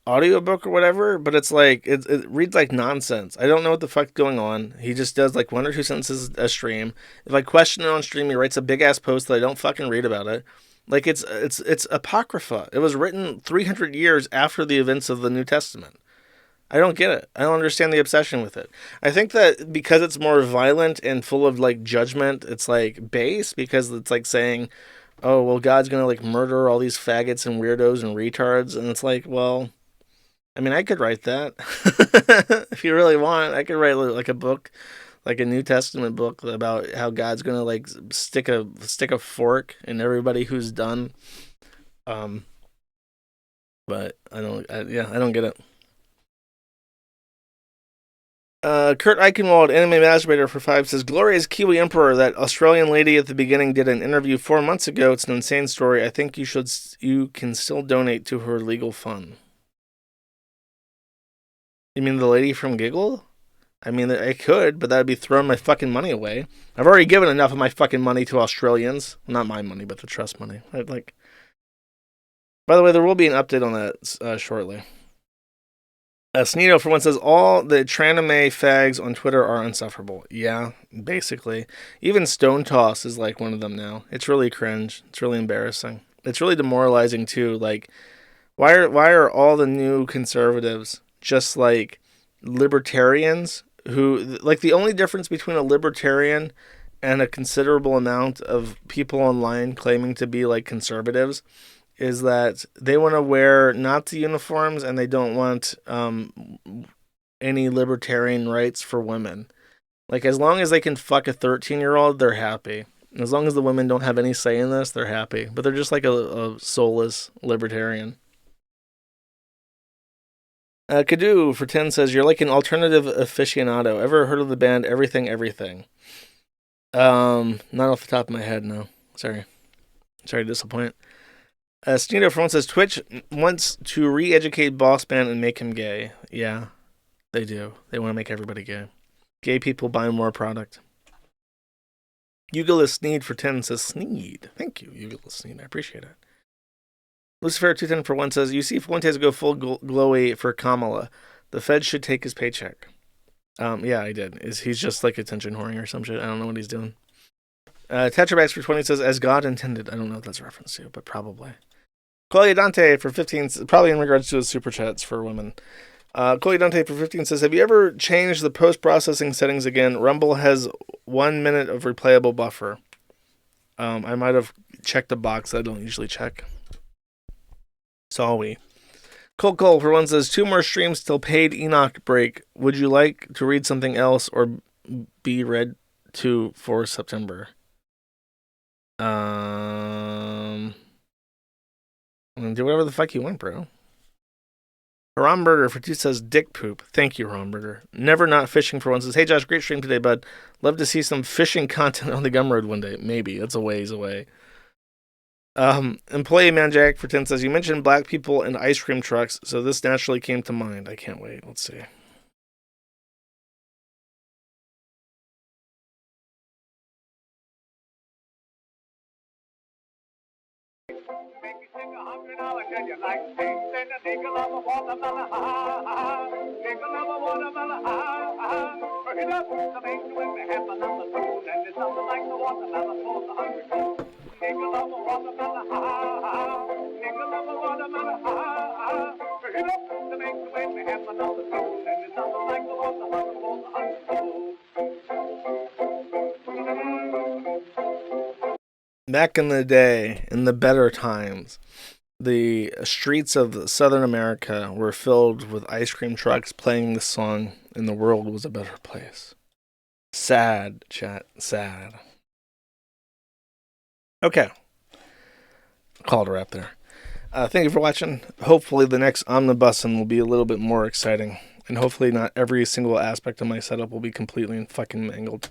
audiobook or whatever, but it's like it reads like nonsense. I don't know what the fuck's going on. He just does like 1 or 2 sentences a stream. If I question it on stream, he writes a big ass post that I don't fucking read about it. Like it's apocrypha. It was written 300 years after the events of the New Testament. I don't get it. I don't understand the obsession with it. I think that because it's more violent and full of like judgment, it's like base because it's like saying, oh, well, God's going to like murder all these faggots and weirdos and retards. And it's like, well, I mean, I could write that if you really want. I could write like a book, like a New Testament book about how God's going to like stick a fork in everybody who's done. But I don't get it. Kurt Eichenwald, Anime Masturbator for 5 says, Gloria's Kiwi Emperor, that Australian lady at the beginning did an interview 4 months ago. It's an insane story. I think you can still donate to her legal fund. You mean the lady from Giggle? I mean, I could, but that would be throwing my fucking money away. I've already given enough of my fucking money to Australians. Not my money, but the trust money. By the way, there will be an update on that shortly. Sneedo, for one, says, all the tranime fags on Twitter are insufferable. Yeah, basically. Even Stone Toss is like one of them now. It's really cringe. It's really embarrassing. It's really demoralizing, too. Like, why are all the new conservatives just like libertarians who, like, the only difference between a libertarian and a considerable amount of people online claiming to be like conservatives is that they want to wear Nazi uniforms and they don't want any libertarian rights for women. Like, as long as they can fuck a 13-year-old, they're happy. As long as the women don't have any say in this, they're happy. But they're just like a soulless libertarian. Kadu for 10 says, you're like an alternative aficionado. Ever heard of the band Everything Everything? Not off the top of my head, no. Sorry to disappoint. Sneedo for one says Twitch wants to re-educate Bossman and make him gay. Yeah, they do. They want to make everybody gay. Gay people buy more product. Eugelus Sneed for 10 says Sneed. Thank you, Eugelus Sneed. I appreciate it. Lucifer 210 for 1 says, you see Fuentes go full glowy for Kamala. The Fed should take his paycheck. Yeah, I did. He's just like attention whoring or some shit. I don't know what he's doing. Tetrabax for 20 says, as God intended. I don't know what that's a reference to, but probably. Colia Dante for 15, probably in regards to his super chats for women. Colia Dante for 15 says, have you ever changed the post-processing settings again? Rumble has 1 minute of replayable buffer. I might have checked the box that I don't usually check. Saw we. Cole for 1 says, 2 more streams till paid Enoch break. Would you like to read something else or be read to for September? Do whatever the fuck you want, bro. Romburger for 2 says, dick poop. Thank you, Romburger. Never not fishing for 1 says, hey Josh, great stream today, bud. Love to see some fishing content on the Gumroad one day. Maybe. That's a ways away. Employee Man Jack for 10 says, you mentioned black people and ice cream trucks, so this naturally came to mind. I can't wait. Let's see. Back in the day, in the better times, the streets of Southern America were filled with ice cream trucks playing the song, and the world was a better place. Sad, chat. Sad. Okay. Call it a wrap there. Thank you for watching. Hopefully the next Omnibussin will be a little bit more exciting. And hopefully not every single aspect of my setup will be completely fucking mangled.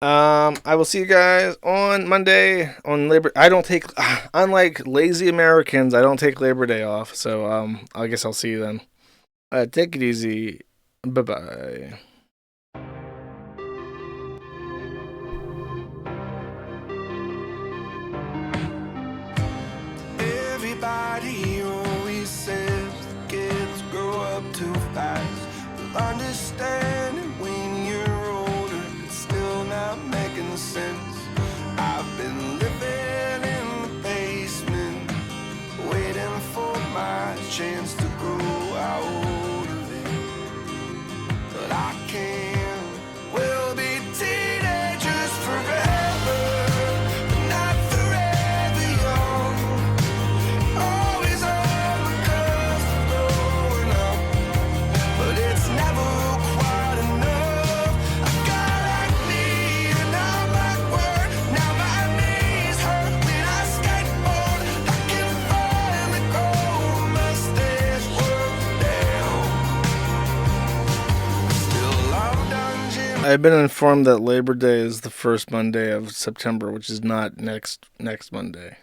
I will see you guys on Monday on Labor. I don't take, unlike lazy Americans, I don't take Labor Day off. So, I guess I'll see you then. Take it easy. Bye-bye. Everybody always says kids grow up too fast. You'll understand it when you're older. It's still not making sense. I've been living in the basement, waiting for my chance to grow out of it. But I can't. We'll be teenagers forever, but not forever young. Always on the cusp of growing up, but it's never quite enough. I got acne and I'm at work. Now my knees hurt when I skateboard. I can finally grow my stage work down. Still I'm dungeon. I've been informed that Labor Day is the first Monday of September, which is not next Monday.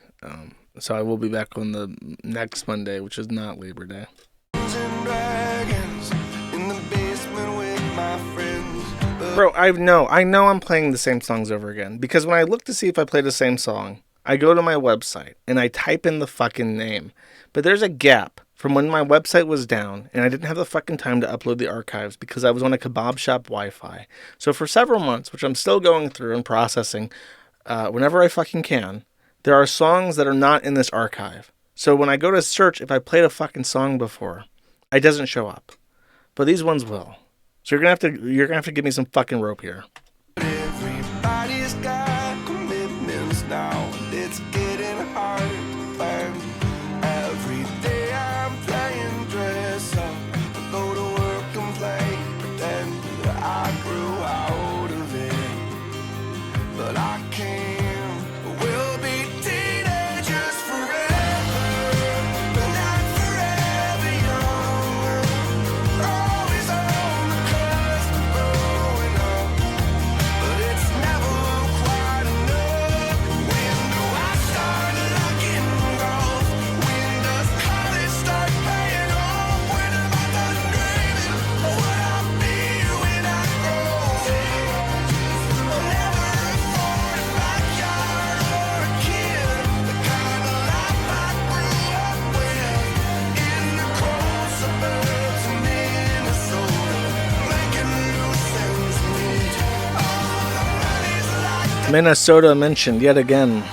So I will be back on the next Monday, which is not Labor Day. And dragons in the basement with my friends. Bro, I know I'm playing the same songs over again. Because when I look to see if I play the same song, I go to my website and I type in the fucking name. But there's a gap from when my website was down and I didn't have the fucking time to upload the archives because I was on a kebab shop Wi-Fi. So for several months, which I'm still going through and processing, whenever I fucking can, there are songs that are not in this archive. So when I go to search, if I played a fucking song before, it doesn't show up. But these ones will. So you're gonna have to give me some fucking rope here. Everybody's got commitments now. It's getting hard to find. Every day I'm playing dress up. I go to work and play pretend that I grew out of it. But I can't. We'll be teenagers forever, but not forever young. Always on the cusp of growing up, Minnesota mentioned yet again.